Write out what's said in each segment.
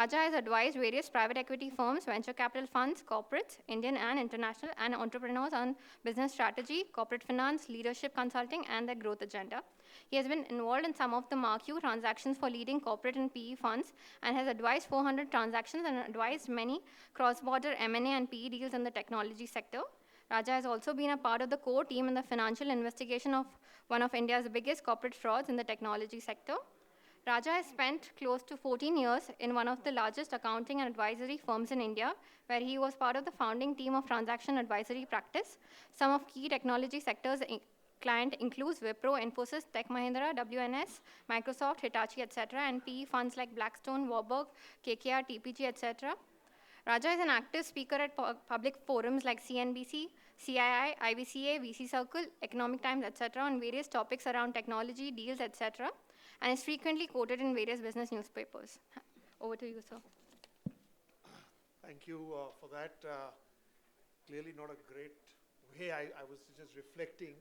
Raja has advised various private equity firms, venture capital funds, corporates, Indian and international, and entrepreneurs on business strategy, corporate finance, leadership consulting, and their growth agenda. He has been involved in some of the marquee transactions for leading corporate and PE funds and has advised 400 transactions and advised many cross-border M&A and PE deals in the technology sector. Raja has also been a part of the core team in the financial investigation of one of India's biggest corporate frauds in the technology sector. Raja has spent close to 14 years in one of the largest accounting and advisory firms in India, where he was part of the founding team of transaction advisory practice. Some of key technology sectors client includes Wipro, Infosys, Tech Mahindra, WNS, Microsoft, Hitachi, etc., and PE funds like Blackstone, Warburg, KKR, TPG, etc. Raja is an active speaker at public forums like CNBC, CII, IBCA, VC Circle, Economic Times, etc., on various topics around technology, deals, etc., and is frequently quoted in various business newspapers. Over to you, sir. Thank you for that. Clearly not a great way. I was just reflecting,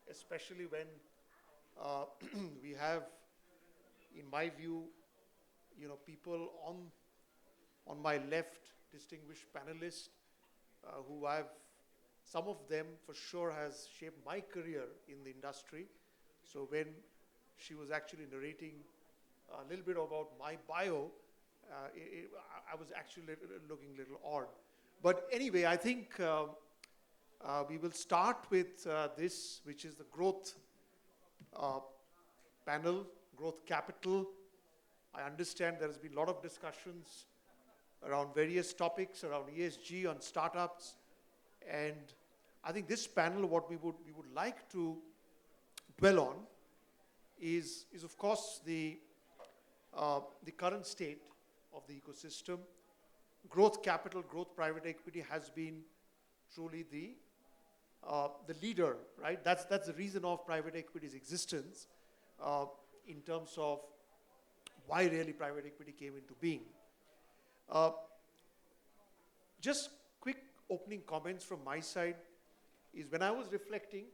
especially when we have, in my view, people on my left, distinguished panelists, who some of them for sure has shaped my career in the industry. So when she was actually narrating a little bit about my bio, I was actually looking a little odd. But anyway, I think we will start with this, which is the growth panel, growth capital. I understand there has been a lot of discussions around various topics, around ESG, on startups. And I think this panel, what we would like to dwell on is of course the current state of the ecosystem. Growth capital, growth private equity has been truly the leader, right? That's the reason of private equity's existence in terms of why really private equity came into being. Just quick opening comments from my side is when I was reflecting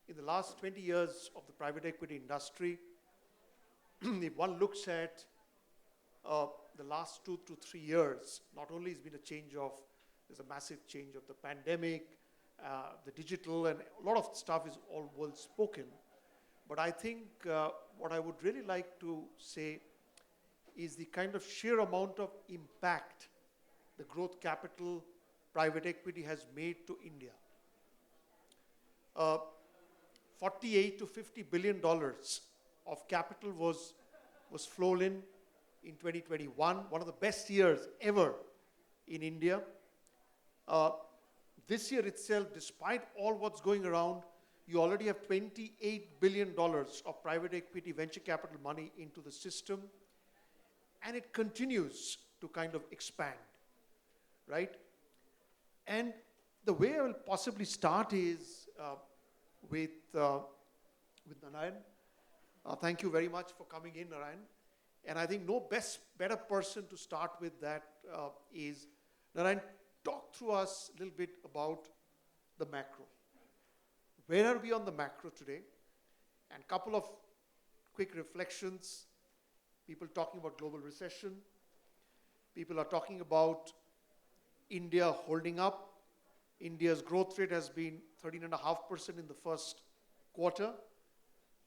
in the last 20 years of the private equity industry, if one looks at the last 2 to 3 years, not only has been there's a massive change of the pandemic, the digital, and a lot of stuff is all well spoken. But I think what I would really like to say is the kind of sheer amount of impact the growth capital private equity has made to India. 48 to $50 billion of capital was flown in 2021, one of the best years ever in India. This year itself, despite all what's going around, you already have $28 billion of private equity venture capital money into the system, and it continues to kind of expand, right? And the way I will possibly start is with Narayan. Thank you very much for coming in, Narayan. And I think no better person to start with that is Narayan. Talk through us a little bit about the macro. Where are we on the macro today? And a couple of quick reflections. People talking about global recession. People are talking about India holding up. India's growth rate has been 13.5% in the first quarter.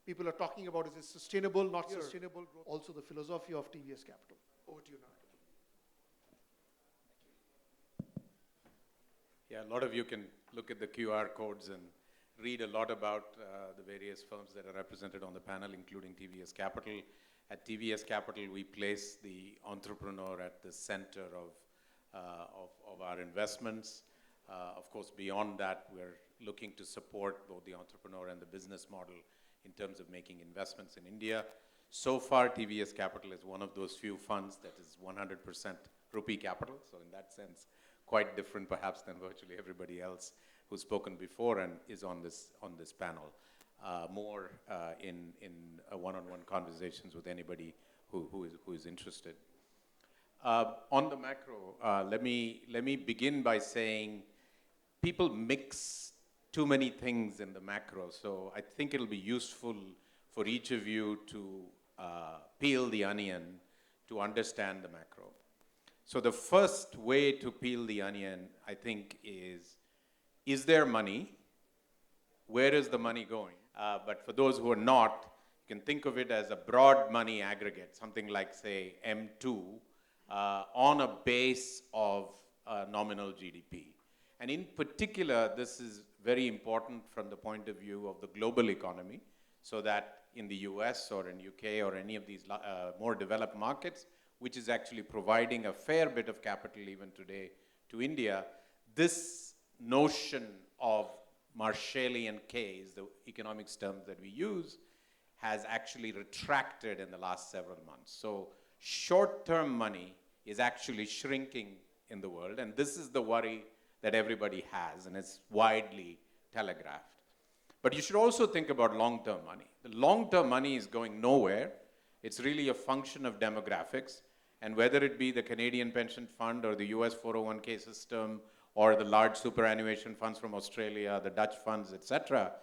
People are talking about is it sustainable, not sustainable growth. Also the philosophy of TVS Capital. Over to you, Narayan. Yeah, a lot of you can look at the QR codes and read a lot about the various firms that are represented on the panel, including TVS Capital. At TVS Capital, we place the entrepreneur at the center of our investments. Of course, beyond that, we're looking to support both the entrepreneur and the business model in terms of making investments in India. So far, TVS Capital is one of those few funds that is 100% rupee capital. So in that sense, quite different perhaps than virtually everybody else who's spoken before and is on this panel. More in one-on-one conversations with anybody who is interested. On the macro, let me begin by saying people mix too many things in the macro. So I think it'll be useful for each of you to peel the onion to understand the macro. So the first way to peel the onion, I think, is there money? Where is the money going? But for those who are not, you can think of it as a broad money aggregate, something like, say, M2, on a base of nominal GDP. And in particular, this is very important from the point of view of the global economy, so that in the US or in UK or any of these more developed markets, which is actually providing a fair bit of capital even today to India, this notion of Marshallian K is the economics term that we use, has actually retracted in the last several months. So short-term money is actually shrinking in the world, and this is the worry that everybody has, and it's widely telegraphed. But you should also think about long-term money. The long-term money is going nowhere. It's really a function of demographics, and whether it be the Canadian pension fund or the US 401k system or the large superannuation funds from Australia, the Dutch funds, etc.,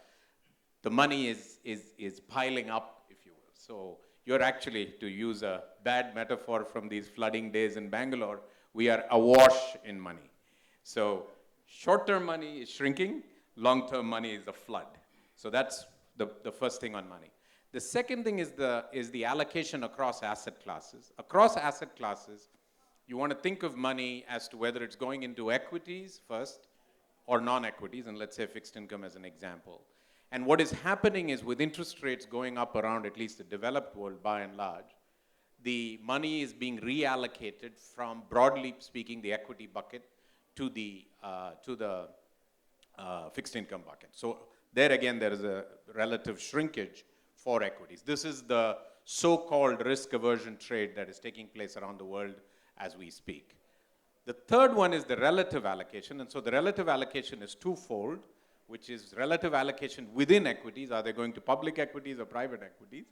the money is piling up, if you will. So you're actually, to use a bad metaphor from these flooding days in Bangalore, we are awash in money. So short-term money is shrinking, long-term money is a flood. So that's the first thing on money. The second thing is the allocation across asset classes. Across asset classes, you want to think of money as to whether it's going into equities first or non-equities, and let's say fixed income as an example. And what is happening is, with interest rates going up around at least the developed world by and large, the money is being reallocated from, broadly speaking, the equity bucket to the fixed income bucket. So there again, there is a relative shrinkage for equities. This is the so-called risk aversion trade that is taking place around the world as we speak. The third one is the relative allocation, and so the relative allocation is twofold, which is relative allocation within equities. Are they going to public equities or private equities?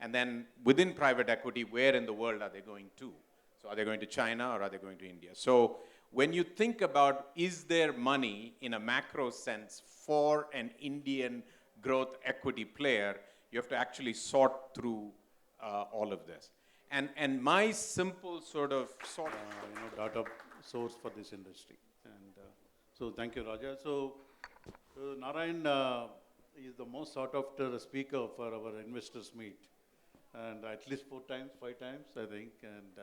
And then within private equity, where in the world are they going to? So are they going to China or are they going to India? So when you think about, is there money in a macro sense for an Indian growth equity player, you have to actually sort through all of this. And my simple data source for this industry. And so thank you, Raja. So Narayan is the most sought after speaker for our investors meet, and at least 4 times, 5 times, I think. And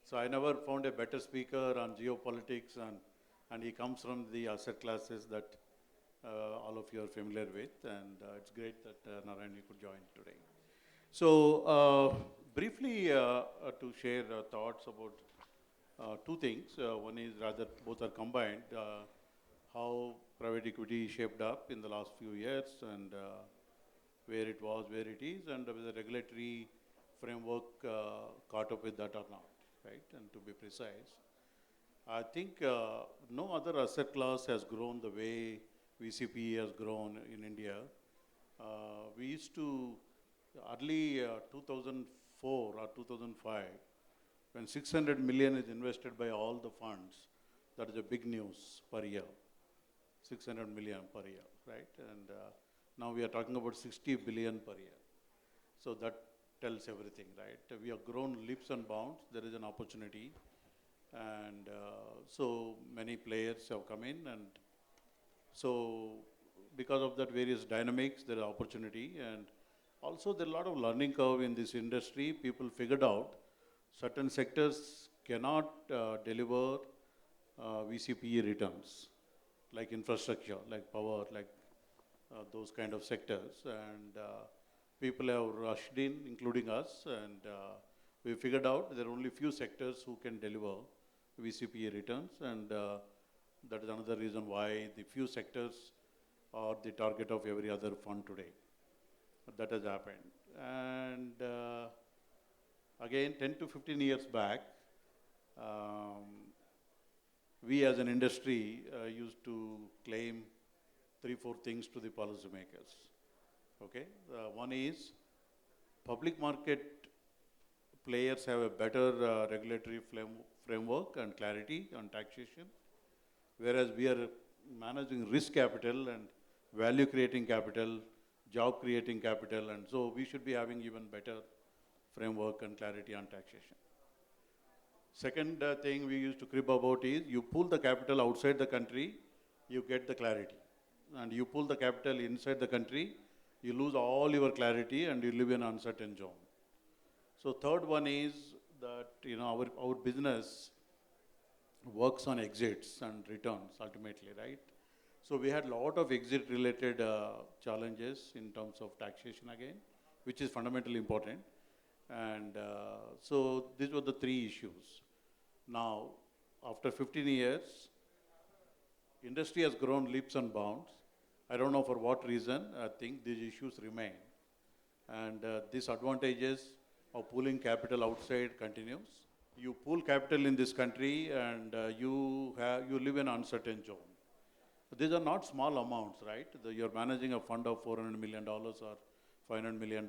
so I never found a better speaker on geopolitics, and he comes from the asset classes that all of you are familiar with, and it's great that Narayan, you could join today. So briefly to share thoughts about 2 things. One is, rather both are combined, how private equity shaped up in the last few years, and where it was, where it is, and whether the regulatory framework caught up with that or not, right? And to be precise, I think no other asset class has grown the way VCP has grown in India. We used to, early 2004 or 2005, when 600 million is invested by all the funds, that is a big news per year. 600 million per year, right? And now we are talking about 60 billion per year. So that tells everything, right? We have grown leaps and bounds. There is an opportunity. And so many players have come in. And so because of that various dynamics, there is opportunity. And also there is a lot of learning curve in this industry. People figured out certain sectors cannot deliver VCPE returns, like infrastructure, like power, like those kind of sectors. And people have rushed in, including us, and we figured out there are only few sectors who can deliver VCPE returns, and that is another reason why the few sectors are the target of every other fund today. But that has happened. And again, 10 to 15 years back, we as an industry used to claim 3-4 things to the policymakers. Okay, one is public market players have a better regulatory framework and clarity on taxation, whereas we are managing risk capital and value creating capital, job creating capital, and so we should be having even better framework and clarity on taxation. Second thing we used to crib about is you pull the capital outside the country, you get the clarity. And you pull the capital inside the country, you lose all your clarity and you live in an uncertain zone. So third one is that our business works on exits and returns ultimately, right? So we had a lot of exit related challenges in terms of taxation again, which is fundamentally important. And so these were the three issues. Now, after 15 years, industry has grown leaps and bounds. I don't know for what reason, I think these issues remain. And these advantages of pooling capital outside continues. You pool capital in this country and you live in an uncertain zone. These are not small amounts, right? You're managing a fund of $400 million or $500 million.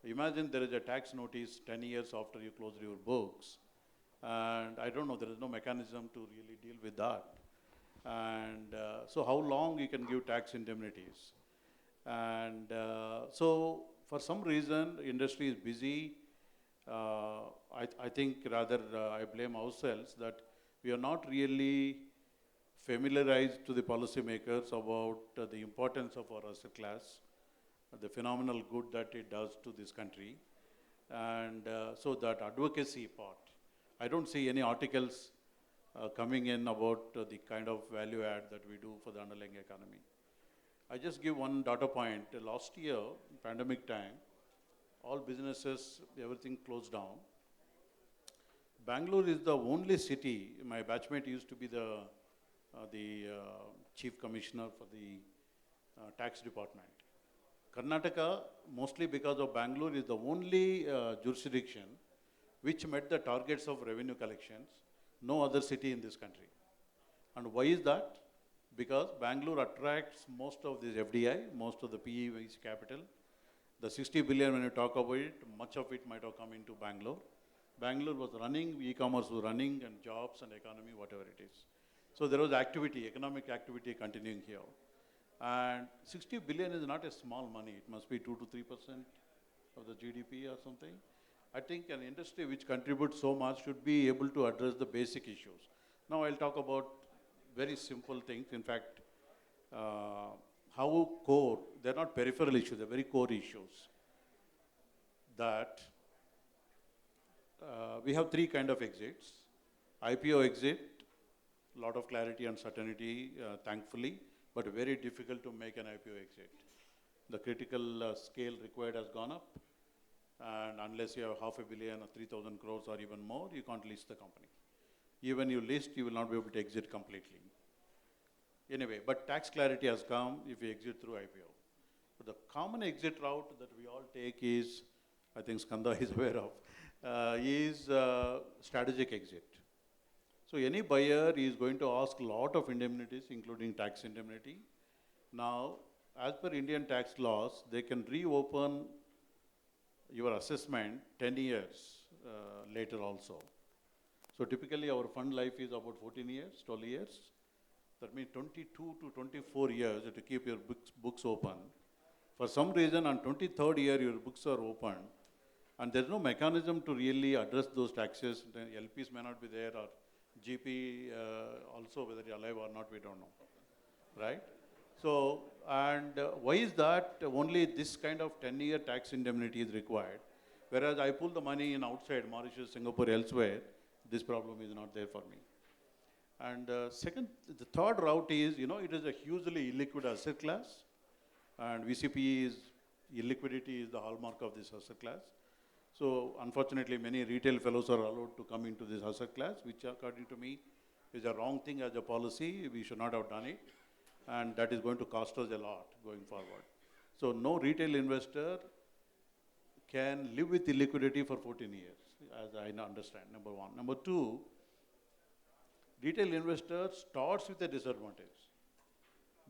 Imagine there is a tax notice 10 years after you close your books. And I don't know, there is no mechanism to really deal with that. And so how long you can give tax indemnities? And so for some reason, industry is busy. I think rather I blame ourselves that we are not really familiarized to the policymakers about the importance of our asset class, the phenomenal good that it does to this country. And so that advocacy part, I don't see any articles coming in about the kind of value add that we do for the underlying economy. I just give one data point. Last year, pandemic time, all businesses, everything closed down. Bangalore is the only city, my batchmate used to be the chief commissioner for the tax department. Karnataka, mostly because of Bangalore, is the only jurisdiction which met the targets of revenue collections. No other city in this country. And why is that? Because Bangalore attracts most of this FDI, most of the PE capital. The 60 billion, when you talk about it, much of it might have come into Bangalore. Bangalore was running, e-commerce was running, and jobs and economy, whatever it is. So there was activity, economic activity continuing here. And 60 billion is not a small money. It must be 2 to 3% of the GDP or something. I think an industry which contributes so much should be able to address the basic issues. Now I'll talk about very simple things. In fact, how core, they're not peripheral issues, they're very core issues. That we have three kind of exits. IPO exit, a lot of clarity and certainty, thankfully, but very difficult to make an IPO exit. The critical scale required has gone up, and unless you have $500 million or 3,000 crores or even more, you can't list the company. Even you list, you will not be able to exit completely. Anyway, but tax clarity has come if you exit through IPO. But the common exit route that we all take is, I think Skanda is aware of, is strategic exit. So any buyer is going to ask a lot of indemnities, including tax indemnity. Now, as per Indian tax laws, they can reopen your assessment 10 years later also. So typically our fund life is about 14 years, 12 years. That means 22 to 24 years to keep your books open. For some reason, on 23rd year, your books are open, and there's no mechanism to really address those taxes. Then LPs may not be there, or GP also, whether you're alive or not, we don't know, right? So, and why is that only this kind of 10-year tax indemnity is required? Whereas I pull the money in outside, Mauritius, Singapore, elsewhere, this problem is not there for me. And second, the third route is, it is a hugely illiquid asset class, and VCP is, illiquidity is the hallmark of this asset class. So unfortunately, many retail fellows are allowed to come into this asset class, which according to me is a wrong thing as a policy. We should not have done it, and that is going to cost us a lot going forward. So no retail investor can live with illiquidity for 14 years, as I understand, number one. Number two, retail investor starts with a disadvantage,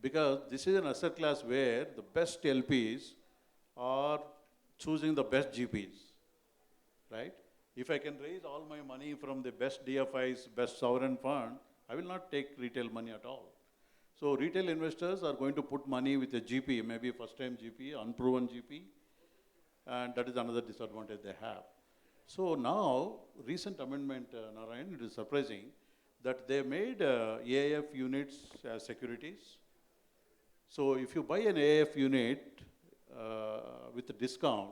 because this is an asset class where the best LPs are choosing the best GPs, right? If I can raise all my money from the best DFIs, best sovereign fund, I will not take retail money at all. So retail investors are going to put money with a GP, maybe first time GP, unproven GP, and that is another disadvantage they have. So now, recent amendment, Narayan, it is surprising that they made AIF units as securities. So if you buy an AIF unit with a discount,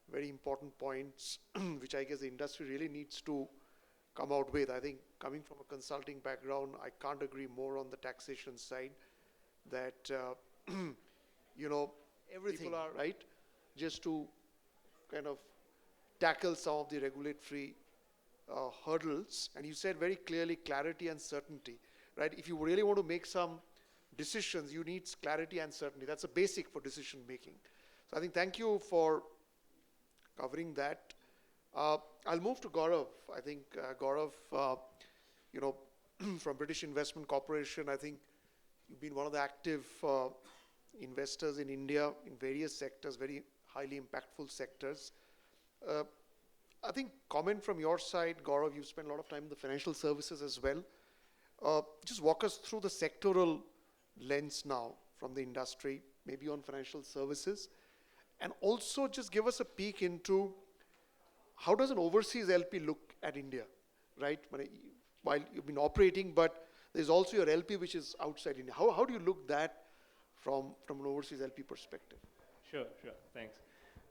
For very important points, which I guess the industry really needs to come out with. I think coming from a consulting background, I can't agree more on the taxation side that, you know, everything, people are right, just to kind of tackle some of the regulatory hurdles. And you said very clearly clarity and certainty, right? If you really want to make some decisions, you need clarity and certainty. That's a basic for decision making. So I think thank you for covering that. I'll move to Gaurav. I think Gaurav, you know, from British Investment Corporation, I think you've been one of the active investors in India in various sectors, very highly impactful sectors. I think comment from your side, Gaurav, you've spent a lot of time in the financial services as well. Just walk us through the sectoral lens now from the industry, maybe on financial services, and also just give us a peek into how does an overseas LP look at India, right? While you've been operating, but there's also your LP which is outside India. How do you look that from an overseas LP perspective? Sure, thanks.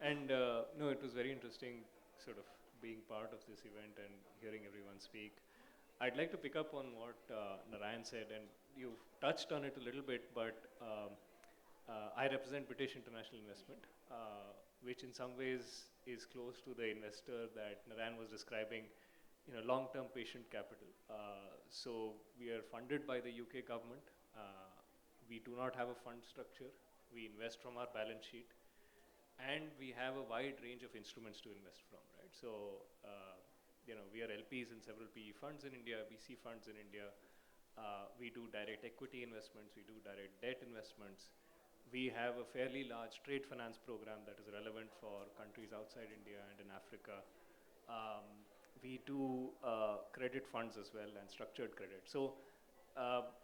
And no, it was very interesting sort of being part of this event and hearing everyone speak. I'd like to pick up on what Narayan said, and you've touched on it a little bit, but I represent British International Investment, which in some ways is close to the investor that Narayan was describing, long-term patient capital. So we are funded by the UK government. We do not have a fund structure. We invest from our balance sheet, and we have a wide range of instruments to invest from, right? So, we are LPs in several PE funds in India, VC funds in India. We do direct equity investments. We do direct debt investments. We have a fairly large trade finance program that is relevant for countries outside India and in Africa. We do credit funds as well and structured credit. So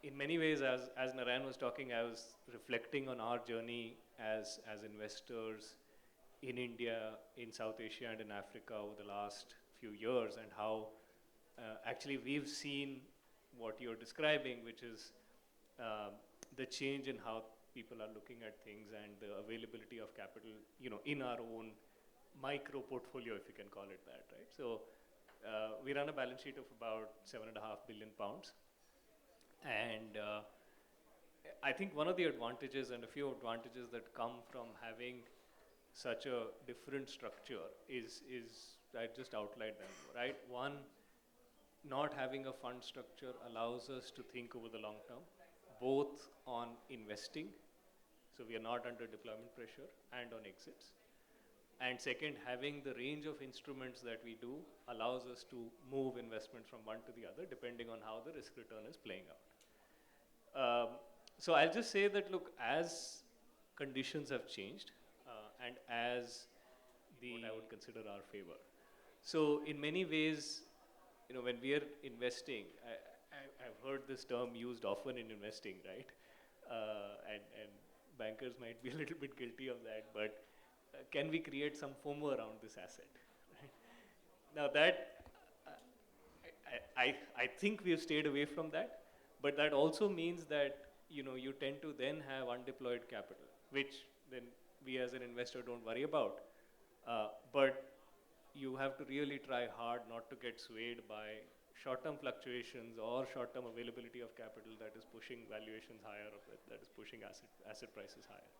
in many ways, as Narayan was talking, I was reflecting on our journey as investors in India, in South Asia and in Africa over the last few years, and how actually we've seen what you're describing, which is the change in how people are looking at things and the availability of capital, in our own micro portfolio, if you can call it that, right? So we run a balance sheet of about £7.5 billion. And I think one of the advantages and a few advantages that come from having such a different structure is I just outlined them, right? One, not having a fund structure allows us to think over the long term, both on investing, so we are not under deployment pressure, and on exits. And second, having the range of instruments that we do allows us to move investment from one to the other depending on how the risk return is playing out. So I'll just say that, look, as conditions have changed and as what I would consider our favor. So in many ways, when we are investing, I've heard this term used often in investing, right? And bankers might be a little bit guilty of that, but can we create some FOMO around this asset? Right? Now that, I think we have stayed away from that, but that also means that, you tend to then have undeployed capital, which then we as an investor don't worry about. But you have to really try hard not to get swayed by short-term fluctuations or short-term availability of capital that is pushing valuations higher, or that is pushing asset prices higher.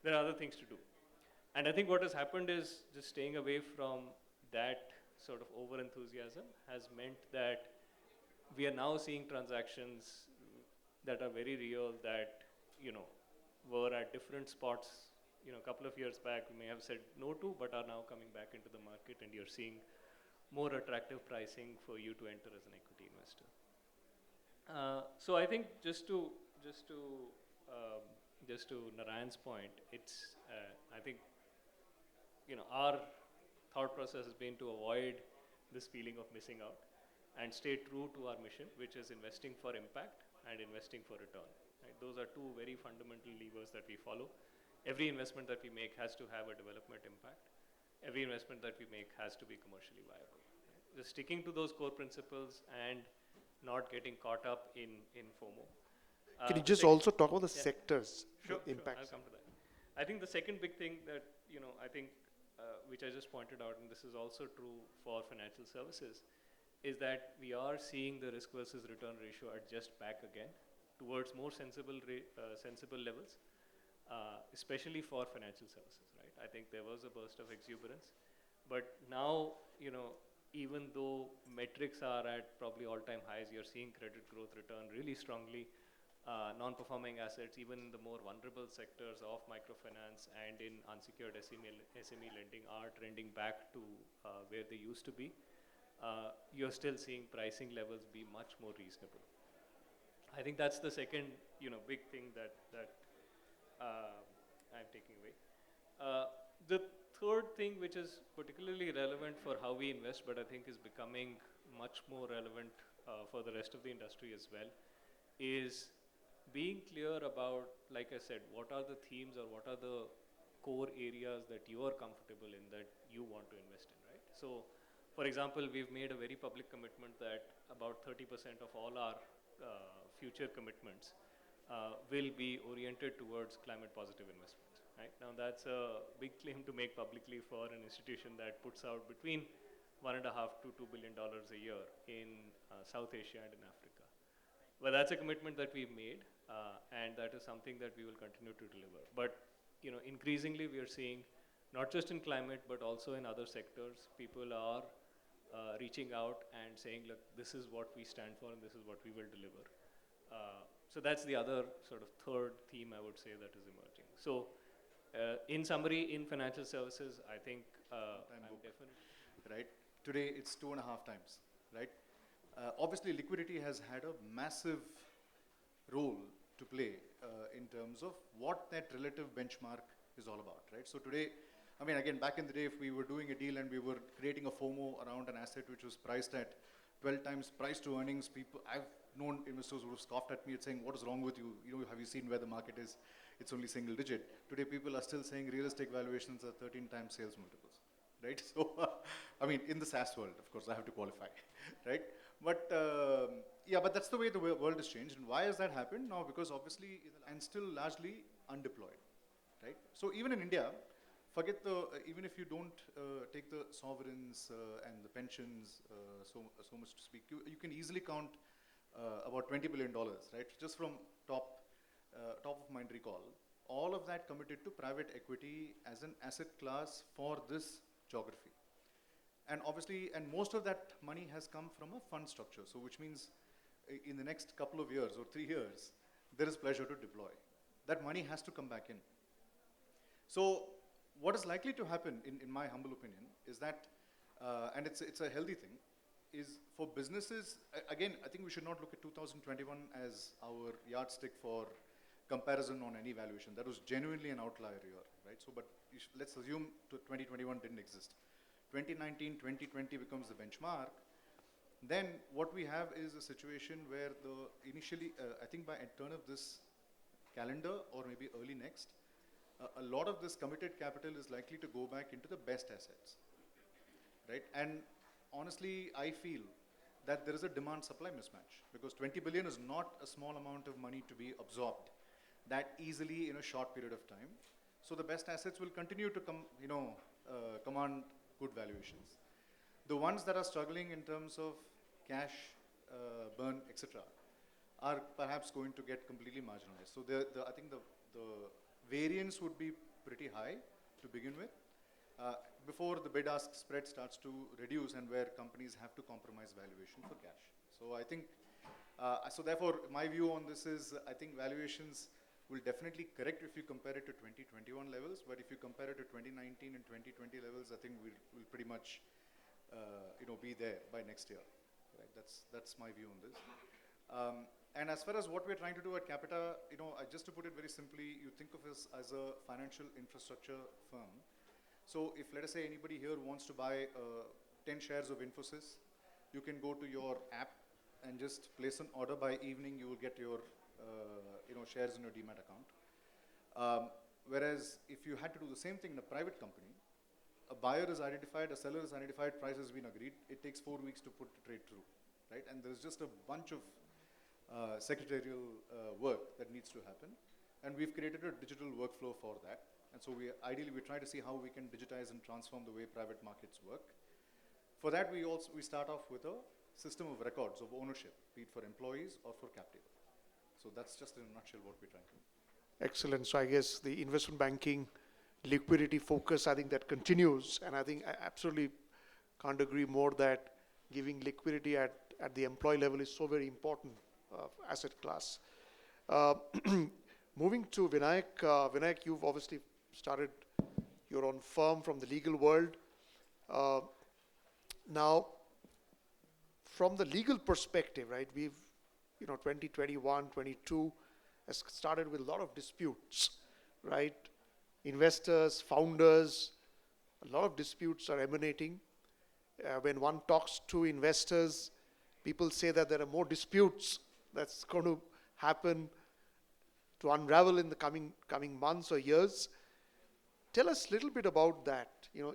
There are other things to do. And I think what has happened is just staying away from that sort of over-enthusiasm has meant that we are now seeing transactions that are very real that, were at different spots. A couple of years back, we may have said no to, but are now coming back into the market, and you're seeing more attractive pricing for you to enter as an equity investor. So I think just to Narayan's point, it's I think our thought process has been to avoid this feeling of missing out and stay true to our mission, which is investing for impact and investing for return. Right? Those are two very fundamental levers that we follow. every investment that we make has to have a development impact. Every investment that we make has to be commercially viable. Right? Just sticking to those core principles and not getting caught up in FOMO. Can you The just also talk about the yeah. sectors, Sure, the sure, impacts? I'll come to that. I think the second big thing that, I think, which I just pointed out, and this is also true for financial services, is that we are seeing the risk versus return ratio adjust back again towards more sensible levels, especially for financial services, right? I think there was a burst of exuberance, but now, even though metrics are at probably all-time highs, you're seeing credit growth return really strongly. Non-performing assets, even in the more vulnerable sectors of microfinance and in unsecured SME lending, are trending back to where they used to be. You're still seeing pricing levels be much more reasonable. I think that's the second, big thing that I'm taking away. The third thing, which is particularly relevant for how we invest, but I think is becoming much more relevant for the rest of the industry as well, is being clear about, like I said, what are the themes or what are the core areas that you are comfortable in, that you want to invest in, right? So, for example, we've made a very public commitment that about 30% of all our future commitments will be oriented towards climate positive investments, right? Now, that's a big claim to make publicly for an institution that puts out between $1.5 to $2 billion a year in South Asia and in Africa. Well, that's a commitment that we've made, and that is something that we will continue to deliver. But increasingly we are seeing, not just in climate, but also in other sectors, people are reaching out and saying, look, this is what we stand for and this is what we will deliver. So that's the other sort of third theme, I would say, that is emerging. So in summary, in financial services, I think I'm definitely... Right? Today it's 2.5 times, right? Obviously, liquidity has had a massive role to play in terms of what that relative benchmark is all about, right? So today, I mean, again, back in the day, if we were doing a deal and we were creating a FOMO around an asset which was priced at 12 times price to earnings, I've known investors who have scoffed at me and saying, what is wrong with you? Have you seen where the market is? It's only single digit. Today, people are still saying realistic valuations are 13 times sales multiples, right? So, I mean, in the SaaS world, of course, I have to qualify, right? But yeah, but that's the way the world has changed. And why has that happened? Now, because obviously, and still largely undeployed, right? So even in India, forget even if you don't take the sovereigns and the pensions so much to speak, you can easily count about $20 billion, right? Just from top of mind recall. All of that committed to private equity as an asset class for this geography. And obviously, and most of that money has come from a fund structure. So which means in the next couple of years or 3 years, there is pleasure to deploy. That money has to come back in. So what is likely to happen, in my humble opinion, is that, and it's a healthy thing, is for businesses, again, I think we should not look at 2021 as our yardstick for comparison on any valuation. That was genuinely an outlier year, right? So, but let's assume 2021 didn't exist. 2019, 2020 becomes the benchmark. Then what we have is a situation where initially, I think by turn of this calendar or maybe early next, a lot of this committed capital is likely to go back into the best assets, right? And honestly, I feel that there is a demand-supply mismatch because 20 billion is not a small amount of money to be absorbed that easily in a short period of time. So the best assets will continue to command good valuations. The ones that are struggling in terms of cash burn, etc., are perhaps going to get completely marginalized. So I think the variance would be pretty high to begin with before the bid-ask spread starts to reduce and where companies have to compromise valuation for cash. So I think, so therefore my view on this is I think valuations will definitely correct if you compare it to 2021 levels, but if you compare it to 2019 and 2020 levels, I think we'll pretty much be there by next year. Right? That's my view on this. And as far as what we're trying to do at Capita, just to put it very simply, you think of us as a financial infrastructure firm. So if, let us say, anybody here wants to buy 10 shares of Infosys, you can go to your app and just place an order. By evening, you will get your shares in your demat account. Whereas if you had to do the same thing in a private company, a buyer is identified, a seller is identified, price has been agreed, it takes 4 weeks to put the trade through, right? And there's just a bunch of secretarial work that needs to happen. And we've created a digital workflow for that. And so ideally we try to see how we can digitize and transform the way private markets work. For that, we start off with a system of records of ownership, be it for employees or for captive. So that's just in a nutshell what we're trying to do. Excellent. So I guess the investment banking liquidity focus, I think that continues. And I think I absolutely can't agree more that giving liquidity at the employee level is so very important asset class. Moving to Vinayak. Vinayak, you've obviously started your own firm from the legal world. Now, from the legal perspective, right, we've, 2021, 22 has started with a lot of disputes, right? Investors, founders, a lot of disputes are emanating. When one talks to investors, people say that there are more disputes that's going to happen to unravel in the coming months or years. Tell us a little bit about that.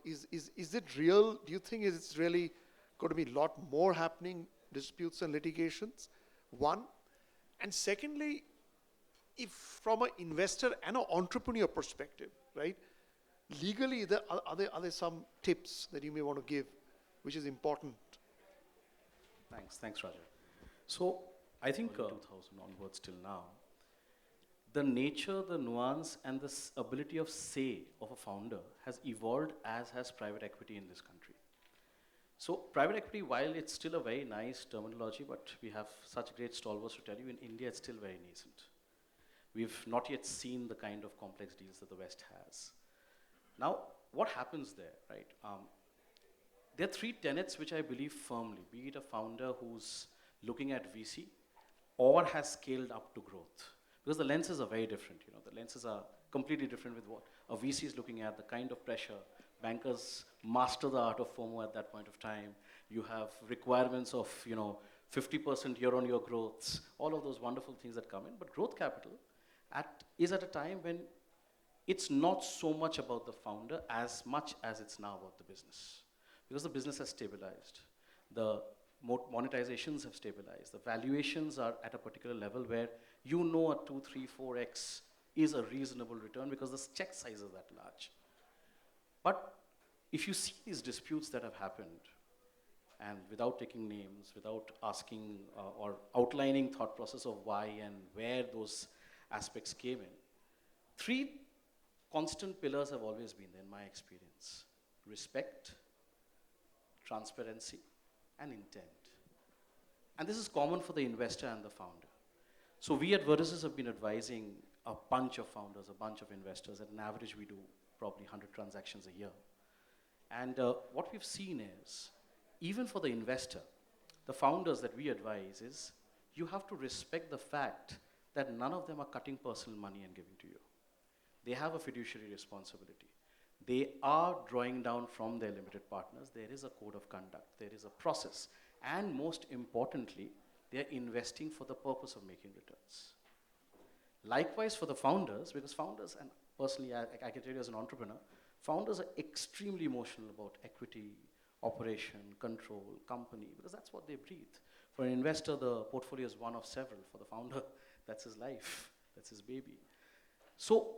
Is it real? Do you think it's really going to be a lot more happening, disputes and litigations? One. And secondly, if from an investor and an entrepreneur perspective, right, legally, are there some tips that you may want to give, which is important? Thanks, Raja. So I think 2000 onwards till now, the nature, the nuance, and the ability of say of a founder has evolved, as has private equity in this country. So private equity, while it's still a very nice terminology, but we have such great stalwarts to tell you, in India it's still very nascent. We've not yet seen the kind of complex deals that the West has. Now, what happens there, right? There are three tenets which I believe firmly, be it a founder who's looking at VC or has scaled up to growth. Because the lenses are very different, the lenses are completely different with what a VC is looking at, the kind of pressure. Bankers master the art of FOMO at that point of time. You have requirements of, 50% year-on-year growths, all of those wonderful things that come in. But growth capital is at a time when it's not so much about the founder as much as it's now about the business. Because the business has stabilized. The monetizations have stabilized. The valuations are at a particular level where a 2, 3, 4x is a reasonable return because the check size is that large. But if you see these disputes that have happened, and without taking names, without asking or outlining thought process of why and where those aspects came in, three constant pillars have always been there in my experience: respect, transparency, and intent. And this is common for the investor and the founder. So we at Vertices have been advising a bunch of founders, a bunch of investors. At an average, we do probably 100 transactions a year. And what we've seen is, even for the investor, the founders that we advise is, you have to respect the fact that none of them are cutting personal money and giving to you. They have a fiduciary responsibility. They are drawing down from their limited partners. There is a code of conduct. There is a process. And most importantly, they're investing for the purpose of making returns. Likewise for the founders, because founders, and personally I can tell you as an entrepreneur, founders are extremely emotional about equity, operation, control, company, because that's what they breathe. For an investor, the portfolio is one of several. For the founder, that's his life, that's his baby. So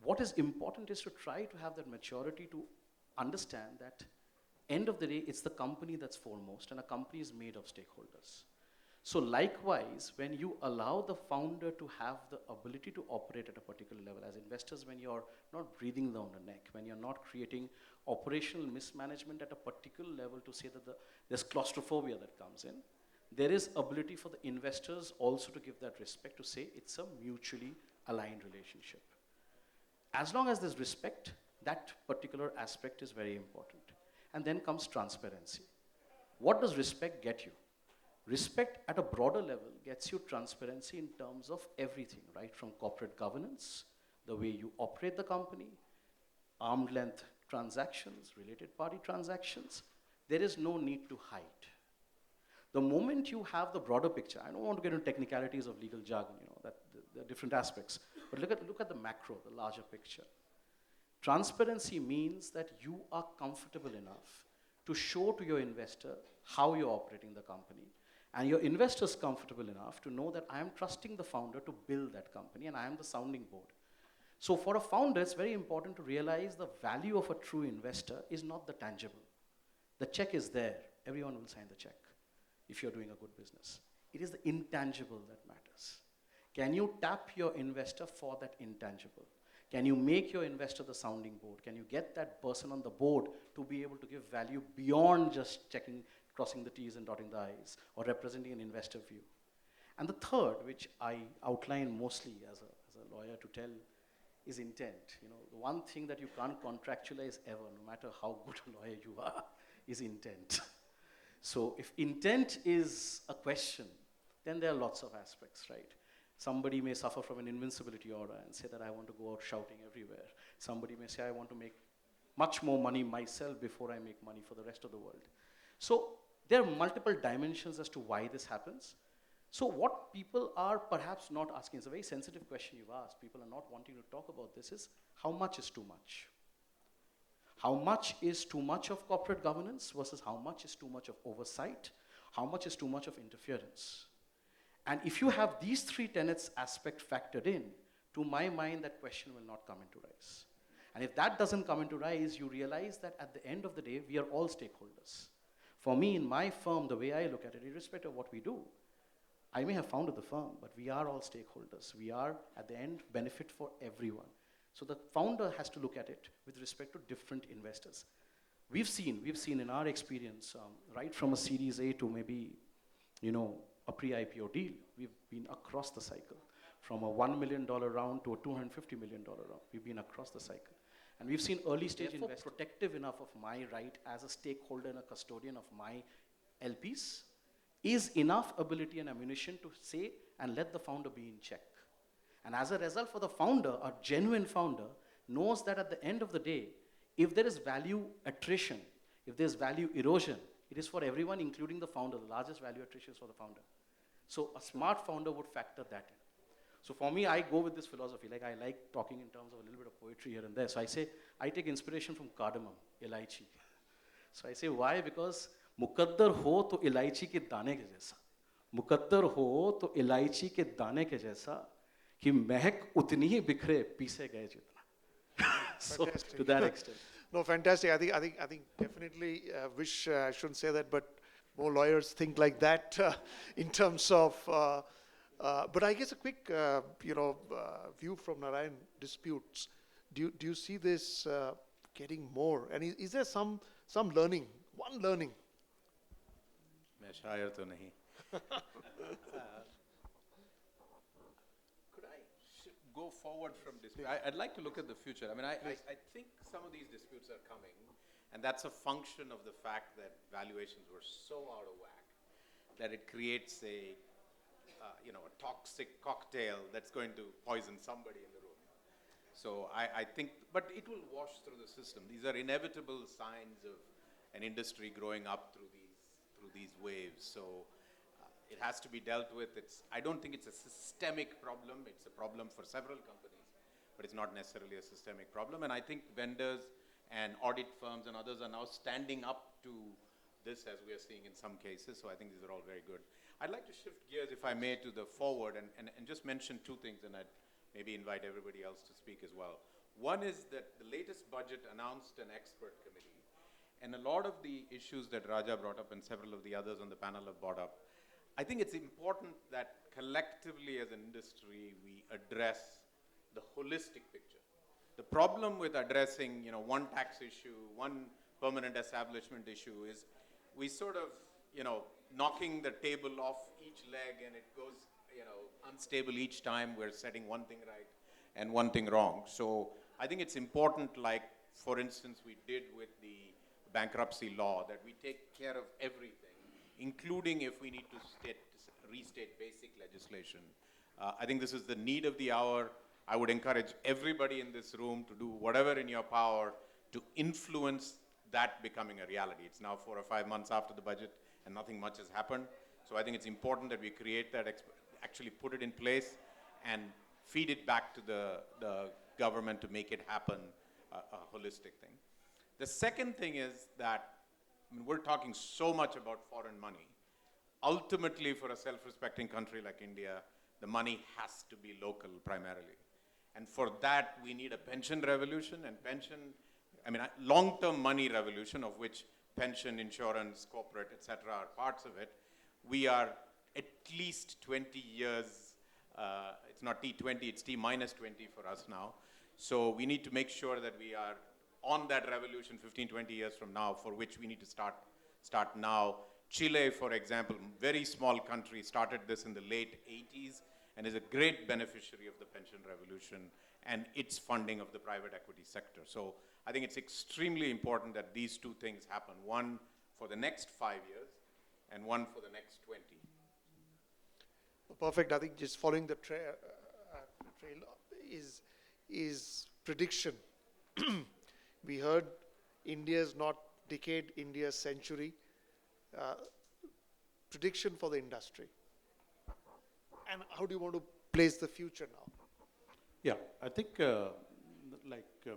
what is important is to try to have that maturity to understand that end of the day, it's the company that's foremost, and a company is made of stakeholders. So likewise, when you allow the founder to have the ability to operate at a particular level, as investors, when you're not breathing down the neck, when you're not creating operational mismanagement at a particular level to say that there's claustrophobia that comes in, there is ability for the investors also to give that respect to say it's a mutually aligned relationship. As long as there's respect, that particular aspect is very important. And then comes transparency. What does respect get you? Respect at a broader level gets you transparency in terms of everything, right? From corporate governance, the way you operate the company, arm's length transactions, related party transactions. There is no need to hide. The moment you have the broader picture, I don't want to get into technicalities of legal jargon, that the different aspects, but look at the macro, the larger picture. Transparency means that you are comfortable enough to show to your investor how you're operating the company, and your investor's comfortable enough to know that I am trusting the founder to build that company and I am the sounding board. So for a founder, it's very important to realize the value of a true investor is not the tangible. The check is there. Everyone will sign the check if you're doing a good business. It is the intangible that matters. Can you tap your investor for that intangible? Can you make your investor the sounding board? Can you get that person on the board to be able to give value beyond just checking, crossing the T's and dotting the I's, or representing an investor view? And the third, which I outline mostly as a lawyer to tell, is intent. The one thing that you can't contractualize ever, no matter how good a lawyer you are, is intent. So if intent is a question, then there are lots of aspects, right? Somebody may suffer from an invincibility order and say that I want to go out shouting everywhere. Somebody may say I want to make much more money myself before I make money for the rest of the world. So there are multiple dimensions as to why this happens. So what people are perhaps not asking, it's a very sensitive question you've asked, people are not wanting to talk about this, is how much is too much? How much is too much of corporate governance versus how much is too much of oversight? How much is too much of interference? And if you have these three tenets aspect factored in, to my mind, that question will not come into rise. And if that doesn't come into rise, you realize that at the end of the day, we are all stakeholders. For me, in my firm, the way I look at it, irrespective of what we do, I may have founded the firm, but we are all stakeholders. We are, at the end, benefit for everyone. So the founder has to look at it with respect to different investors. We've seen in our experience, right from a Series A to maybe, a pre-IPO deal, we've been across the cycle. From a $1 million round to a $250 million round, we've been across the cycle. And we've seen early stage investors protective enough of my right as a stakeholder and a custodian of my LPs, is enough ability and ammunition to say and let the founder be in check. And as a result, for the founder, a genuine founder knows that at the end of the day, if there is value attrition, if there's value erosion, it is for everyone, including the founder. The largest value attrition is for the founder. So a smart founder would factor that in. So for me, I go with this philosophy. Like, I like talking in terms of a little bit of poetry here and there. So I say, I take inspiration from cardamom, elaichi. So I say, why? Because मुकद्दर हो तो इलायची के दाने के जैसा, मुकद्दर हो तो इलायची के दाने के जैसा, कि महक उतनी ही बिखरे पीसे गए जितना. So to that extent. No, fantastic. I think definitely wish I shouldn't say that, but more lawyers think like that in terms of. But I guess a quick, view from Narayan disputes. Do you see this getting more? And is there some learning? One learning. मैं शायर तो नहीं. Could I go forward from dispute? I'd like to look at the future. I mean, I think some of these disputes are coming, and that's a function of the fact that valuations were so out of whack that it creates a toxic cocktail that's going to poison somebody in the room. So I think, but it will wash through the system. These are inevitable signs of an industry growing up through these waves. So it has to be dealt with. I don't think it's a systemic problem. It's a problem for several companies, but it's not necessarily a systemic problem. And I think vendors and audit firms and others are now standing up to this, as we are seeing in some cases. So I think these are all very good. I'd like to shift gears, if I may, to the forward and just mention two things, and I'd maybe invite everybody else to speak as well. One is that the latest budget announced an expert committee. And a lot of the issues that Raja brought up and several of the others on the panel have brought up, I think it's important that collectively as an industry, we address the holistic picture. The problem with addressing, one tax issue, one permanent establishment issue is we sort of, knocking the table off each leg and it goes, unstable each time. We're setting one thing right and one thing wrong. So I think it's important, like, for instance, we did with the bankruptcy law, that we take care of everything, including if we need to restate basic legislation. I think this is the need of the hour. I would encourage everybody in this room to do whatever in your power to influence that becoming a reality. It's now 4 or 5 months after the budget, and nothing much has happened. So I think it's important that we create that, actually put it in place and feed it back to the government to make it happen, a holistic thing. The second thing is that, I mean, we're talking so much about foreign money. Ultimately, for a self-respecting country like India, the money has to be local primarily. And for that, we need a pension revolution, and long-term money revolution, of which pension, insurance, corporate, etc. are parts of it. We are at least 20 years, it's not T20, it's T minus 20 for us now. So we need to make sure that we are on that revolution 15, 20 years from now, for which we need to start now. Chile, for example, very small country, started this in the late 80s and is a great beneficiary of the pension revolution and its funding of the private equity sector. So I think it's extremely important that these two things happen, one for the next 5 years and one for the next 20. Perfect. I think just following the trail is prediction. We heard India's not decade, India's century. Prediction for the industry. And how do you want to place the future now? Yeah, I think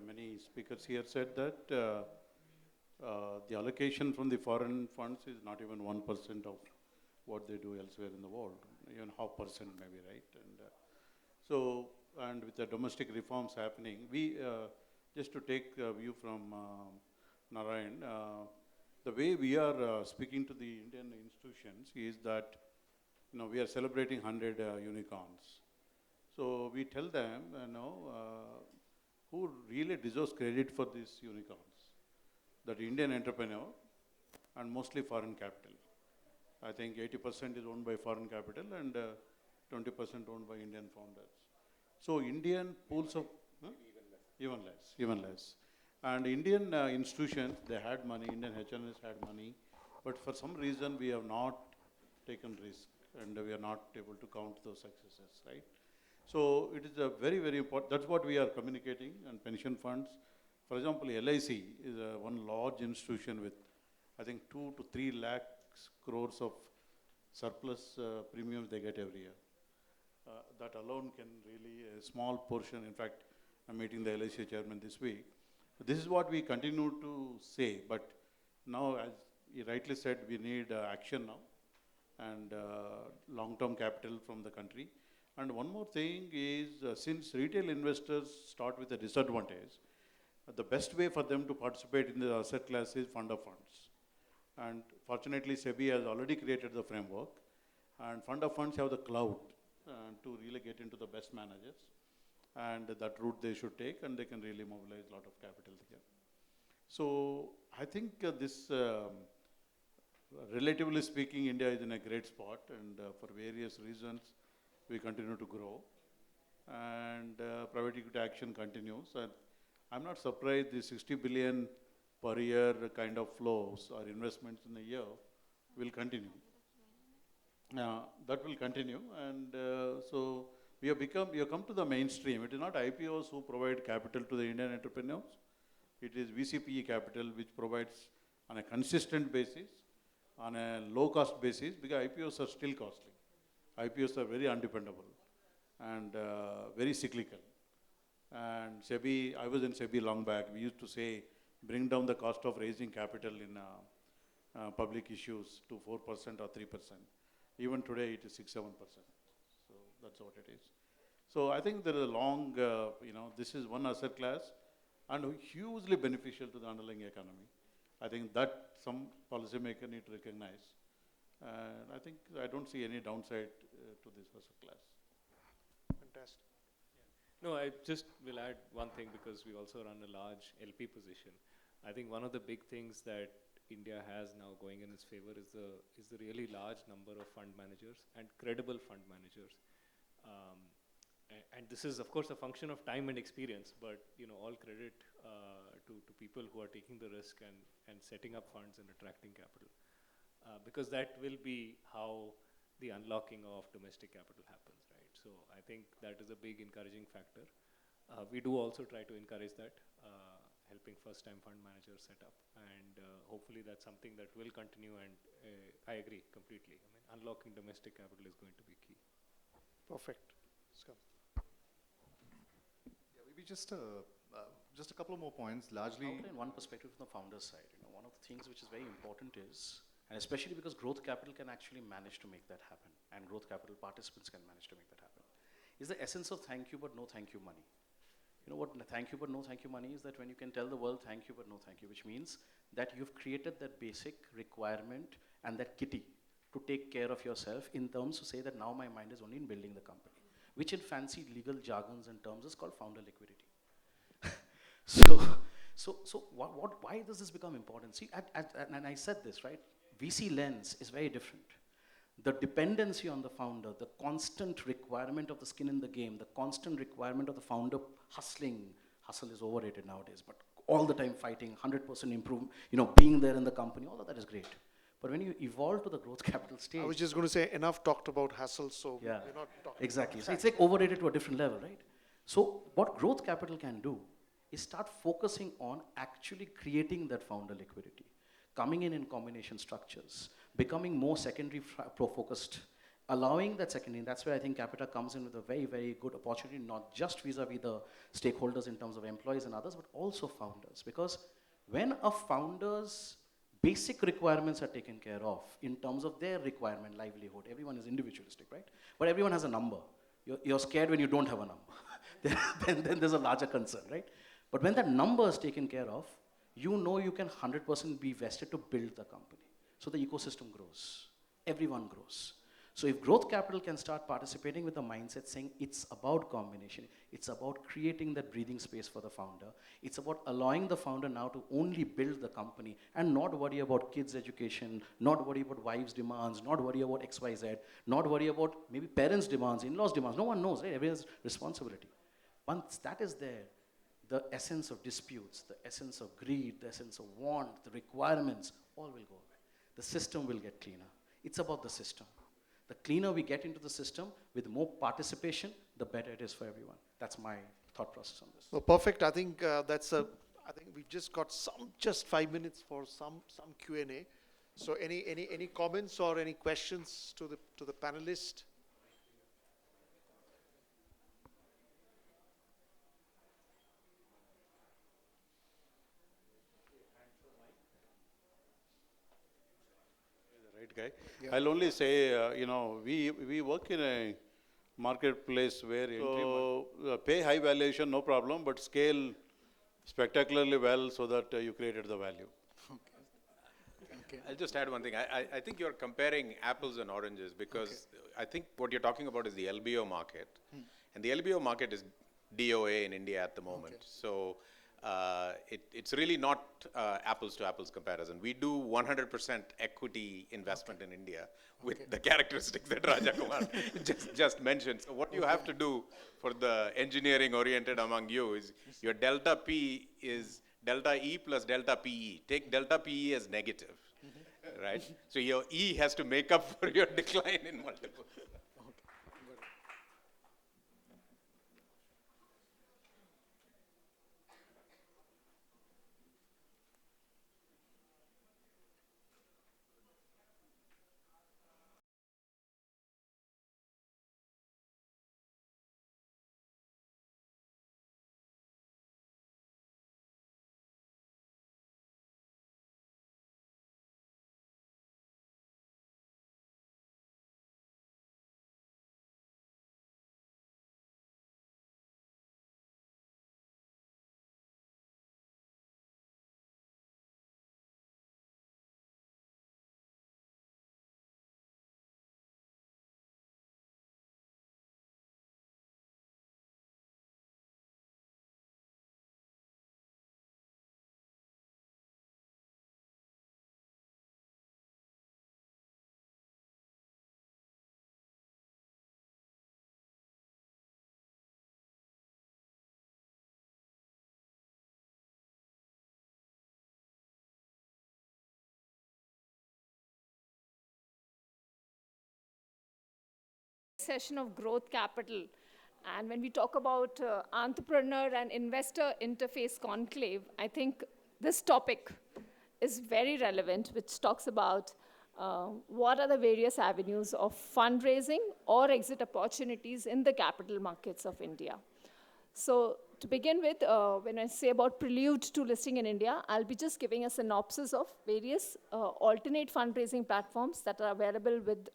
many speakers here said that the allocation from the foreign funds is not even 1% of what they do elsewhere in the world, even 0.5% maybe, right? And with the domestic reforms happening, we, just to take a view from Narayan, the way we are speaking to the Indian institutions is that, we are celebrating 100 unicorns. So we tell them, who really deserves credit for these unicorns? That Indian entrepreneur and mostly foreign capital. I think 80% is owned by foreign capital and 20% owned by Indian founders. So Indian pools of, even less. And Indian institutions, they had money, Indian HNS had money, but for some reason we have not taken risk and we are not able to count those successes, right? So it is a very, very important, that's what we are communicating, and pension funds. For example, LIC is one large institution with, I think, 2 to 3 lakhs crores of surplus premiums they get every year. That alone can really, a small portion, in fact, I'm meeting the LIC chairman this week. This is what we continue to say, but now, as you rightly said, we need action now and long-term capital from the country. And one more thing is, since retail investors start with a disadvantage, the best way for them to participate in the asset class is fund of funds. And fortunately, SEBI has already created the framework, and fund of funds have the clout to really get into the best managers. And that route they should take, and they can really mobilize a lot of capital here. So I think relatively speaking, India is in a great spot, and for various reasons, we continue to grow. And private equity action continues. And I'm not surprised the 60 billion per year kind of flows or investments in a year will continue. That will continue, and so we have come to the mainstream. It is not IPOs who provide capital to the Indian entrepreneurs. It is VCPE capital which provides on a consistent basis, on a low-cost basis, because IPOs are still costly. IPOs are very undependable and very cyclical. And SEBI, I was in SEBI long back. We used to say, bring down the cost of raising capital in public issues to 4% or 3%. Even today, it is 6-7%. So that's what it is. So I think there is a long, this is one asset class and hugely beneficial to the underlying economy. I think that some policymaker need to recognize. And I don't see any downside to this asset class. Fantastic. No, I just will add one thing, because we also run a large LP position. I think one of the big things that India has now going in its favor is the really large number of fund managers and credible fund managers. And this is, of course, a function of time and experience, but all credit to people who are taking the risk and setting up funds and attracting capital, because that will be how the unlocking of domestic capital happens, right? So I think that is a big encouraging factor. We do also try to encourage that, helping first-time fund managers set up. And hopefully that's something that will continue, and I agree completely. I mean, unlocking domestic capital is going to be key. Perfect. Scott. Yeah, maybe just a couple of more points, largely. Outline one perspective from the founder's side. One of the things which is very important is, and especially because growth capital can actually manage to make that happen, and growth capital participants can manage to make that happen, is the essence of thank you but no thank you money. What thank you but no thank you money is that when you can tell the world thank you but no thank you, which means that you've created that basic requirement and that kitty to take care of yourself in terms to say that now my mind is only in building the company, which in fancy legal jargons and terms is called founder liquidity. Why does this become important? See, and I said this, right? VC lens is very different. The dependency on the founder, the constant requirement of the skin in the game, the constant requirement of the founder hustling. Hustle is overrated nowadays, but all the time fighting, 100% improve, being there in the company, all of that is great. But when you evolve to the growth capital stage. I was just going to say, enough talked about hassle, so yeah, we're not talking exactly. about So it's like overrated to a different level, right? So what growth capital can do is start focusing on actually creating that founder liquidity, coming in combination structures, becoming more secondary pro-focused, allowing that secondary. That's where I think Capita comes in with a very, very good opportunity, not just vis-a-vis the stakeholders in terms of employees and others, but also founders. Because when a founder's basic requirements are taken care of in terms of their requirement, livelihood, everyone is individualistic, right? But everyone has a number. You're scared when you don't have a number. then there's a larger concern, right? But when that number is taken care of, you can 100% be vested to build the company. So the ecosystem grows. Everyone grows. So if growth capital can start participating with the mindset saying it's about combination, it's about creating that breathing space for the founder, it's about allowing the founder now to only build the company and not worry about kids' education, not worry about wives' demands, not worry about XYZ, not worry about maybe parents' demands, in-laws' demands. No one knows, right? Everyone's responsibility. Once that is there, the essence of disputes, the essence of greed, the essence of want, the requirements, all will go away. The system will get cleaner. It's about the system. The cleaner we get into the system, with more participation, the better it is for everyone. That's my thought process on this. Well, perfect. I think I think we've just got just 5 minutes for some Q&A. So any comments or any questions to the panelist? Right guy. Yeah. I'll only say, we work in a marketplace where pay high valuation, no problem, but scale spectacularly well so that you created the value. Okay. I'll just add one thing. I think you're comparing apples and oranges because I think what you're talking about is the LBO market. And the LBO market is DOA in India at the moment. So it's really not apples to apples comparison. We do 100% equity investment in India with the characteristics that Raja Kumar just mentioned. So what you have to do for the engineering oriented among you is your delta P is delta E plus delta PE. Take delta PE as negative, right? So your E has to make up for your decline in multiple. Session of growth capital. And when we talk about entrepreneur and investor interface conclave, I think this topic is very relevant, which talks about what are the various avenues of fundraising or exit opportunities in the capital markets of India. So to begin with, when I say about prelude to listing in India, I'll be just giving a synopsis of various alternate fundraising platforms that are available with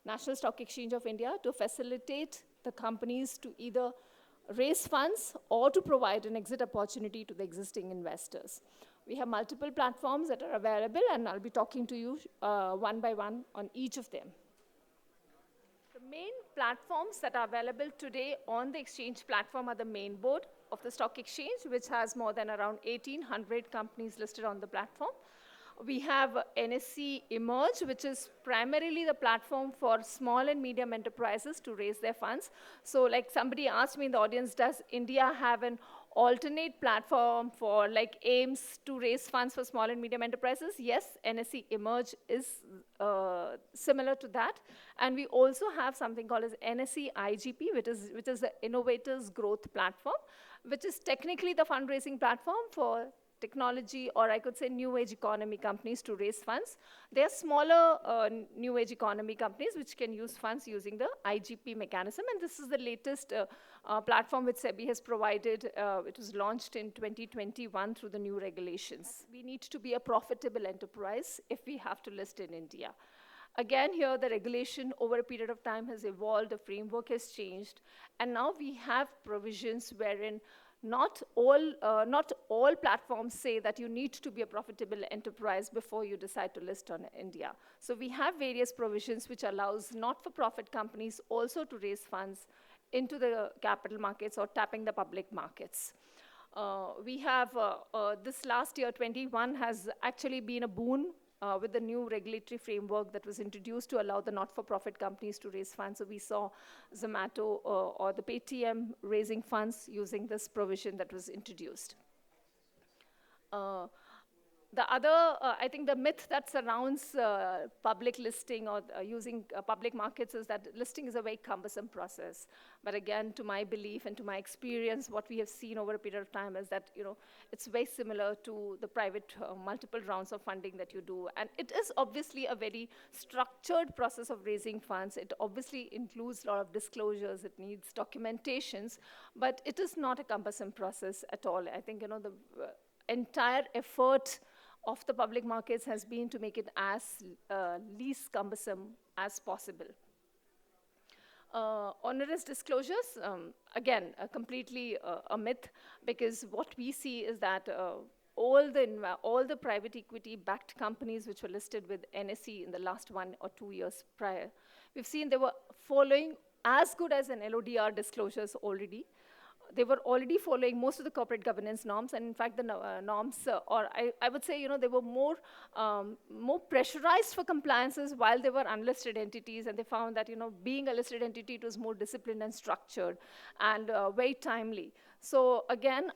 National Stock Exchange of India to facilitate the companies to either raise funds or to provide an exit opportunity to the existing investors. We have multiple platforms that are available, and I'll be talking to you one by one on each of them. The main platforms that are available today on the exchange platform are the main board of the stock exchange, which has more than around 1,800 companies listed on the platform. We have NSE Emerge, which is primarily the platform for small and medium enterprises to raise their funds. So like somebody asked me in the audience, does India have an alternate platform for like aims to raise funds for small and medium enterprises? Yes, NSE Emerge is similar to that. And we also have something called as NSE IGP, which is the Innovators Growth Platform, which is technically the fundraising platform for technology, or I could say new age economy companies to raise funds. They are smaller new age economy companies which can use funds using the IGP mechanism, and this is the latest platform which SEBI has provided. It was launched in 2021 through the new regulations. We need to be a profitable enterprise if we have to list in India. Again, here the regulation over a period of time has evolved, the framework has changed, and now we have provisions wherein not all platforms say that you need to be a profitable enterprise before you decide to list on India. So we have various provisions which allows not-for-profit companies also to raise funds into the capital markets or tapping the public markets. We have, this last year, 21, has actually been a boon with the new regulatory framework that was introduced to allow the not-for-profit companies to raise funds. So we saw Zomato or the Paytm raising funds using this provision that was introduced. The other, I think the myth that surrounds public listing or using public markets is that listing is a very cumbersome process. But again, to my belief and to my experience, what we have seen over a period of time is that it's very similar to the private multiple rounds of funding that you do. And it is obviously a very structured process of raising funds. It obviously includes a lot of disclosures. It needs documentations. But it is not a cumbersome process at all. I think the entire effort of the public markets has been to make it as least cumbersome as possible. Onerous disclosures, again, completely a myth, because what we see is that all the private equity-backed companies which were listed with NSE in the last 1 or 2 years prior, we've seen they were following as good as an LODR disclosures already. They were already following most of the corporate governance norms, and in fact, the norms, or I would say, they were more pressurized for compliances while they were unlisted entities, and they found that, being a listed entity, it was more disciplined and structured and very timely. So again,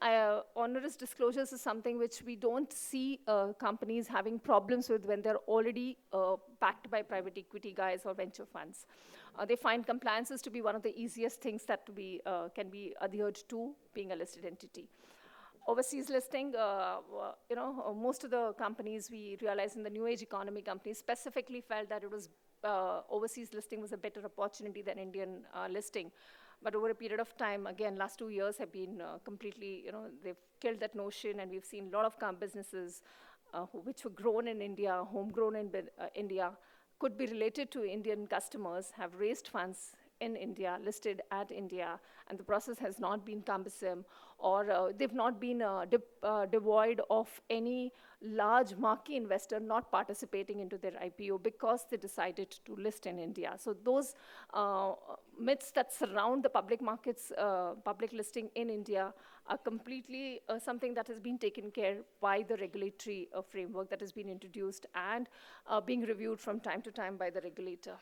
onerous disclosures is something which we don't see companies having problems with when they're already backed by private equity guys or venture funds. They find compliances to be one of the easiest things that can be adhered to being a listed entity. Overseas listing, most of the companies we realized in the new age economy companies specifically felt that it was overseas listing was a better opportunity than Indian listing. But over a period of time, again, last 2 years have been completely, they've killed that notion, and we've seen a lot of businesses which were grown in India, homegrown in India, could be related to Indian customers, have raised funds in India, listed at India, and the process has not been cumbersome, or they've not been devoid of any large marquee investor not participating into their IPO because they decided to list in India. So those myths that surround the public markets, public listing in India are completely something that has been taken care by the regulatory framework that has been introduced and being reviewed from time to time by the regulator.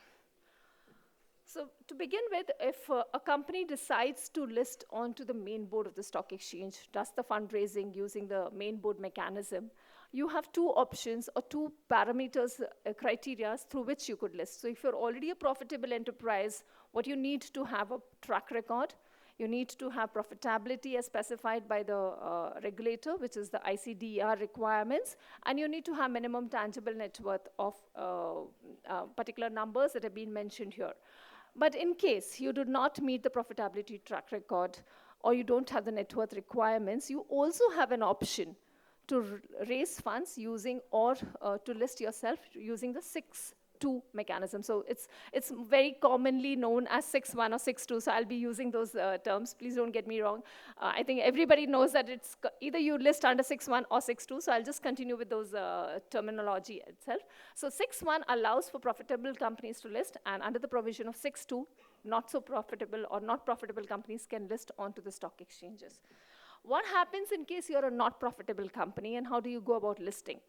So to begin with, if a company decides to list onto the main board of the stock exchange, does the fundraising using the main board mechanism, you have two options or two parameters, criteria through which you could list. So if you're already a profitable enterprise, what you need to have a track record. You need to have profitability as specified by the regulator, which is the ICDR requirements, and you need to have minimum tangible net worth of particular numbers that have been mentioned here. But in case you do not meet the profitability track record, or you don't have the net worth requirements, you also have an option to raise funds using, or to list yourself using the 6-2 mechanism. So it's very commonly known as 6-1 or 6-2, so I'll be using those terms. Please don't get me wrong. I think everybody knows that it's either you list under 6-1 or 6-2, so I'll just continue with those terminology itself. So 6-1 allows for profitable companies to list, and under the provision of 6-2, not so profitable or not profitable companies can list onto the stock exchanges. What happens in case you're a not profitable company, and how do you go about listing?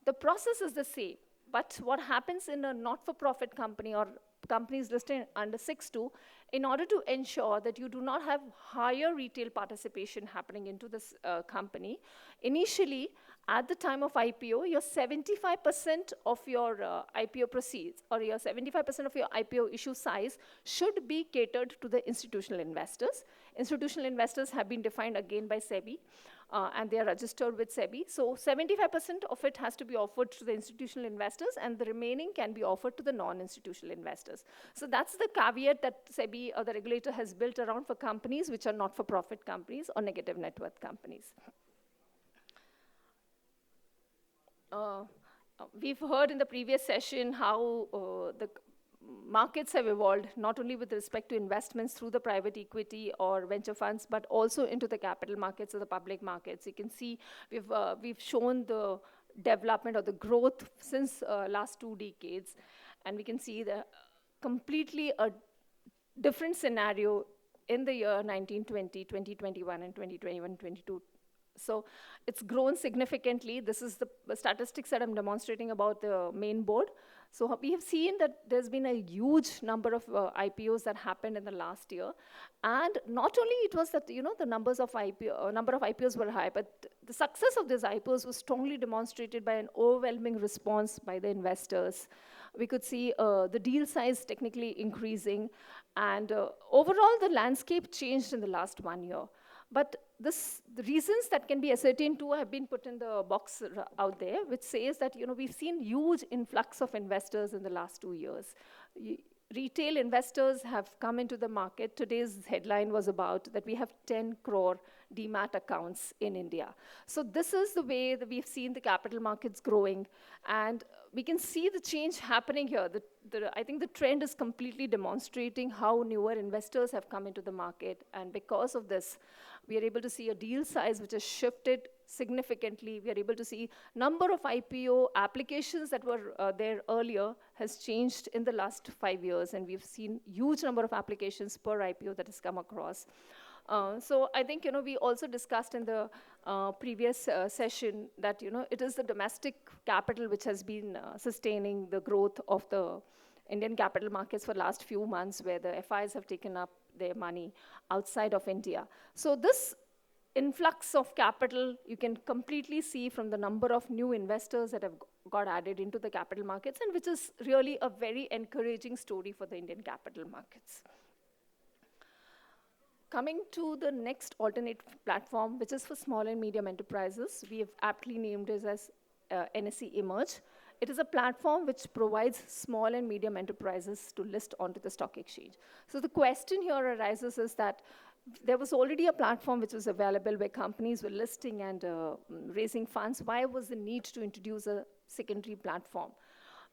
The process is the same, but what happens in a not-for-profit company or companies listed under 6-2, in order to ensure that you do not have higher retail participation happening into this company, initially, at the time of IPO, your 75% of your IPO proceeds, or your 75% of your IPO issue size should be catered to the institutional investors. Institutional investors have been defined again by SEBI, and they are registered with SEBI. So 75% of it has to be offered to the institutional investors, and the remaining can be offered to the non-institutional investors. So that's the caveat that SEBI or the regulator has built around for companies which are not-for-profit companies or negative net worth companies. We've heard in the previous session how the markets have evolved, not only with respect to investments through the private equity or venture funds, but also into the capital markets or the public markets. You can see we've shown the development or the growth since last 2 decades, and we can see the completely a different scenario in the year 1920, 2021, and 2021, 22. So it's grown significantly. This is the statistics that I'm demonstrating about the main board. So we have seen that there's been a huge number of IPOs that happened in the last year. And not only it was that, the number of IPOs were high, but the success of these IPOs was strongly demonstrated by an overwhelming response by the investors. We could see the deal size technically increasing. And overall, the landscape changed in the last 1 year. But the reasons that can be ascertained too have been put in the box out there, which says that we've seen huge influx of investors in the last 2 years. Retail investors have come into the market. Today's headline was about that we have 10 crore demat accounts in India. So this is the way that we've seen the capital markets growing, and we can see the change happening here. I think the trend is completely demonstrating how newer investors have come into the market, and because of this, we are able to see a deal size which has shifted significantly. We are able to see number of IPO applications that were there earlier has changed in the last 5 years, and we've seen huge number of applications per IPO that has come across. So I think we also discussed in the previous session that it is the domestic capital which has been sustaining the growth of the Indian capital markets for the last few months, where the FIs have taken up their money outside of India. So this influx of capital, you can completely see from the number of new investors that have got added into the capital markets, and which is really a very encouraging story for the Indian capital markets. Coming to the next alternate platform, which is for small and medium enterprises, we have aptly named it as NSE Emerge. It is a platform which provides small and medium enterprises to list onto the stock exchange. So the question here arises is that there was already a platform which was available where companies were listing and raising funds. Why was the need to introduce a secondary platform?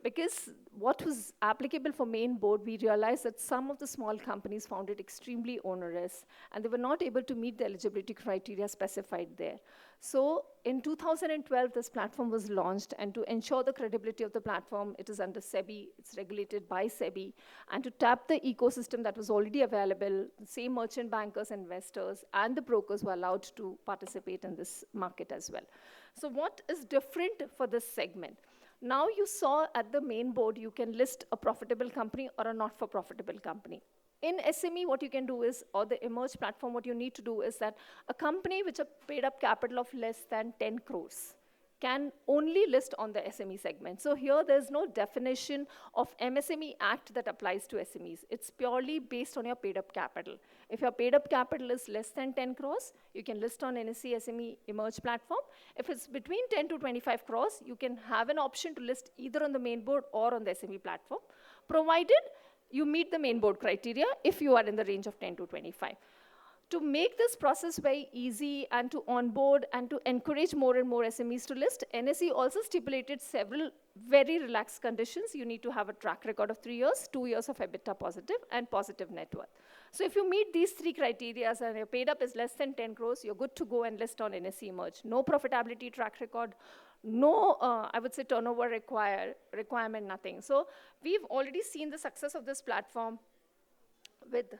Because what was applicable for main board, we realized that some of the small companies found it extremely onerous, and they were not able to meet the eligibility criteria specified there. So in 2012, this platform was launched, and to ensure the credibility of the platform, it is under SEBI, it's regulated by SEBI, and to tap the ecosystem that was already available, the same merchant bankers, investors, and the brokers were allowed to participate in this market as well. So what is different for this segment? Now you saw at the main board, you can list a profitable company or a not-for-profitable company. In SME, what you can do is, or the Emerge platform, what you need to do is that a company which a paid-up capital of less than 10 crores can only list on the SME segment. So here there's no definition of MSME Act that applies to SMEs. It's purely based on your paid up capital. If your paid up capital is less than 10 crores, you can list on NSE SME Emerge platform. If it's between 10 to 25 crores, you can have an option to list either on the main board or on the SME platform, provided you meet the main board criteria if you are in the range of 10 to 25. To make this process very easy and to onboard and to encourage more and more SMEs to list, NSE also stipulated several very relaxed conditions. You need to have a track record of 3 years, 2 years of EBITDA positive, and positive net worth. So if you meet these 3 criteria and your paid up is less than 10 crores, you're good to go and list on NSE Emerge. No profitability track record, no, I would say, turnover requirement, nothing. So we've already seen the success of this platform with,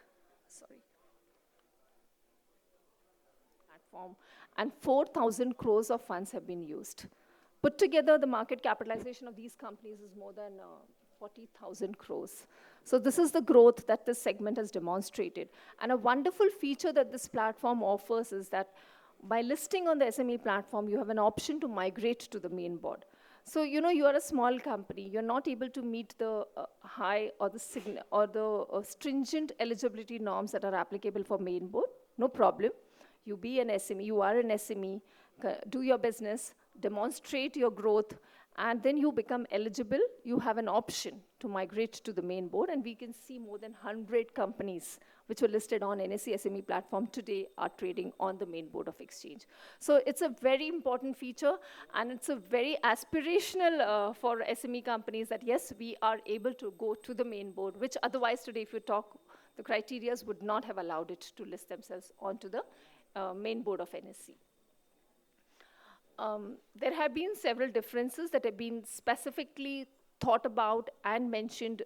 and 4,000 crores of funds have been used. Put together, the market capitalization of these companies is more than 40,000 crores. So this is the growth that this segment has demonstrated. And a wonderful feature that this platform offers is that by listing on the SME platform, you have an option to migrate to the main board. So, you know, you are a small company. You're not able to meet the high or the stringent eligibility norms that are applicable for main board. No problem. You be an SME, you are an SME, do your business, demonstrate your growth, and then you become eligible. You have an option to migrate to the main board, and we can see more than 100 companies which were listed on NSE SME platform today are trading on the main board of exchange. So it's a very important feature, and it's a very aspirational for SME companies that, yes, we are able to go to the main board, which otherwise today, if you talk, the criteria would not have allowed it to list themselves onto the main board of NSE. There have been several differences that have been specifically thought about and mentioned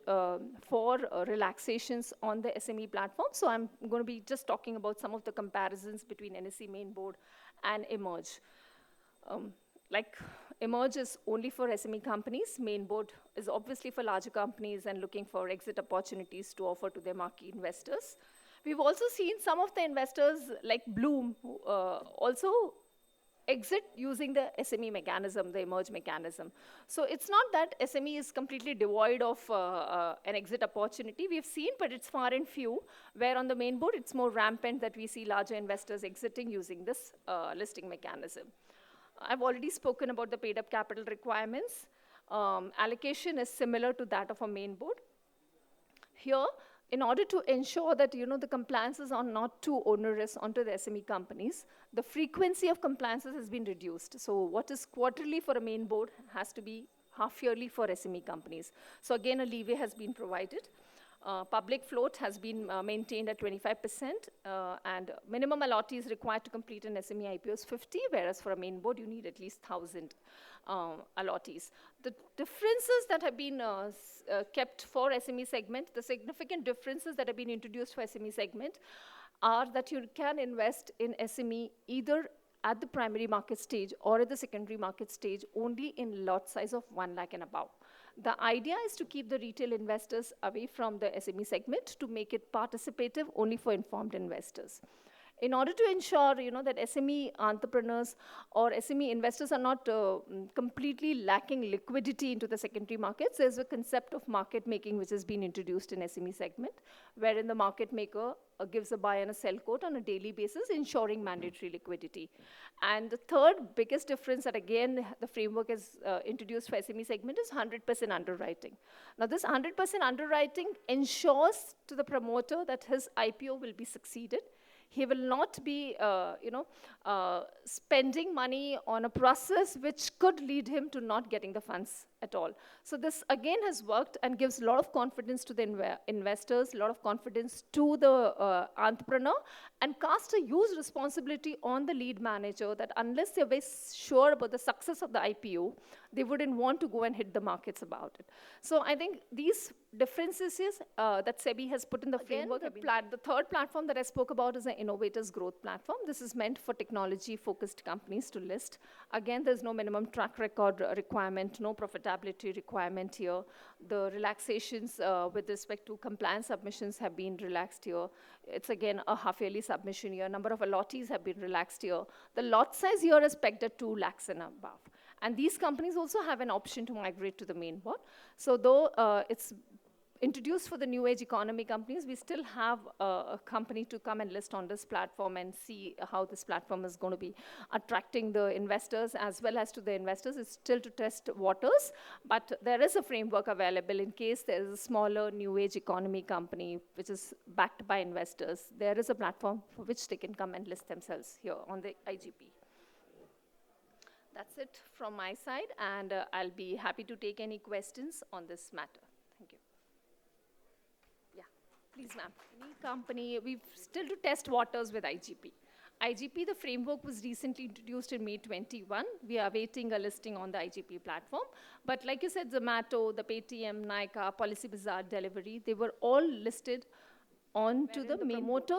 for relaxations on the SME platform. So I'm going to be just talking about some of the comparisons between NSE main board and Emerge. Like Emerge is only for SME companies. Main board is obviously for larger companies and looking for exit opportunities to offer to their marquee investors. We've also seen some of the investors like Bloom also exit using the SME mechanism, the Emerge mechanism. So it's not that SME is completely devoid of an exit opportunity. We've seen, but it's far and few, where on the main board, it's more rampant that we see larger investors exiting using this listing mechanism. I've already spoken about the paid up capital requirements. Allocation is similar to that of a main board. Here, in order to ensure that the compliances are not too onerous onto the SME companies, the frequency of compliances has been reduced. So what is quarterly for a main board has to be half-yearly for SME companies. So again, a leeway has been provided. Public float has been maintained at 25%, and minimum allottees required to complete an SME IPO is 50, whereas for a main board, you need at least 1,000 allottees. The differences that have been kept for SME segment, the significant differences that have been introduced for SME segment are that you can invest in SME either at the primary market stage or at the secondary market stage only in lot size of 1 lakh and above. The idea is to keep the retail investors away from the SME segment to make it participative only for informed investors. In order to ensure that SME entrepreneurs or SME investors are not completely lacking liquidity into the secondary markets, there's a concept of market making which has been introduced in SME segment, wherein the market maker gives a buy and a sell quote on a daily basis, ensuring mandatory liquidity. And the third biggest difference that, again, the framework has introduced for SME segment is 100% underwriting. Now, this 100% underwriting ensures to the promoter that his IPO will be succeeded. He will not be, spending money on a process which could lead him to not getting the funds at all. So this, again, has worked and gives a lot of confidence to the investors, a lot of confidence to the entrepreneur, and cast a huge responsibility on the lead manager that unless they're very sure about the success of the IPO, they wouldn't want to go and hit the markets about it. So I think these differences that SEBI has put in the framework. The third platform that I spoke about is the Innovators Growth Platform. This is meant for technology-focused companies to list. Again, there's no minimum track record requirement, no profitability requirement here. The relaxations with respect to compliance submissions have been relaxed here. It's again a half-yearly submission here. Number of allottees have been relaxed here. The lot size here is pegged at 2 lakhs and above. And these companies also have an option to migrate to the main board. So though it's introduced for the new age economy companies, we still have a company to come and list on this platform and see how this platform is going to be attracting the investors as well as to the investors. It's still to test waters, but there is a framework available in case there is a smaller new age economy company which is backed by investors. There is a platform for which they can come and list themselves here on the IGP. That's it from my side, and I'll be happy to take any questions on this matter. Thank you. Please, ma'am. Any company, we've still to test waters with IGP. IGP, the framework was recently introduced in May 21. We are awaiting a listing on the IGP platform. But like you said, Zomato, the Paytm, Nykaa, Policy Bazaar, Delivery, they were all listed onto the promoter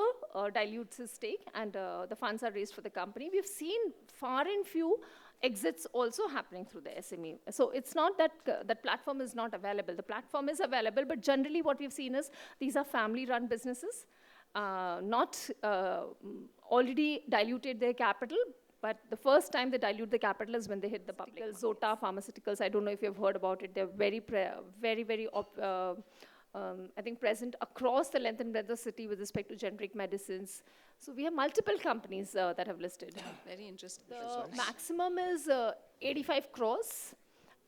dilutes his stake, and the funds are raised for the company. We've seen far and few exits also happening through the SME. So it's not that that platform is not available. The platform is available, but generally what we've seen is these are family-run businesses, not already diluted their capital, but the first time they dilute the capital is when they hit the public. Zota Pharmaceuticals, I don't know if you've heard about it. They're very, I think, present across the length and breadth of the city with respect to generic medicines. So we have multiple companies that have listed. Very interesting. The maximum is 85 crores,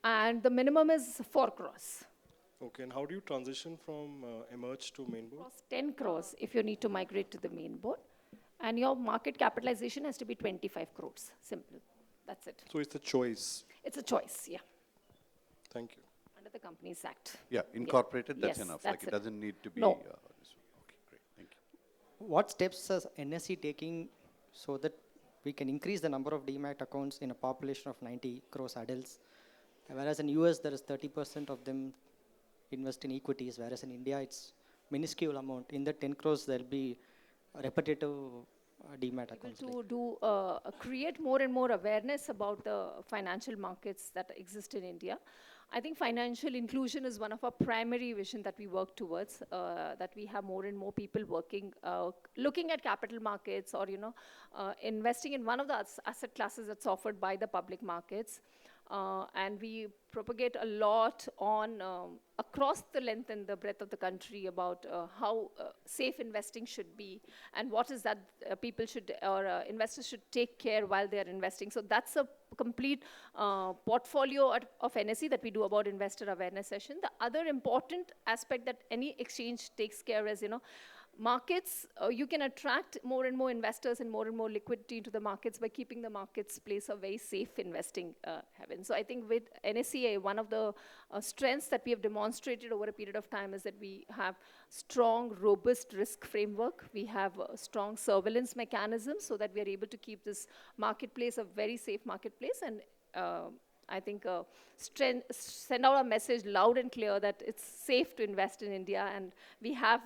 and the minimum is 4 crores. Okay, and how do you transition from emerge to main board? 10 crores if you need to migrate to the main board. And your market capitalization has to be 25 crores. Simple. That's it. So it's a choice. It's a choice, yeah. Thank you. Under the Companies Act. Yeah, incorporated, that's Yes, enough. that's Like it doesn't need to be. No. Okay, great. Thank you. What steps is NSE taking so that we can increase the number of demat accounts in a population of 90 crores adults? Whereas in US, there is 30% of them invest in equities, whereas in India, it's minuscule amount. In the 10 crores, there'll be repetitive demat accounts. To create more and more awareness about the financial markets that exist in India. I think financial inclusion is one of our primary vision that we work towards, that we have more and more people working, looking at capital markets or, investing in one of the asset classes that's offered by the public markets. And we propagate a lot on across the length and the breadth of the country about how safe investing should be and what is that people should or investors should take care while they're investing. So that's a complete portfolio of NSE that we do about investor awareness session. The other important aspect that any exchange takes care is, markets, you can attract more and more investors and more liquidity into the markets by keeping the markets place a very safe investing haven. So I think with NSE, one of the strengths that we have demonstrated over a period of time is that we have strong, robust risk framework. We have a strong surveillance mechanism so that we are able to keep this marketplace a very safe marketplace. And I think send out a message loud and clear that it's safe to invest in India, and we have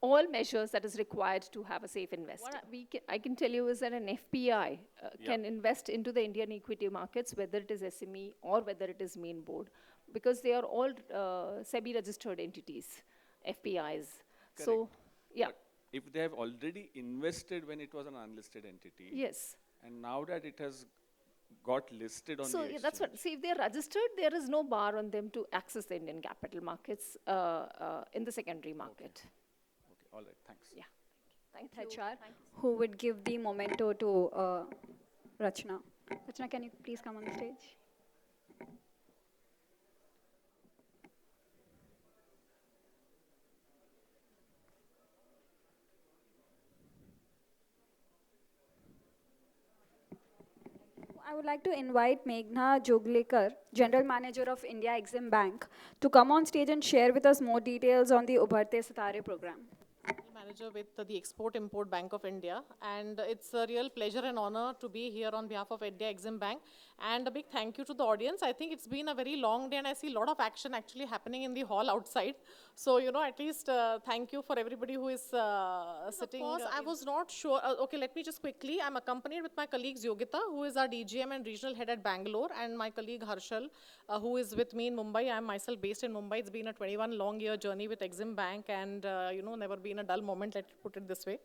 all measures that is required to have a safe investing. What I can tell you is that an FPI can invest into the Indian equity markets, whether it is SME or whether it is main board, because they are all SEBI-registered entities, FPIs. Correct. So, yeah. But if they have already invested when it was an unlisted entity, yes, and now that it has got listed on so the exchange. that's what, see, if they're registered, there is no bar on them to access the Indian capital markets in the secondary market. Okay, all right, thanks. Yeah, thank you. HR, who would give the memento to Rachna. Rachna, can you please come on the stage? I would like to invite Meghna Joglekar, General Manager of India Exim Bank, to come on stage and share with us more details on the Ubharte Sitare program. Manager with the Export-Import Bank of India, and it's a real pleasure and honor to be here on behalf of India Exim Bank, and a big thank you to the audience. I think it's been a very long day and I see a lot of action actually happening in the hall outside. So, at least thank you for everybody who is sitting. Of course, I was not sure. Okay, let me just quickly, I'm accompanied with my colleagues Yogita, who is our DGM and Regional Head at Bangalore, and my colleague Harshal, who is with me in Mumbai. I'm myself based in Mumbai. It's been a 21 long year journey with Exim Bank, and never been a dull moment, let's put it this way.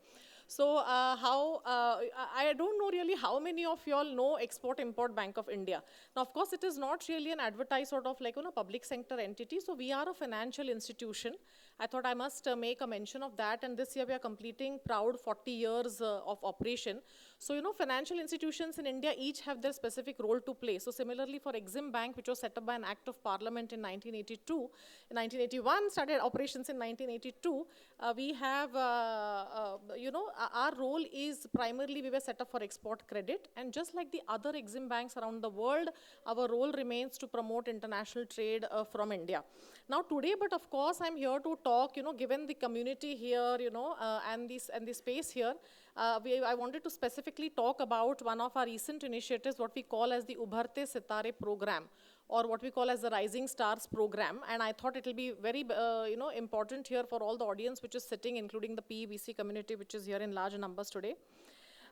So I don't know really how many of you all know Export-Import Bank of India. Now, of course, it is not really an advertised sort of like, public sector entity. So we are a financial institution. I thought I must make a mention of that. And this year we are completing proud 40 years of operation. So, financial institutions in India each have their specific role to play. So similarly for Exim Bank, which was set up by an act of parliament in 1982, in 1981, started operations in 1982, we have, our role is primarily we were set up for export credit. And just like the other Exim banks around the world, our role remains to promote international trade from India. Now today, but of course, I'm here to talk, given the community here, and the space here, I wanted to specifically talk about one of our recent initiatives, what we call as the Ubharte Sitare program, or what we call as the Rising Stars program. And I thought it will be very, important here for all the audience which is sitting, including the PEBC community, which is here in large numbers today.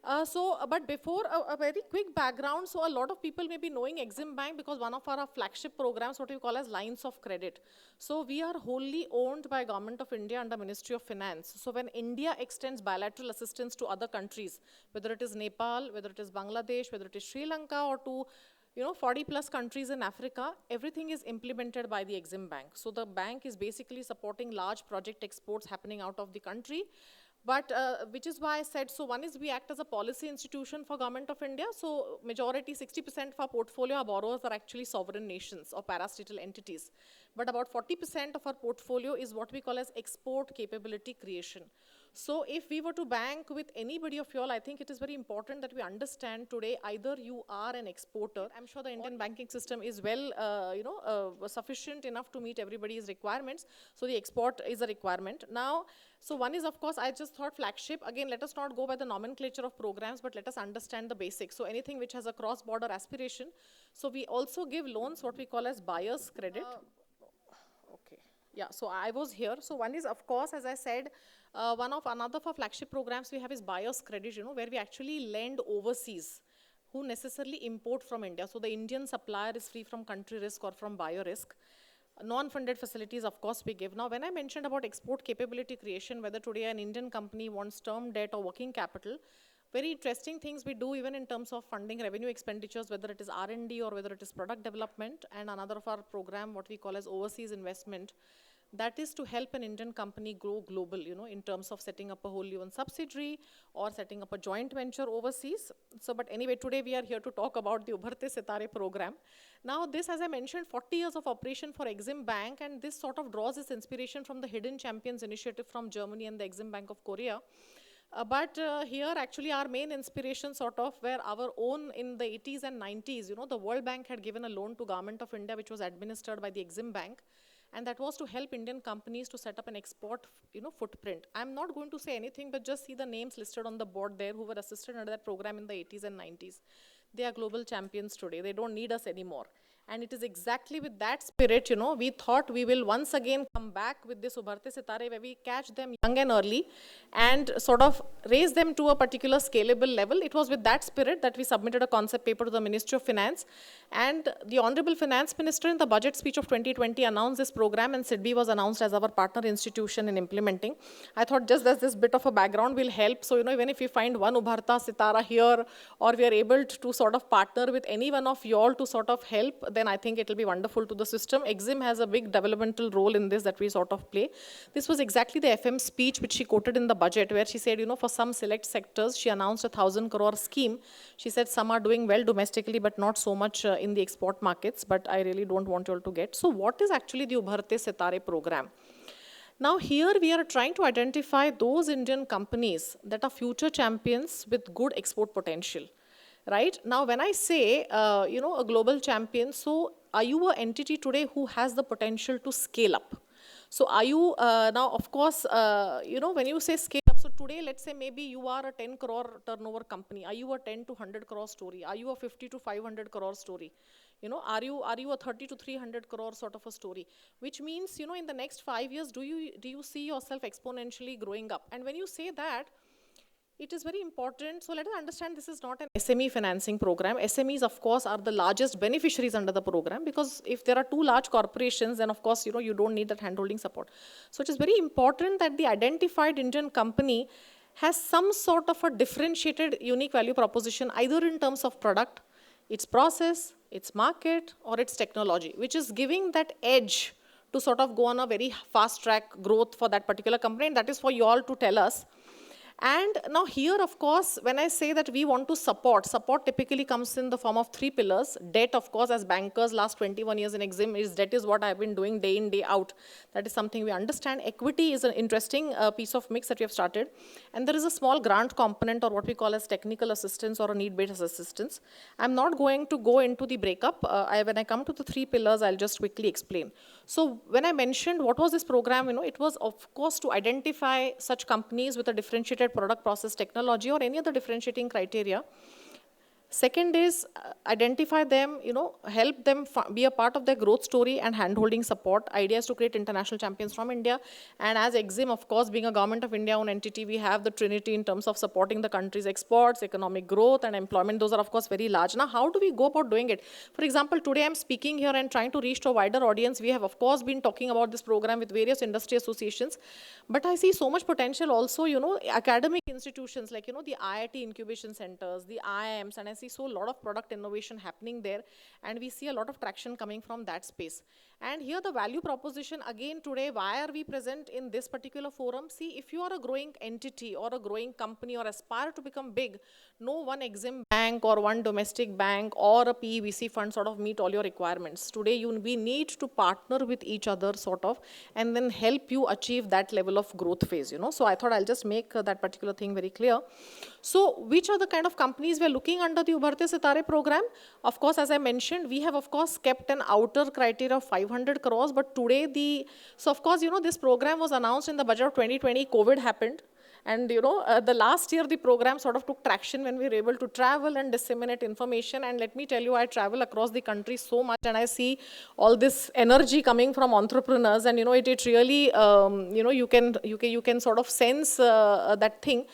But before a very quick background, so a lot of people may be knowing Exim Bank because one of our flagship programs, what we call as lines of credit. So we are wholly owned by Government of India under Ministry of Finance. So when India extends bilateral assistance to other countries, whether it is Nepal, whether it is Bangladesh, whether it is Sri Lanka, or to 40 plus countries in Africa, everything is implemented by the Exim Bank. So the bank is basically supporting large project exports happening out of the country. But which is why I said, so one is we act as a policy institution for Government of India. So majority, 60% of our portfolio, our borrowers are actually sovereign nations or parastatal entities. But about 40% of our portfolio is what we call as export capability creation. So if we were to bank with anybody of you all, I think it is very important that we understand today, either you are an exporter. I'm sure the Indian banking system is well, sufficient enough to meet everybody's requirements. So the export is a requirement. Now, so one is, of course, I just thought flagship. Again, let us not go by the nomenclature of programs, but let us understand the basics. So anything which has a cross-border aspiration. So we also give loans, what we call as buyer's credit. Okay. Yeah, so I was here. So one is, of course, as I said, another of our flagship programs we have is buyer's credit, where we actually lend overseas who necessarily import from India. So the Indian supplier is free from country risk or from buyer risk. Non-funded facilities, of course, we give. Now, when I mentioned about export capability creation, whether today an Indian company wants term debt or working capital, very interesting things we do even in terms of funding revenue expenditures, whether it is R&D or whether it is product development. And another of our program, what we call as overseas investment, that is to help an Indian company grow global, in terms of setting up a wholly owned subsidiary or setting up a joint venture overseas. So, but anyway, today we are here to talk about the Ubharte Sitare program. Now this, as I mentioned, 40 years of operation for Exim Bank, and this sort of draws its inspiration from the Hidden Champions initiative from Germany and the Exim Bank of Korea. But here actually our main inspiration sort of were our own in the 80s and 90s, the World Bank had given a loan to Government of India, which was administered by the Exim Bank. And that was to help Indian companies to set up an export, footprint. I'm not going to say anything, but just see the names listed on the board there who were assisted under that program in the 80s and 90s. They are global champions today. They don't need us anymore. And it is exactly with that spirit, we thought we will once again come back with this Ubharte Sitare, where we catch them young and early and sort of raise them to a particular scalable level. It was with that spirit that we submitted a concept paper to the Ministry of Finance. And the Honorable Finance Minister in the budget speech of 2020 announced this program, and SIDBI was announced as our partner institution in implementing. I thought just as this bit of a background will help. So, even if we find one Ubharta Sitara here, or we are able to sort of partner with any one of you all to sort of help, then I think it will be wonderful to the system. Exim has a big developmental role in this that we sort of play. This was exactly the FM speech which she quoted in the budget, where she said, for some select sectors, she announced a 1,000 crore scheme. She said some are doing well domestically, but not so much in the export markets, but I really don't want you all to get. So what is actually the Ubharte Sitare program? Now here we are trying to identify those Indian companies that are future champions with good export potential. Right? Now, when I say, a global champion, so are you an entity today who has the potential to scale up? So are you, now, of course, when you say scale up, so today, let's say maybe you are a 10 crore turnover company. Are you a 10 to 100 crore story? Are you a 50 to 500 crore story? Are you a 30 to 300 crore sort of a story? Which means, in the next 5 years, do you see yourself exponentially growing up? And when you say that, it is very important. So let us understand this is not an SME financing program. SMEs, of course, are the largest beneficiaries under the program, because if there are two large corporations, then of course, you don't need that handholding support. So it is very important that the identified Indian company has some sort of a differentiated unique value proposition, either in terms of product, its process, its market, or its technology, which is giving that edge to sort of go on a very fast track growth for that particular company. And that is for you all to tell us. And now here, of course, when I say that we want to support typically comes in the form of 3 pillars. Debt, of course, as bankers last 21 years in Exim, debt is what I've been doing day in, day out. That is something we understand. Equity is an interesting piece of mix that we have started. And there is a small grant component, or what we call as technical assistance or a need-based assistance. I'm not going to go into the breakup. When I come to the 3 pillars, I'll just quickly explain. So when I mentioned what was this program, it was, of course, to identify such companies with a differentiated product, process, technology, or any other differentiating criteria. Second is identify them, help them be a part of their growth story and hand-holding support. Idea is to create international champions from India. And as Exim, of course, being a government of India-owned entity, we have the trinity in terms of supporting the country's exports, economic growth, and employment. Those are, of course, very large. Now, how do we go about doing it? For example, today I'm speaking here and trying to reach to a wider audience. We have, of course, been talking about this program with various industry associations. But I see so much potential also, academic institutions like, the IIT incubation centers, the IIMs, and I see so a lot of product innovation happening there, and we see a lot of traction coming from that space. And here the value proposition, again today, why are we present in this particular forum? See, if you are a growing entity or a growing company or aspire to become big, no one Exim bank or one domestic bank or a PEVC fund sort of meet all your requirements. Today, we need to partner with each other sort of, and then help you achieve that level of growth phase, So I thought I'll just make that particular thing very clear. So which are the kind of companies we are looking under the Ubharte Sitare program? Of course, as I mentioned, we have, of course, kept an outer criteria of 500 crores, but today so of course, this program was announced in the budget of 2020, COVID happened. And, the last year, the program sort of took traction when we were able to travel and disseminate information. And let me tell you, I travel across the country so much, and I see all this energy coming from entrepreneurs. And, it really, you can sort of sense that thing.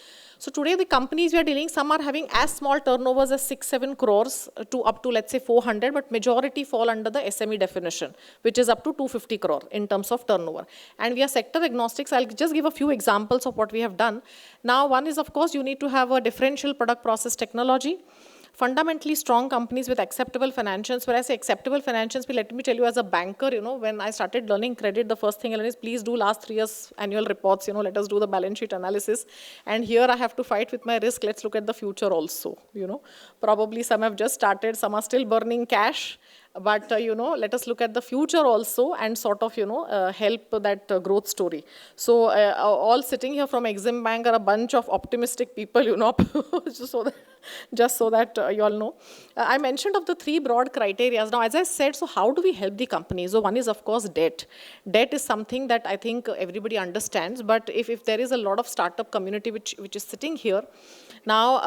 So today the companies we are dealing, some are having as small turnovers as 6-7 crores to up to, let's say, 400, but majority fall under the SME definition, which is up to 250 crore in terms of turnover. And we are sector agnostics. I'll just give a few examples of what we have done. Now, one is, of course, you need to have a differential product process technology. Fundamentally strong companies with acceptable financials. When I say acceptable financials, let me tell you, as a banker, when I started learning credit, the first thing I learned is please do last 3 years annual reports, let us do the balance sheet analysis. And here I have to fight with my risk. Let's look at the future also, Probably some have just started, some are still burning cash. But, let us look at the future also and sort of, help that growth story. So, all sitting here from Exim Bank are a bunch of optimistic people, just so that you all know. I mentioned of the 3 broad criteria. Now, as I said, so how do we help the company? So, one is, of course, debt. Debt is something that I think everybody understands. But if there is a lot of startup community which is sitting here, now,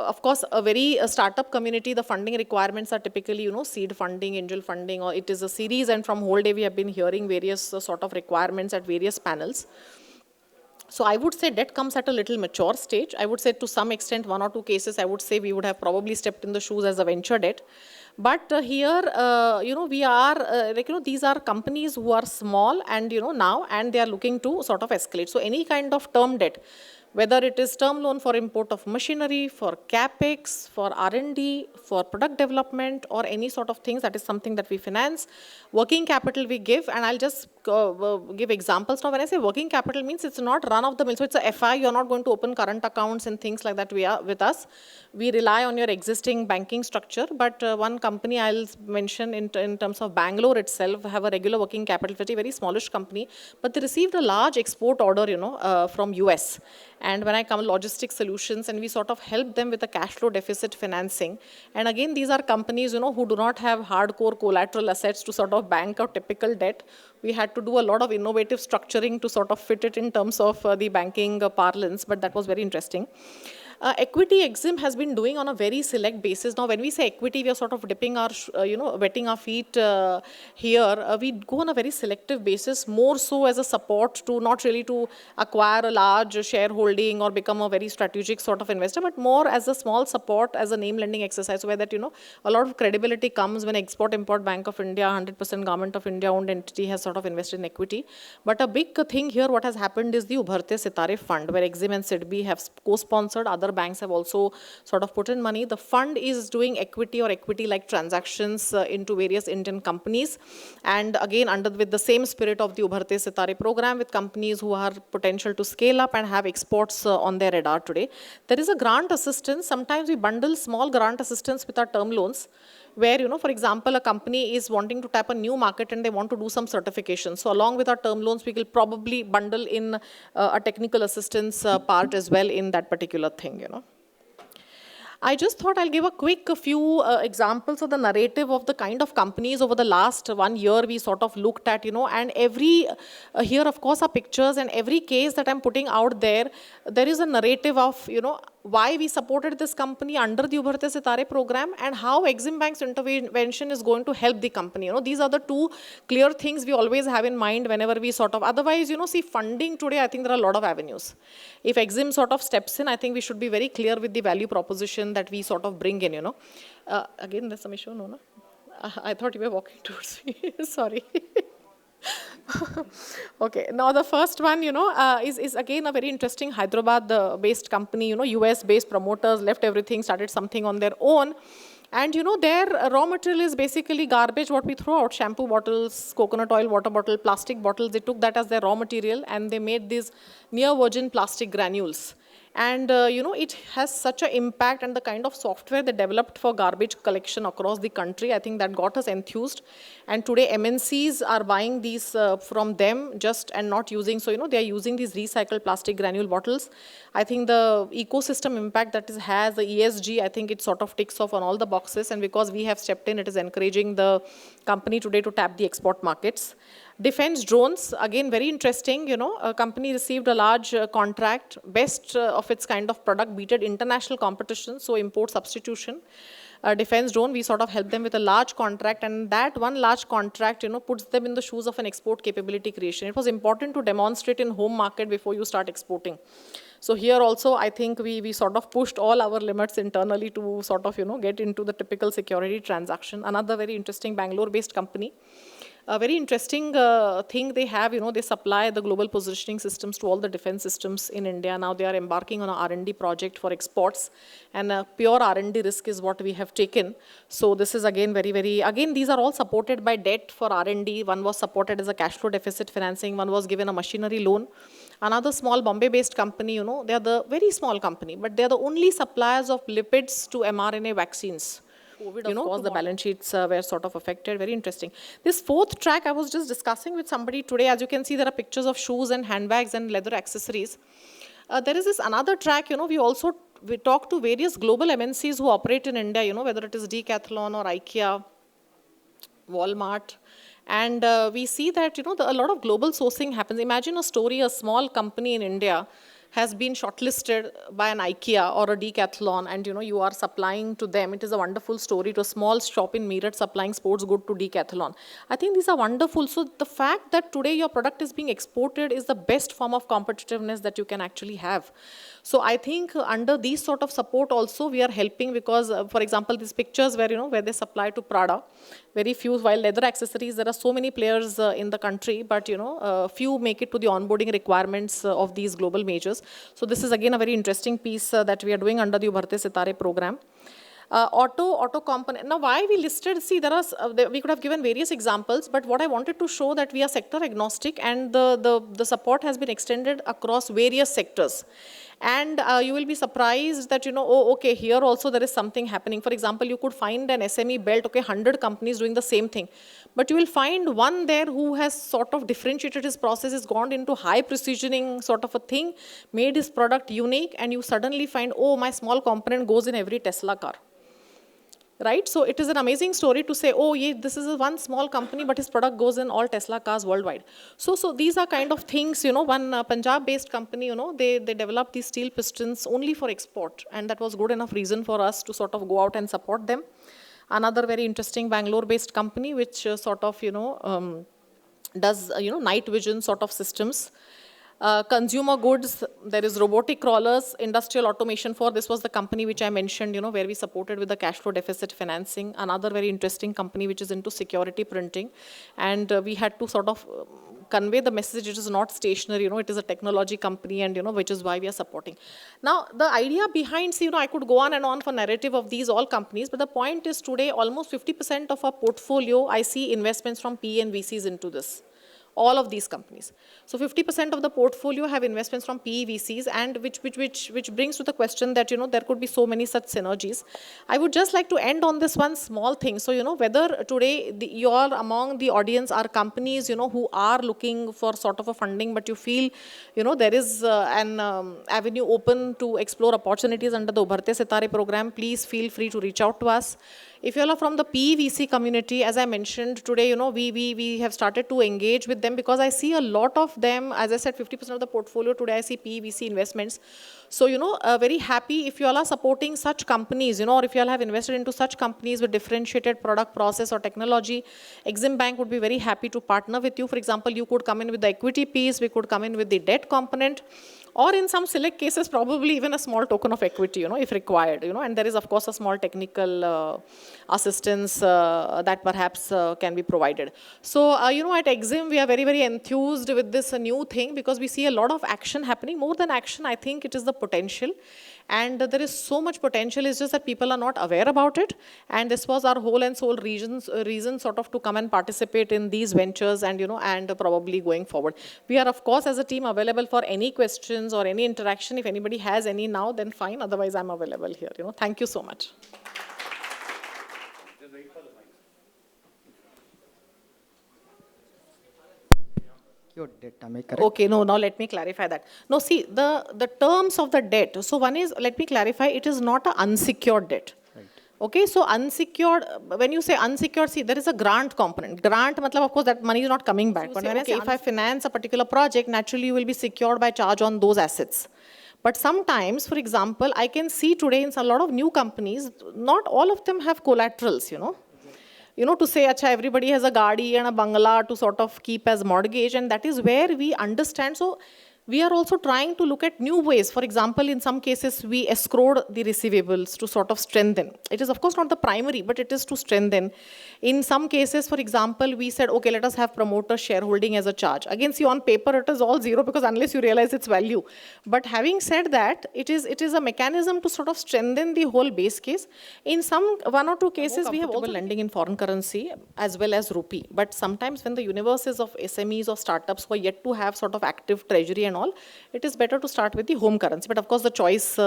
of course, a startup community, the funding requirements are typically, seed funding, angel funding, or it is a series. And from whole day, we have been hearing various sort of requirements at various panels. So I would say debt comes at a little mature stage. I would say to some extent, 1 or 2 cases, I would say we would have probably stepped in the shoes as a venture debt. But here, we are, these are companies who are small and, now, and they are looking to sort of escalate. So any kind of term debt, whether it is term loan for import of machinery, for CapEx, for R&D, for product development, or any sort of things, that is something that we finance. Working capital we give, and I'll just give examples. Now, when I say working capital means it's not run of the mill. So it's a FI, you're not going to open current accounts and things like that with us. We rely on your existing banking structure, but one company I'll mention in terms of Bangalore itself have a regular working capital, very smallish company, but they received a large export order, from US. And when I come logistics solutions, and we sort of help them with the cash flow deficit financing. And again, these are companies, who do not have hardcore collateral assets to sort of bank a typical debt. We had to do a lot of innovative structuring to sort of fit it in terms of the banking parlance, but that was very interesting. Equity Exim has been doing on a very select basis. Now, when we say equity, we are sort of dipping our, wetting our feet here. We go on a very selective basis, more so as a support to not really to acquire a large shareholding or become a very strategic sort of investor, but more as a small support, as a name lending exercise, where that, a lot of credibility comes when Export-Import Bank of India, 100% Government of India owned entity has sort of invested in equity. But a big thing here, what has happened is the Ubharte Sitare Fund, where Exim and SIDBI have co-sponsored, other banks have also sort of put in money. The fund is doing equity or equity-like transactions into various Indian companies. And again, with the same spirit of the Ubharte Sitare program, with companies who are potential to scale up and have exports on their radar today. There is a grant assistance. Sometimes we bundle small grant assistance with our term loans, where, for example, a company is wanting to tap a new market and they want to do some certification. So along with our term loans, we will probably bundle in a technical assistance part as well in that particular thing, I just thought I'll give a quick few examples of the narrative of the kind of companies over the last 1 year we sort of looked at, and every, here of course are pictures, and every case that I'm putting out there, there is a narrative of, why we supported this company under the Ubharte Sitare program and how Exim Bank's intervention is going to help the company. These are the two clear things we always have in mind whenever we sort of, otherwise, see, funding today, I think there are a lot of avenues. If Exim sort of steps in, I think we should be very clear with the value proposition that we sort of bring in, Again, there's some issue, no? I thought you were walking towards me, sorry. Okay, now the first one, is again a very interesting Hyderabad-based company, US-based promoters left everything, started something on their own. And, their raw material is basically garbage, what we throw out, shampoo bottles, coconut oil, water bottle, plastic bottles. They took that as their raw material and they made these near virgin plastic granules. And, it has such an impact, and the kind of software they developed for garbage collection across the country, I think that got us enthused. And today MNCs are buying these from them and not using, so, they are using these recycled plastic granule bottles. I think the ecosystem impact that it has, the ESG, I think it sort of ticks off on all the boxes. And because we have stepped in, it is encouraging the company today to tap the export markets. Defense drones, again, very interesting, a company received a large contract, best of its kind of product, beated international competition, so import substitution. Defense drone, we sort of helped them with a large contract, and that one large contract, puts them in the shoes of an export capability creation. It was important to demonstrate in home market before you start exporting. So here also, I think we sort of pushed all our limits internally to sort of, get into the typical security transaction. Another very interesting Bangalore-based company. A very interesting thing they have, they supply the global positioning systems to all the defense systems in India. Now they are embarking on an R&D project for exports, and pure R&D risk is what we have taken. So this is again again, these are all supported by debt for R&D. One was supported as a cash flow deficit financing. One was given a machinery loan. Another small Bombay-based company, they are the very small company, but they are the only suppliers of lipids to mRNA vaccines. COVID, of course, the balance sheets were sort of affected. Very interesting. This fourth track, I was just discussing with somebody today. As you can see, there are pictures of shoes and handbags and leather accessories. There is this another track, we talk to various global MNCs who operate in India, whether it is Decathlon or IKEA, Walmart. And we see that, a lot of global sourcing happens. Imagine a story, a small company in India has been shortlisted by an IKEA or a Decathlon, and you are supplying to them. It is a wonderful story, to a small shop in Meerut supplying sports goods to Decathlon. I think these are wonderful. So the fact that today your product is being exported is the best form of competitiveness that you can actually have. So I think under these sort of support also we are helping, because for example, these pictures where, where they supply to Prada, very few, while leather accessories, there are so many players in the country, but few make it to the onboarding requirements of these global majors. So this is again a very interesting piece that we are doing under the Ubharte Sitare program. Auto component. Now, why we listed, see, we could have given various examples, but what I wanted to show that we are sector agnostic, and the support has been extended across various sectors. And you will be surprised that, oh, okay, here also there is something happening. For example, you could find an SME belt, okay, 100 companies doing the same thing. But you will find one there who has sort of differentiated his process, has gone into high precisioning sort of a thing, made his product unique, and you suddenly find, oh, my small component goes in every Tesla car. right? So it is an amazing story to say, oh, yeah, this is a one small company, but his product goes in all Tesla cars worldwide. So these are kind of things, one Punjab-based company, they developed these steel pistons only for export, and that was good enough reason for us to sort of go out and support them. Another very interesting Bangalore-based company, which does, night vision sort of systems. Consumer goods, there is robotic crawlers, industrial automation for, this was the company which I mentioned, where we supported with the cash flow deficit financing. Another very interesting company which is into security printing. And we had to sort of convey the message, it is not stationary, it is a technology company, and which is why we are supporting. Now, the idea behind, I could go on and on for narrative of these all companies, but the point is today almost 50% of our portfolio, I see investments from PE and VCs into this. All of these companies. So 50% of the portfolio have investments from PE VCs, and which brings to the question that, there could be so many such synergies. I would just like to end on this one small thing. So, whether today you all among the audience are companies, who are looking for sort of a funding, but you feel, there is an avenue open to explore opportunities under the Ubharte Sitare program, please feel free to reach out to us. If you all are from the PVC community, as I mentioned today, we have started to engage with them because I see a lot of them, as I said, 50% of the portfolio today, I see PVC investments. So, very happy if you all are supporting such companies, or if you all have invested into such companies with differentiated product, process or technology, Exim Bank would be very happy to partner with you. For example, you could come in with the equity piece, we could come in with the debt component, or in some select cases, probably even a small token of equity, if required, and there is, of course, a small technical assistance that perhaps can be provided. So, at Exim, we are very, very enthused with this new thing because we see a lot of action happening. More than action, I think it is the potential. And there is so much potential, it's just that people are not aware about it. And this was our whole and sole reason sort of to come and participate in these ventures and, and probably going forward. We are, of course, as a team available for any questions or any interaction. If anybody has any now, then fine. Otherwise, I'm available here. Thank you so much. Your debt, am I correct? Okay, no, now let me clarify that. No, see, the terms of the debt. So one is, let me clarify, it is not an unsecured debt. Right. Okay, so unsecured, when you say unsecured, see, there is a grant component. Grant, of course, that money is not coming back. But when I say, if I finance a particular project, naturally you will be secured by charge on those assets. But sometimes, for example, I can see today in a lot of new companies, not all of them have collaterals, to say, acha, everybody has a gaadi and a bangla to sort of keep as mortgage, and that is where we understand. So we are also trying to look at new ways. For example, in some cases, we escrowed the receivables to sort of strengthen. It is, of course, not the primary, but it is to strengthen. In some cases, for example, we said, okay, let us have promoter shareholding as a charge. Again, see, on paper, it is all zero because unless you realize its value. But having said that, it is a mechanism to sort of strengthen the whole base case. In one or two cases, we have also lending in foreign currency as well as rupee. But sometimes when the universe is of SMEs or startups who are yet to have sort of active treasury and all, it is better to start with the home currency. But of course, the choice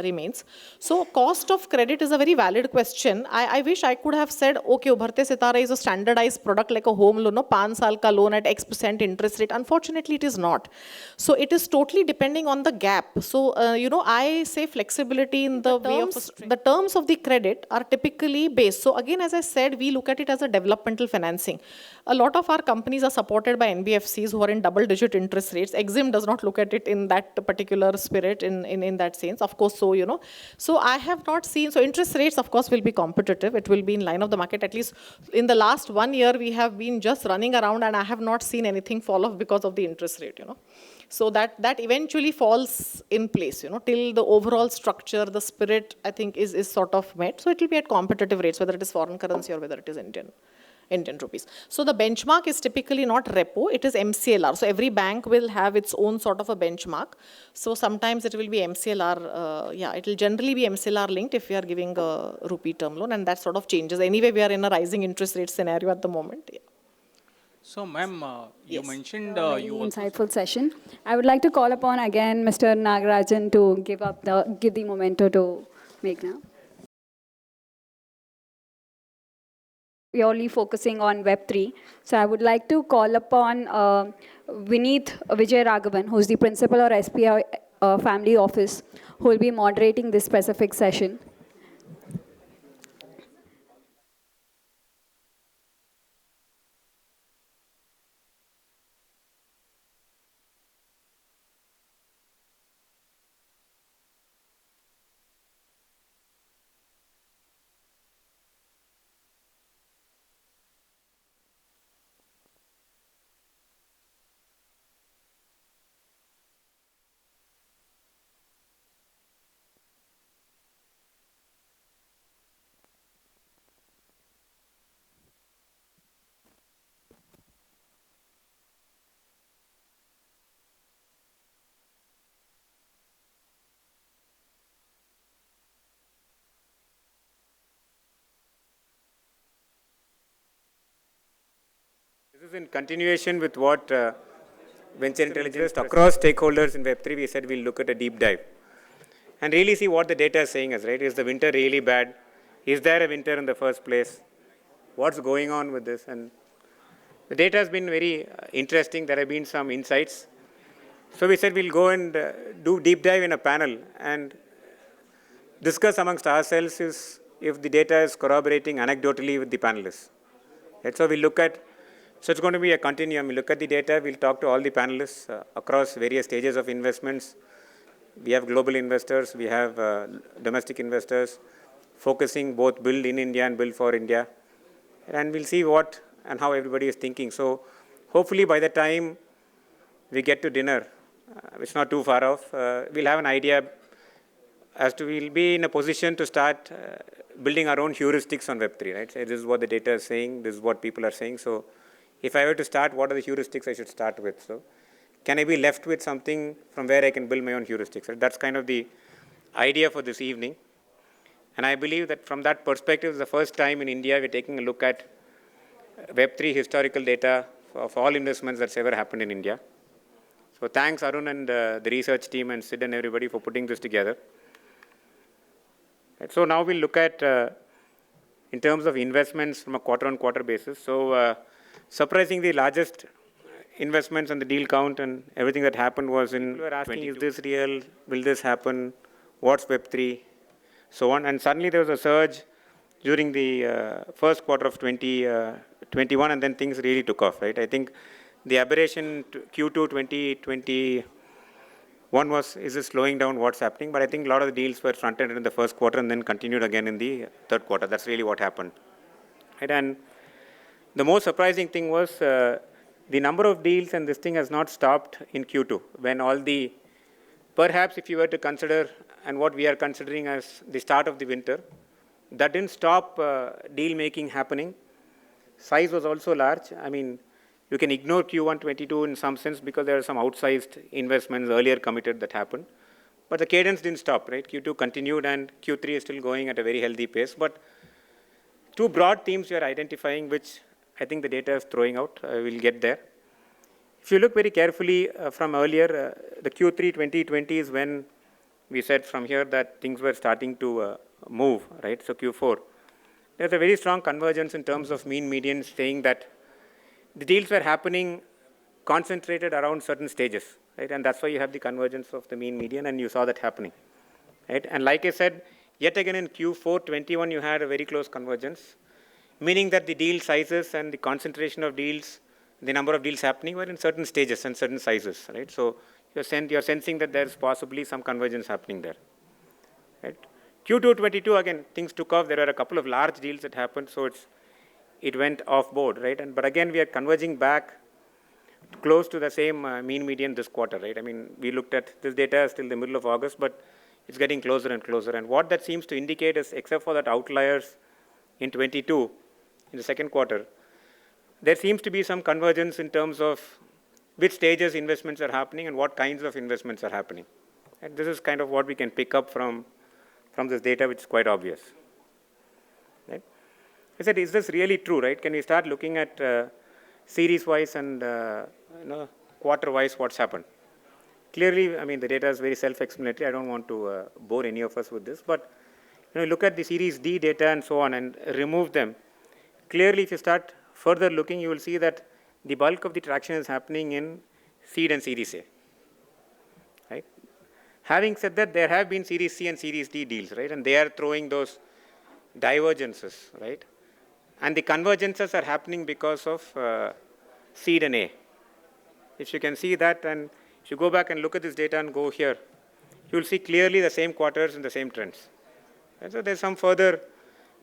remains. So cost of credit is a very valid question. I wish I could have said, okay, Ubharte Sitare is a standardized product like a home loan, 5 saal ka loan at X% interest rate. Unfortunately, it is not. So it is totally depending on the gap. So, I say flexibility in the way of the terms of the credit are typically based. So again, as I said, we look at it as a developmental financing. A lot of our companies are supported by NBFCs who are in double-digit interest rates. Exim does not look at it in that particular spirit, in that sense. Of course, so, So I have not seen, so interest rates, of course, will be competitive. It will be in line of the market. At least in the last 1 year, we have been just running around and I have not seen anything fall off because of the interest rate, So that eventually falls in place, till the overall structure, the spirit, I think, is sort of met. So it will be at competitive rates, whether it is foreign currency or whether it is Indian rupees. So the benchmark is typically not repo, it is MCLR. So every bank will have its own sort of a benchmark. So sometimes it will be MCLR, it will generally be MCLR linked if we are giving a rupee term loan, and that sort of changes. Anyway, we are in a rising interest rate scenario at the moment. Yeah. So, ma'am, you Yes. mentioned Very you insightful session. I would like to call upon again Mr. Nagarajan to give the memento to Meghna. Purely focusing on Web3. So I would like to call upon Vineet Vijay Raghavan, who's the principal or SPI family office, who will be moderating this specific session. in continuation with what venture intelligence across stakeholders in Web3, we said we'll look at a deep dive and really see what the data is saying us, right? Is the winter really bad? Is there a winter in the first place? What's going on with this? And the data has been very interesting. There have been some insights. So we said we'll go and do deep dive in a panel and discuss amongst ourselves if the data is corroborating anecdotally with the panelists. Right? So we look at, so it's going to be a continuum. We look at the data, we'll talk to all the panelists across various stages of investments. We have global investors, we have domestic investors, focusing both build in India and build for India. And we'll see what and how everybody is thinking. So hopefully by the time we get to dinner, it's not too far off, we'll have an idea as to we'll be in a position to start building our own heuristics on Web3, right? So this is what the data is saying, this is what people are saying. So if I were to start, what are the heuristics I should start with? So can I be left with something from where I can build my own heuristics? Right? That's kind of the idea for this evening. And I believe that from that perspective, it's the first time in India we're taking a look at Web3 historical data of all investments that's ever happened in India. So thanks Arun and the research team and Sid and everybody for putting this together. Right, so now we'll look at, in terms of investments from a quarter-on-quarter basis. So surprisingly, largest investments and the deal count and everything that happened was in, we were asking, is this real? Will this happen? What's Web3? So on. And suddenly there was a surge during the first quarter of 2021, and then things really took off, right? I think the aberration to Q2 2021 was, is it slowing down, what's happening? But I think a lot of the deals were front-ended in the first quarter and then continued again in the third quarter. That's really what happened. Right? And the most surprising thing was the number of deals, and this thing has not stopped in Q2, when all the, perhaps if you were to consider, and what we are considering as the start of the winter, that didn't stop deal making happening. Size was also large. I mean, you can ignore Q1 22 in some sense because there are some outsized investments earlier committed that happened. But the cadence didn't stop, right? Q2 continued and Q3 is still going at a very healthy pace. But two broad themes we are identifying, which I think the data is throwing out. We'll get there. If you look very carefully from earlier, the Q3 2020 is when we said from here that things were starting to move, right? So Q4. There's a very strong convergence in terms of mean median, saying that the deals were happening concentrated around certain stages, right? And that's why you have the convergence of the mean median, and you saw that happening, right? And like I said, yet again in Q4 21, you had a very close convergence, meaning that the deal sizes and the concentration of deals, the number of deals happening were in certain stages and certain sizes, right? So you're sensing that there's possibly some convergence happening there, right? Q2 22, again, things took off. There were a couple of large deals that happened, so it went off board, right? But again, we are converging back close to the same mean median this quarter, right? I mean, we looked at this data till the middle of August, but it's getting closer and closer. And what that seems to indicate is, except for that outliers in 22, in the second quarter, there seems to be some convergence in terms of which stages investments are happening and what kinds of investments are happening. And this is kind of what we can pick up from this data, which is quite obvious. Right? I said, is this really true, right? Can we start looking at series-wise and quarter-wise what's happened? Clearly, I mean, the data is very self-explanatory. I don't want to bore any of us with this, but look at the Series D data and so on and remove them. Clearly, if you start further looking, you will see that the bulk of the traction is happening in seed and Series A. Right? Having said that, there have been Series C and Series D deals, right? And they are throwing those divergences, right? And the convergences are happening because of seed and A. If you can see that, and if you go back and look at this data and go here, you will see clearly the same quarters and the same trends. And so there's some further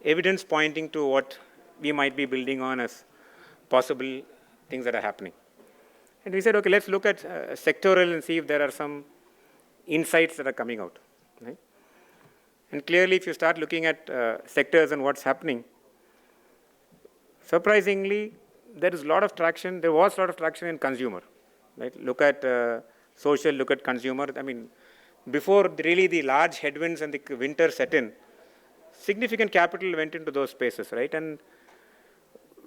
evidence pointing to what we might be building on as possible things that are happening. And we said, okay, let's look at sectoral and see if there are some insights that are coming out. Right? And clearly, if you start looking at sectors and what's happening, surprisingly, there is a lot of traction. There was a lot of traction in consumer. Right? Look at social, look at consumer. I mean, before really the large headwinds and the winter set in, significant capital went into those spaces, right? And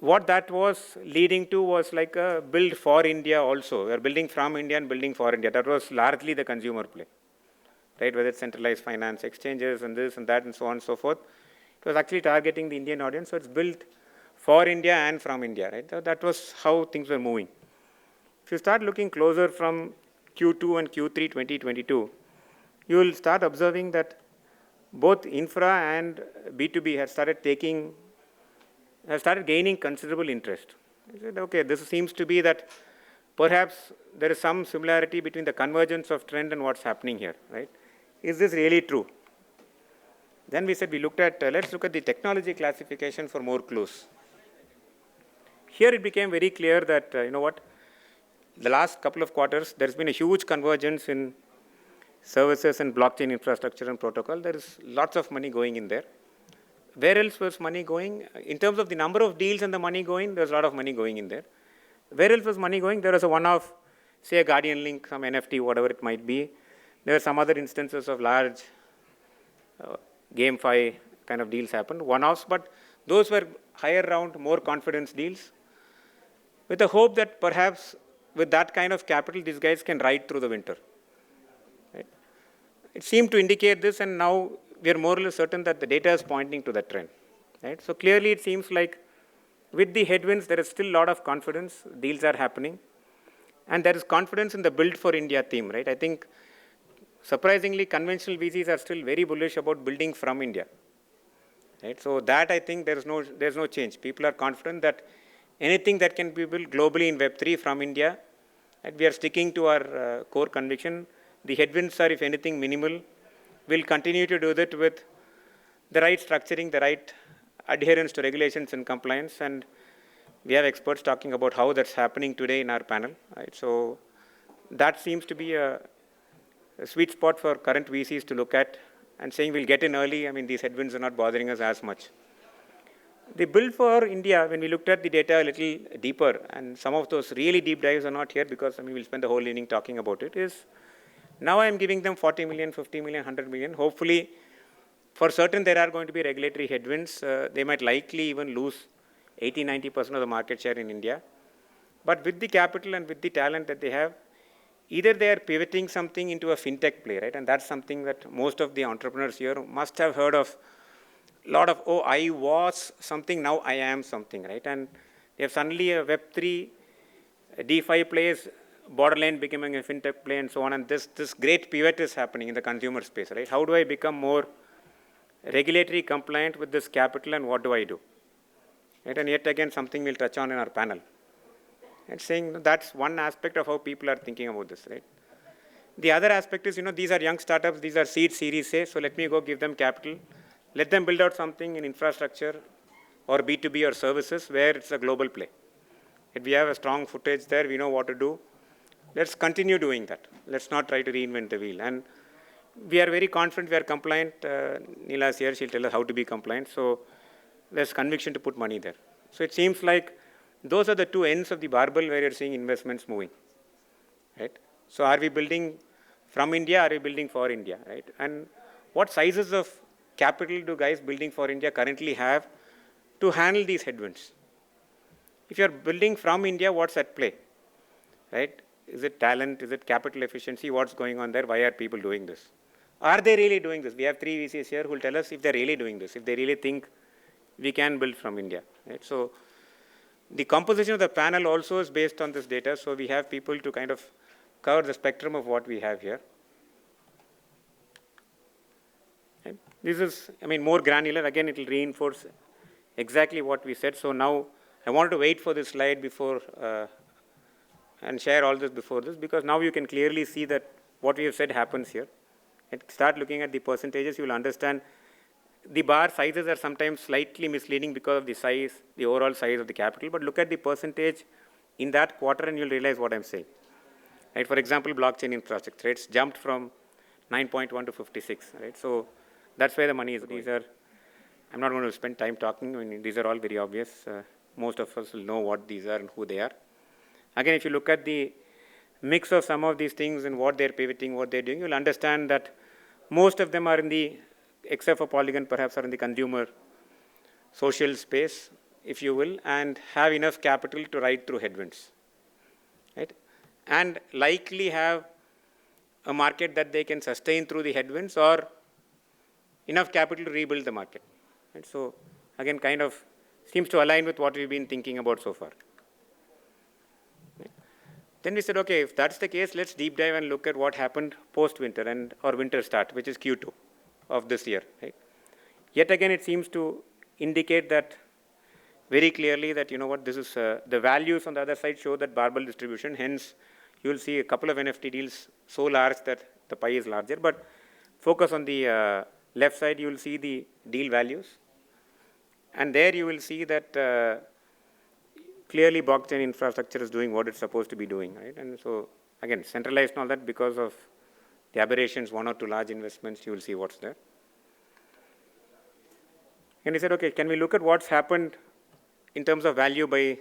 what that was leading to was like a build for India also. We are building from India and building for India. That was largely the consumer play, right? Whether it's centralized finance, exchanges, and this and that, and so on and so forth. It was actually targeting the Indian audience, so it's built for India and from India, right? So that was how things were moving. If you start looking closer from Q2 and Q3 2022, you will start observing that both infra and B2B have started gaining considerable interest. I said, okay, this seems to be that perhaps there is some similarity between the convergence of trend and what's happening here, right? Is this really true? Then we said, let's look at the technology classification for more clues. Here it became very clear that, the last couple of quarters, there's been a huge convergence in services and blockchain infrastructure and protocol. There is lots of money going in there. Where else was money going? In terms of the number of deals and the money going, there's a lot of money going in there. Where else was money going? There was a one-off, say a Guardian Link, some NFT, whatever it might be. There are some other instances of large GameFi kind of deals happened, one-offs, but those were higher round, more confidence deals, with the hope that perhaps with that kind of capital, these guys can ride through the winter. Right? It seemed to indicate this, and now we are more or less certain that the data is pointing to that trend. Right? So clearly it seems like with the headwinds, there is still a lot of confidence, deals are happening, and there is confidence in the build for India theme. Right? I think surprisingly, conventional VCs are still very bullish about building from India. Right? So that I think there's no change. People are confident that anything that can be built globally in Web3 from India, right, we are sticking to our core conviction. The headwinds are, if anything, minimal. We'll continue to do that with the right structuring, the right adherence to regulations and compliance. And we have experts talking about how that's happening today in our panel. Right? So that seems to be a sweet spot for current VCs to look at and saying we'll get in early. I mean, these headwinds are not bothering us as much. The build for India, when we looked at the data a little deeper, and some of those really deep dives are not here because we'll spend the whole evening talking about it, is now I'm giving them 40 million, 50 million, 100 million. Hopefully, for certain, there are going to be regulatory headwinds. They might likely even lose 80-90% of the market share in India. But with the capital and with the talent that they have, either they are pivoting something into a fintech play, right? And that's something that most of the entrepreneurs here must have heard of. A lot of, oh, I was something, now I am something, right? And they have suddenly a Web3, a DeFi plays, borderline becoming a fintech play and so on. And this great pivot is happening in the consumer space, right? How do I become more regulatory compliant with this capital and what do I do? Right? And yet again, something we'll touch on in our panel. And saying that's one aspect of how people are thinking about this, right? The other aspect is, these are young startups, these are seed, series A, so let me go give them capital. Let them build out something in infrastructure or B2B or services where it's a global play. If we have a strong footage there, we know what to do. Let's continue doing that. Let's not try to reinvent the wheel. And we are very confident we are compliant. Neela is here, she'll tell us how to be compliant. So there's conviction to put money there. So it seems like those are the two ends of the barbell where you're seeing investments moving. Right? So are we building from India, are we building for India? Right? And what sizes of capital do guys building for India currently have to handle these headwinds? If you're building from India, what's at play? Right? Is it talent? Is it capital efficiency? What's going on there? Why are people doing this? Are they really doing this? We have 3 VCs here who will tell us if they're really doing this, if they really think we can build from India. Right? So the composition of the panel also is based on this data. So we have people to kind of cover the spectrum of what we have here. And this is, more granular. Again, it will reinforce exactly what we said. So now I wanted to wait for this slide before and share all this before this, because now you can clearly see that what we have said happens here. And start looking at the percentages, you will understand the bar sizes are sometimes slightly misleading because of the size, the overall size of the capital, but look at the percentage in that quarter and you'll realize what I'm saying. Right? For example, blockchain infrastructure, it's jumped from 9.1 to 56, right? So that's where the money is. These are, I'm not going to spend time talking, these are all very obvious. Most of us will know what these are and who they are. Again, if you look at the mix of some of these things and what they're pivoting, what they're doing, you'll understand that most of them are in the, except for Polygon, perhaps are in the consumer social space. if you will, and have enough capital to ride through headwinds, right? And likely have a market that they can sustain through the headwinds or enough capital to rebuild the market. Right? So again, kind of seems to align with what we've been thinking about so far. Right? Then we said, okay, if that's the case, let's deep dive and look at what happened post-winter and or winter start, which is Q2 of this year. Right? Yet again, it seems to indicate that very clearly that, you know what, this is the values on the other side show that barbell distribution. Hence, you will see a couple of NFT deals so large that the pie is larger. But focus on the left side, you will see the deal values. And there you will see that clearly blockchain infrastructure is doing what it's supposed to be doing. Right? And so, again, centralized and all that because of the aberrations, one or two large investments, you will see what's there. And he said, okay, can we look at what's happened in terms of value by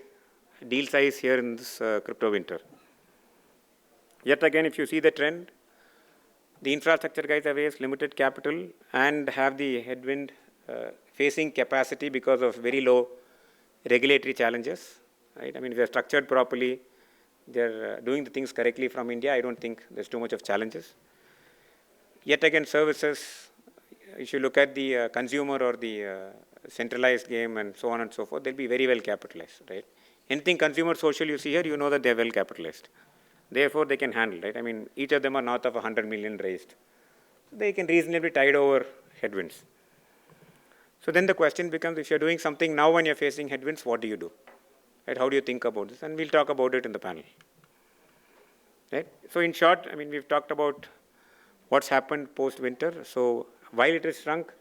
deal size here in this crypto winter? Yet again, if you see the trend, the infrastructure guys have raised limited capital and have the headwind facing capacity because of very low regulatory challenges. Right? I mean, if they're structured properly, they're doing the things correctly from India, I don't think there's too much of challenges. Yet again, services, if you look at the consumer or the centralized game and so on and so forth, they'll be very well capitalized. Right? Anything consumer social you see here, you know that they're well capitalized. Therefore, they can handle, right? I mean, each of them are north of 100 million raised. They can reasonably tide over headwinds. So then the question becomes, if you're doing something now when you're facing headwinds, what do you do? Right? How do you think about this? And we'll talk about it in the panel. Right? So in short, I mean, we've talked about what's happened post-winter. So while it has shrunk,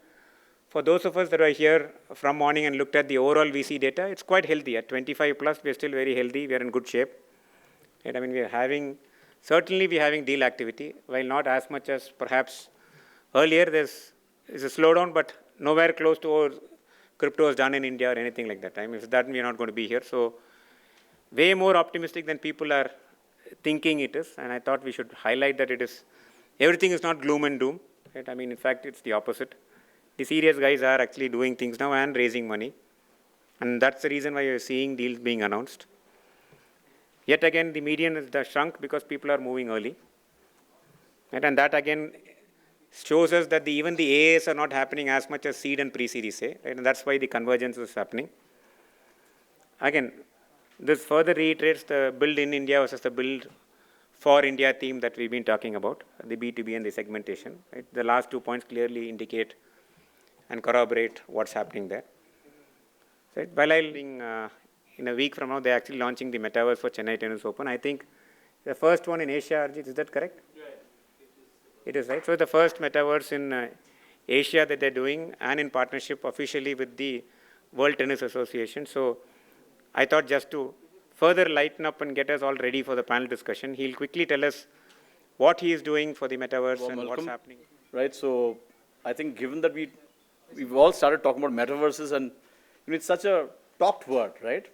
for those of us that are here from morning and looked at the overall VC data, it's quite healthy. At 25 plus, we're still very healthy. We're in good shape. Right? I mean, certainly we're having deal activity, while not as much as perhaps earlier. There's a slowdown, but nowhere close to what crypto has done in India or anything like that. I mean, if that, we're not going to be here. So way more optimistic than people are thinking it is. And I thought we should highlight that everything is not gloom and doom. Right? I mean, in fact, it's the opposite. The serious guys are actually doing things now and raising money. And that's the reason why you're seeing deals being announced. Yet again, the median is shrunk because people are moving early. Right? And that again shows us that even the AAs are not happening as much as seed and pre-series A. Right? And that's why the convergence is happening. Again, this further reiterates the build in India versus the build for India theme that we've been talking about, the B2B and the segmentation. Right? The last 2 points clearly indicate and corroborate what's happening there. Right? While in a week from now, they're actually launching the metaverse for Chennai Tennis Open. I think the first one in Asia, Arjit, is that correct? Yeah. It is, right? So the first metaverse in Asia that they're doing and in partnership officially with the World Tennis Association. So I thought just to further lighten up and get us all ready for the panel discussion, he'll quickly tell us what he is doing for the metaverse and what's happening. Right, so I think given that we've all started talking about metaverses and it's such a talked word, right?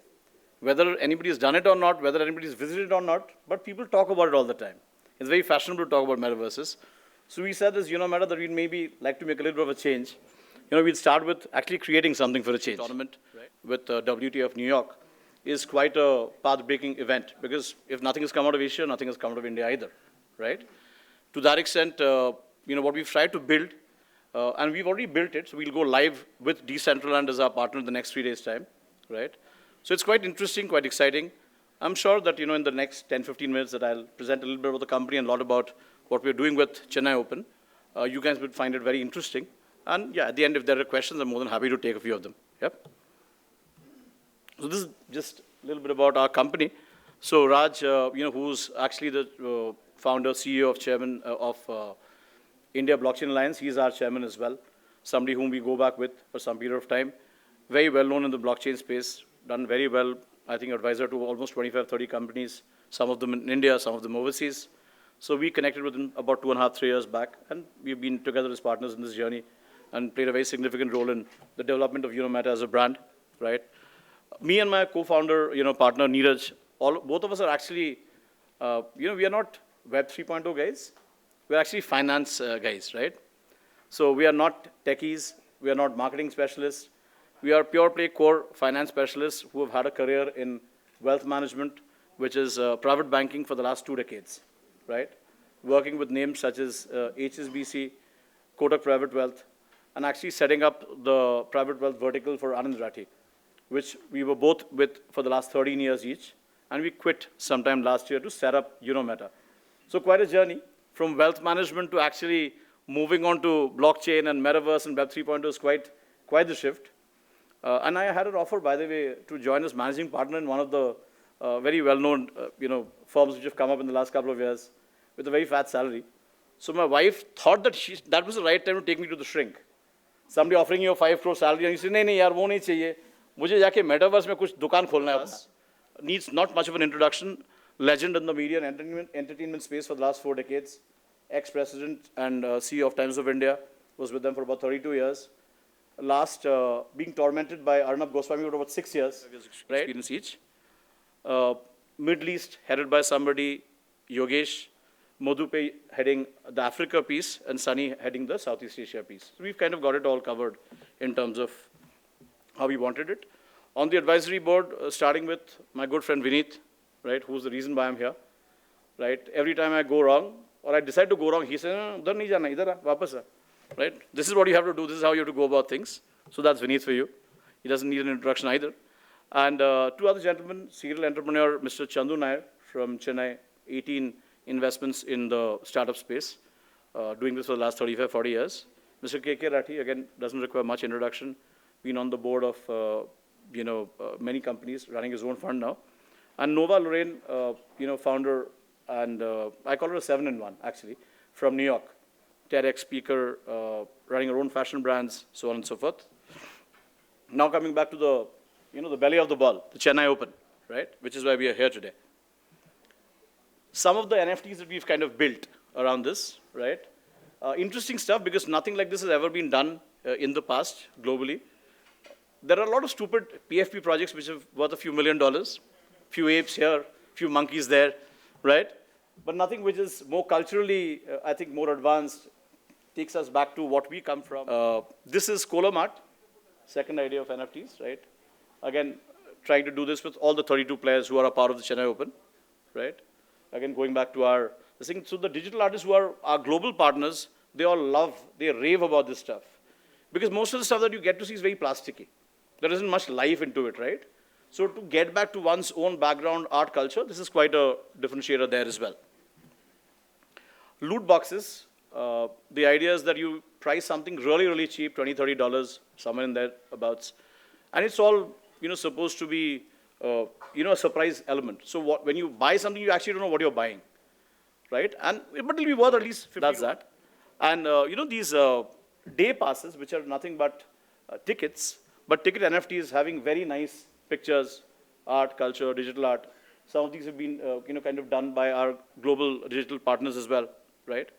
Whether anybody's done it or not, whether anybody's visited it or not, but people talk about it all the time. It's very fashionable to talk about metaverses. So we said this, matter that we'd maybe like to make a little bit of a change. We'd start with actually creating something for a change. Tournament with WTF New York is quite a path-breaking event because if nothing has come out of Asia, nothing has come out of India either, right? To that extent, what we've tried to build, and we've already built it, so we'll go live with Decentraland as our partner in the next 3 days' time, right? So it's quite interesting, quite exciting. I'm sure that, in the next 10, 15 minutes that I'll present a little bit about the company and a lot about what we're doing with Chennai Open. You guys would find it very interesting. And yeah, at the end, if there are questions, I'm more than happy to take a few of them. Yep. So this is just a little bit about our company. So Raj, who's actually the founder, CEO, chairman of India Blockchain Alliance, he's our chairman as well. Somebody whom we go back with for some period of time. Very well known in the blockchain space, done very well. I think advisor to almost 25, 30 companies, some of them in India, some of them overseas. So we connected with him about 2.5, 3 years back, and we've been together as partners in this journey and played a very significant role in the development of Meta as a brand, right? Me and my co-founder, partner Neeraj, both of us are actually, we are not Web 3.0 guys. We're actually finance guys, right? So we are not techies. We are not marketing specialists. We are pure play core finance specialists who have had a career in wealth management, which is private banking for the last 2 decades, right? Working with names such as HSBC, Kotak Private Wealth, and actually setting up the private wealth vertical for Anand Rathi, which we were both with for the last 13 years each, and we quit sometime last year to set up Meta. So quite a journey from wealth management to actually moving on to blockchain and metaverse and Web 3.0 is quite the shift. And I had an offer, by the way, to join as managing partner in one of the very well-known firms which have come up in the last couple of years with a very fat salary. So my wife thought that that was the right time to take me to the shrink. Somebody offering you a 5 crore salary and you say, नहीं यार वो नहीं चाहिए, मुझे जाके metaverse में कुछ दुकान खोलना है अपना. Needs not much of an introduction. Legend in the media and entertainment space for the last 4 decades. Ex-president and CEO of Times of India, was with them for about 32 years. Last, being tormented by Arnab Goswami for about 6 years, right? Experience each. Middle East, headed by somebody, Yogesh, Madhupe heading the Africa piece, and Sunny heading the Southeast Asia piece. So we've kind of got it all covered in terms of how we wanted it. On the advisory board, starting with my good friend Vineet, right, who's the reason why I'm here, right? Every time I go wrong, or I decide to go wrong, he says, no, udhar nahi jana, idhar aa, wapas aa. Right? This is what you have to do, this is how you have to go about things. So that's Vineet for you. He doesn't need an introduction either. And 2 other gentlemen, serial entrepreneur, Mr. Chandu Nair from Chennai, 18 investments in the startup space, doing this for the last 35, 40 years. Mr. KK Rathi, again, doesn't require much introduction, been on the board of many companies, running his own fund now. And Nova Lorraine, founder, and I call her a 7-in-1, actually, from New York. TEDx speaker, running her own fashion brands, so on and so forth. Now coming back to the, the belly of the ball, the Chennai Open, right, which is why we are here today. Some of the NFTs that we've kind of built around this, right? Interesting stuff because nothing like this has ever been done in the past globally. There are a lot of stupid PFP projects which have worth a few $1 million, few apes here, few monkeys there, right? But nothing which is more culturally, I think, more advanced, takes us back to what we come from. This is Colomart, second idea of NFTs, right? Again, trying to do this with all the 32 players who are a part of the Chennai Open, right? Again, going back to our thing. So the digital artists who are our global partners, they all love, they rave about this stuff. Because most of the stuff that you get to see is very plasticky. There isn't much life into it, right? So to get back to one's own background, art culture, this is quite a differentiator there as well. Loot boxes, the idea is that you price something really, really cheap, $20, $30, somewhere in there abouts. And it's all, supposed to be, a surprise element. So when you buy something, you actually don't know what you're buying, right? But it'll be worth at least 50. That's that. And, these day passes, which are nothing but tickets, but ticket NFTs having very nice pictures, art, culture, digital art. Some of these have been, kind of done by our global digital partners as well, right?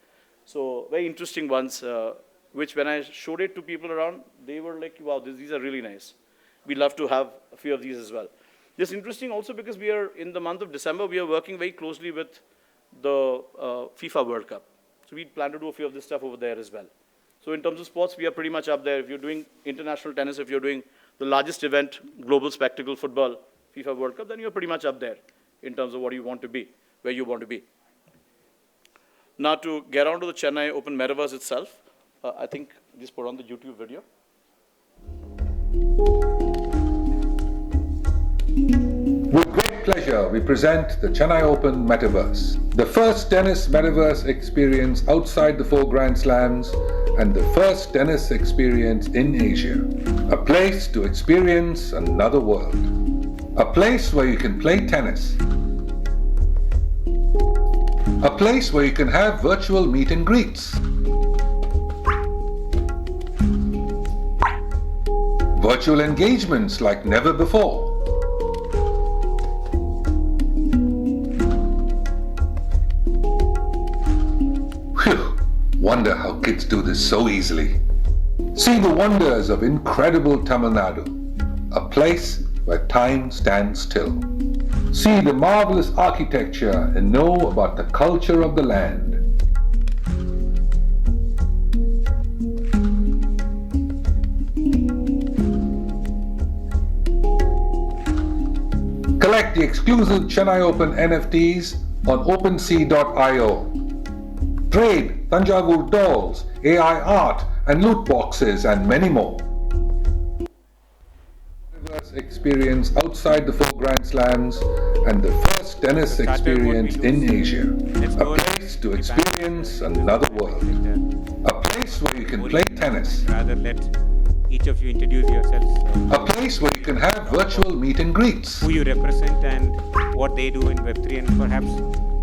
So very interesting ones, which when I showed it to people around, they were like, wow, these are really nice. We'd love to have a few of these as well. This is interesting also because we are, in the month of December, we are working very closely with the FIFA World Cup. So we plan to do a few of this stuff over there as well. So in terms of sports, we are pretty much up there. If you're doing international tennis, if you're doing the largest event, global spectacle, football, FIFA World Cup, then you're pretty much up there in terms of what you want to be, where you want to be. Now to get on to the Chennai Open Metaverse itself, I think just put on the YouTube video. With great pleasure, we present the Chennai Open Metaverse, the first tennis metaverse experience outside the 4 Grand Slams and the first tennis experience in Asia. A place to experience another world. A place where you can play tennis. A place where you can have virtual meet and greets. Virtual engagements like never before. Phew, wonder how kids do this so easily. See the wonders of incredible Tamil Nadu, a place where time stands still. See the marvelous architecture and know about the culture of the land. Collect the exclusive Chennai Open NFTs on OpenSea.io. Trade Thanjavur dolls, AI art, and loot boxes, and many more. Experience outside the 4 Grand Slams and the first tennis experience in Asia. A place to experience another world. A place where you can play tennis. Rather let each of you introduce yourselves. A place where you can have virtual meet and greets. Who you represent and what they do in Web3 and perhaps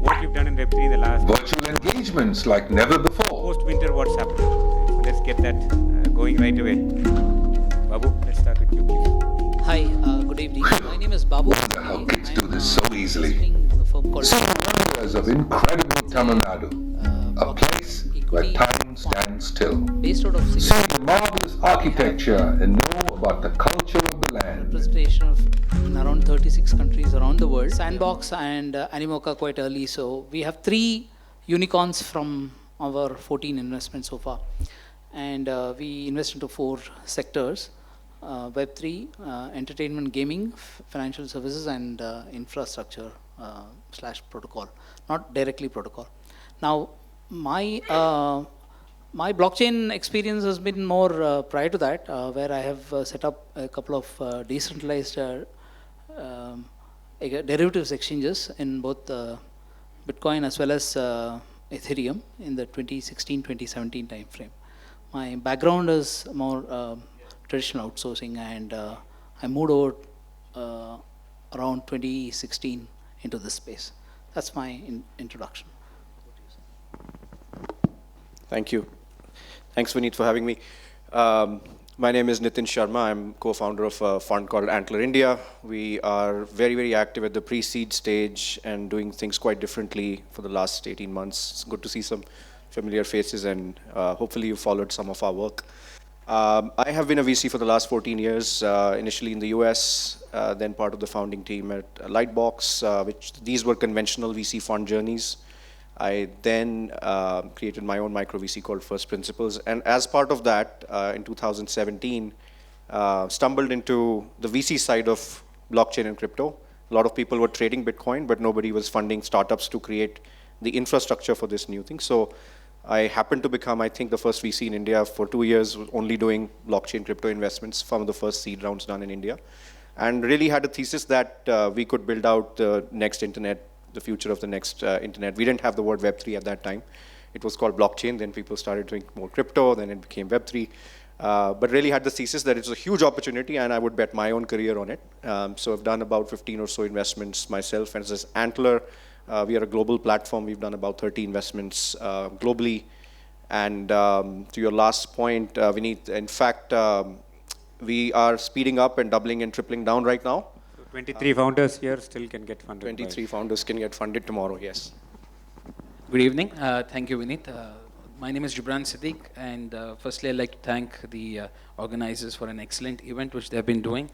what you've done in Web3 in the last. Virtual engagements like never before. Post-winter what's happening. So let's get that going right away. Babu, let's start with you please. Hi, good evening. My name is Babu. How kids do this so easily. See the wonders of incredible Tamil Nadu. A place where time stands still. Based out of See the marvelous architecture and know about the culture of the land. representation of in around 36 countries around the world. Sandbox and Animoca quite early. So we have 3 unicorns from our 14 investments so far. And we invest into 4 sectors. Web3, entertainment, gaming, financial services, and infrastructure / protocol, not directly protocol. Now, my blockchain experience has been more prior to that, where I have set up a couple of decentralized derivatives exchanges in both Bitcoin as well as Ethereum in the 2016-2017 time frame. My background is more traditional outsourcing, and I moved over around 2016 into this space. That's my introduction. Thank you. Thanks, Vineet, for having me. My name is Nitin Sharma. I'm co-founder of a fund called Antler India. We are very, very active at the pre-seed stage and doing things quite differently for the last 18 months. It's good to see some familiar faces, and hopefully you followed some of our work. I have been a VC for the last 14 years, initially in the US, then part of the founding team at Lightbox, which these were conventional VC fund journeys. I then created my own micro VC called First Principles. And as part of that, in 2017, stumbled into the VC side of blockchain and crypto. A lot of people were trading Bitcoin, but nobody was funding startups to create the infrastructure for this new thing. So I happened to become, I think, the first VC in India for 2 years, only doing blockchain crypto investments from the first seed rounds done in India. And really had a thesis that we could build out the next internet, the future of the next internet. We didn't have the word Web3 at that time. It was called blockchain. Then people started doing more crypto. Then it became Web3. But really had the thesis that it's a huge opportunity and I would bet my own career on it. So I've done about 15 or so investments myself. And as Antler, we are a global platform. We've done about 30 investments globally. And to your last point, Vineet, in fact, we are speeding up and doubling and tripling down right now. So 23 founders here still can get funded. 23 founders can get funded tomorrow, yes. Good evening. Thank you, Vineet. My name is Jubran Siddiq, and firstly, I'd like to thank the organizers for an excellent event which they've been doing.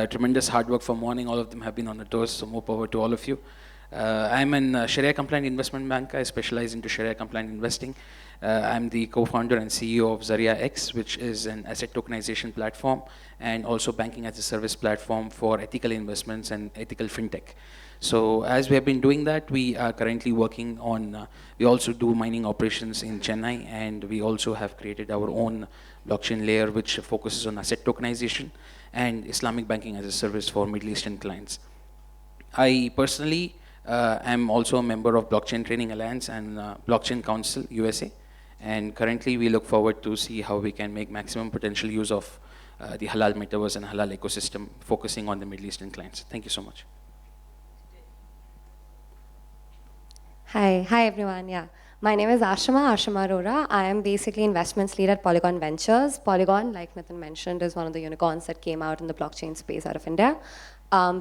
Tremendous hard work from morning. All of them have been on the toes, so more power to all of you. I'm an Sharia-compliant investment banker. I specialize into Sharia-compliant investing. I'm the co-founder and CEO of Zaria X, which is an asset tokenization platform and also banking as a service platform for ethical investments and ethical fintech. So as we have been doing that, we are currently working on, we also do mining operations in Chennai, and we also have created our own blockchain layer which focuses on asset tokenization and Islamic banking as a service for Middle Eastern clients. I personally am also a member of Blockchain Training Alliance and Blockchain Council USA, and currently we look forward to see how we can make maximum potential use of the halal metaverse and halal ecosystem, focusing on the Middle Eastern clients. Thank you so much. Hi everyone. Yeah, my name is Ashima Arora. I am basically investments lead at Polygon Ventures. Polygon, like Nitin mentioned, is one of the unicorns that came out in the blockchain space out of India.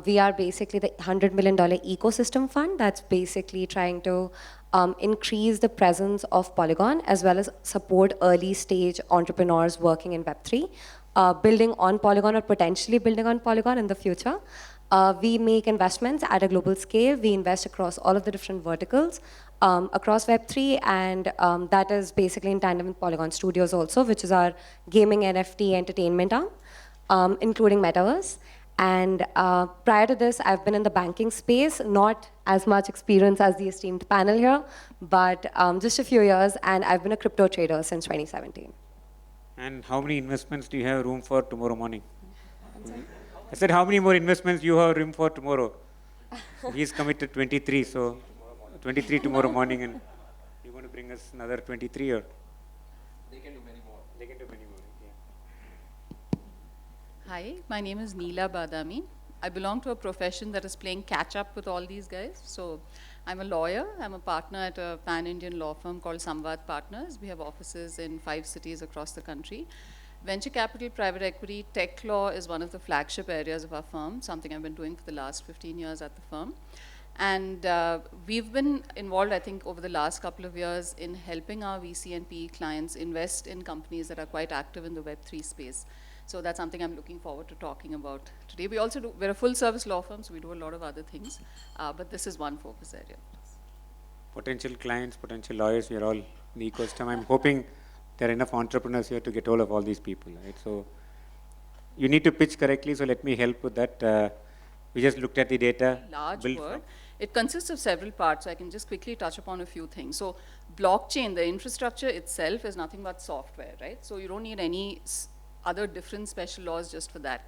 We are basically the $100 million ecosystem fund that's basically trying to increase the presence of Polygon as well as support early stage entrepreneurs working in Web3, building on Polygon or potentially building on Polygon in the future. We make investments at a global scale. We invest across all of the different verticals across Web3, and that is basically in tandem with Polygon Studios also, which is our gaming NFT entertainment arm, including Metaverse. And prior to this, I've been in the banking space, not as much experience as the esteemed panel here, but just a few years, and I've been a crypto trader since 2017. And how many investments do you have room for tomorrow morning? I said, how many more investments do you have room for tomorrow? He's committed 23, so 23 tomorrow morning, and you want to bring us another 23 or? They can do many more. They can do many more, yeah. Hi, my name is Neela Badami. I belong to a profession that is playing catch up with all these guys. So I'm a lawyer. I'm a partner at a pan-Indian law firm called Samvad Partners. We have offices in 5 cities across the country. Venture capital, private equity, tech law is one of the flagship areas of our firm, something I've been doing for the last 15 years at the firm. And we've been involved, I think, over the last couple of years in helping our VC and PE clients invest in companies that are quite active in the Web3 space. So that's something I'm looking forward to talking about today. We're a full service law firm, so we do a lot of other things, but this is one focus area. Potential clients, potential lawyers, we are all in the ecosystem. I'm hoping there are enough entrepreneurs here to get hold of all these people, right? So you need to pitch correctly, so let me help with that. We just looked at the data. Large word. It consists of several parts, so I can just quickly touch upon a few things. So blockchain, the infrastructure itself is nothing but software, right? So you don't need any other different special laws just for that.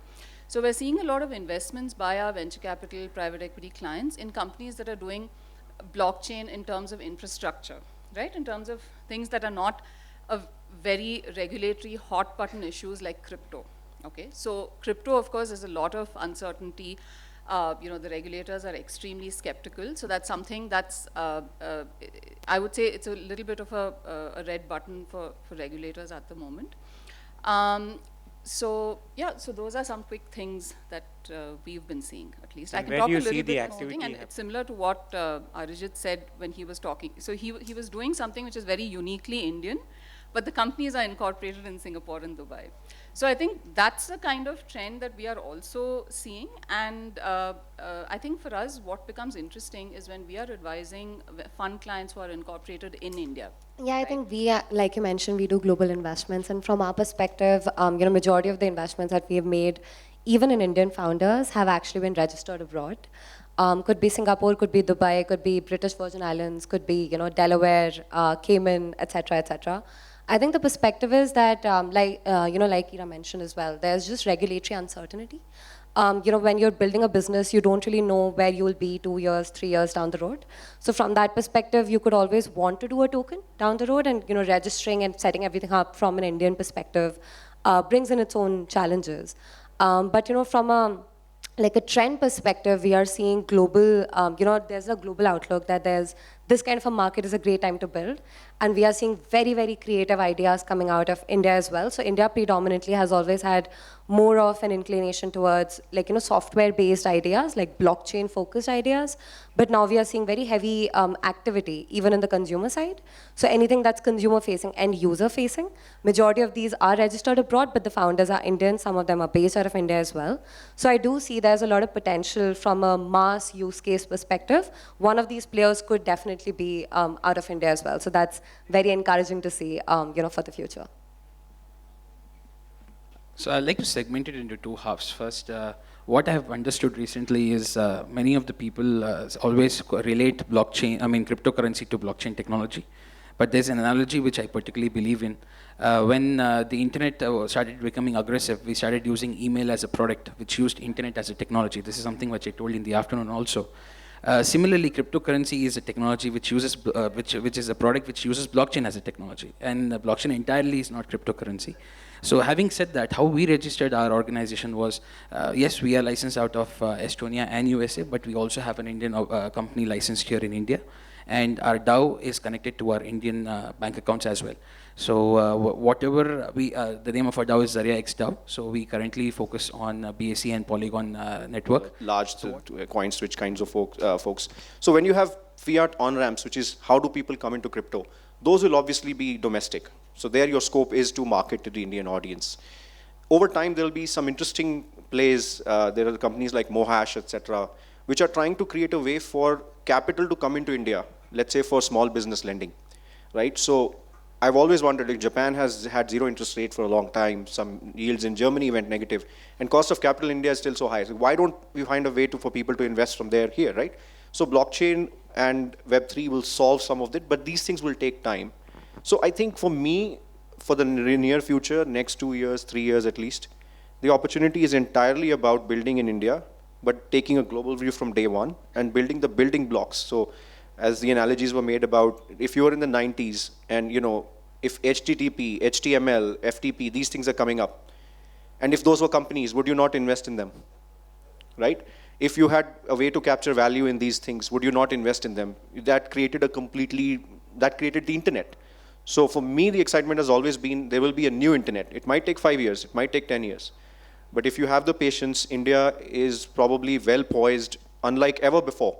So we're seeing a lot of investments by our venture capital, private equity clients in companies that are doing blockchain in terms of infrastructure, right? In terms of things that are not a very regulatory hot button issues like crypto, okay? So crypto, of course, there's a lot of uncertainty. The regulators are extremely skeptical. So that's something that's, I would say it's a little bit of a red button for regulators at the moment. So those are some quick things that we've been seeing, at least. And I can talk a little bit more, and it's similar to what Arijit said when he was talking. So he was doing something which is very uniquely Indian, but the companies are incorporated in Singapore and Dubai. So I think that's the kind of trend that we are also seeing. And I think for us, what becomes interesting is when we are advising fund clients who are incorporated in India. Yeah, I think we, like you mentioned, we do global investments. And from our perspective, majority of the investments that we have made, even in Indian founders, have actually been registered abroad. Could be Singapore, could be Dubai, could be British Virgin Islands, could be, Delaware, Cayman, etc., etc. I think the perspective is that, like Ira mentioned as well, there's just regulatory uncertainty. When you're building a business, you don't really know where you will be 2 years, 3 years down the road. So from that perspective, you could always want to do a token down the road, and registering and setting everything up from an Indian perspective brings in its own challenges. But from a trend perspective, we are seeing global, there's a global outlook that there's this kind of a market is a great time to build. And we are seeing very, very creative ideas coming out of India as well. So India predominantly has always had more of an inclination towards software-based ideas, like blockchain-focused ideas. But now we are seeing very heavy activity, even in the consumer side. So anything that's consumer-facing and user-facing, majority of these are registered abroad, but the founders are Indian. Some of them are based out of India as well. So I do see there's a lot of potential from a mass use case perspective. One of these players could definitely be out of India as well. So that's very encouraging to see, for the future. So I'd like to segment it into two halves. First, what I have understood recently is many of the people always relate cryptocurrency to blockchain technology. But there's an analogy which I particularly believe in. When the internet started becoming aggressive, we started using email as a product, which used internet as a technology. This is something which I told in the afternoon also. Similarly, cryptocurrency is a technology which uses, which is a product which uses blockchain as a technology. And blockchain entirely is not cryptocurrency. So having said that, how we registered our organization was, yes, we are licensed out of Estonia and USA, but we also have an Indian company licensed here in India. And our DAO is connected to our Indian bank accounts as well. So whatever the name of our DAO is Zarya X DAO. So we currently focus on BSC and Polygon network. Large coin switch kinds of folks. So when you have fiat on-ramps, which is how do people come into crypto, those will obviously be domestic. So there your scope is to market to the Indian audience. Over time, there will be some interesting plays. There are companies like Mohash, etc., which are trying to create a way for capital to come into India, let's say for small business lending, right? So I've always wondered, like Japan has had zero interest rate for a long time. Some yields in Germany went negative, and cost of capital in India is still so high. So why don't we find a way for people to invest from there here, right? So blockchain and Web3 will solve some of it, but these things will take time. So I think for me, for the near future, next 2 years, 3 years at least, the opportunity is entirely about building in India, but taking a global view from day one and building the building blocks. So as the analogies were made about, if you were in the 90s and, you know, if HTTP, HTML, FTP, these things are coming up, and if those were companies, would you not invest in them, right? If you had a way to capture value in these things, would you not invest in them? That created the internet. So for me, the excitement has always been, there will be a new internet. It might take 5 years, it might take 10 years. But if you have the patience, India is probably well poised, unlike ever before,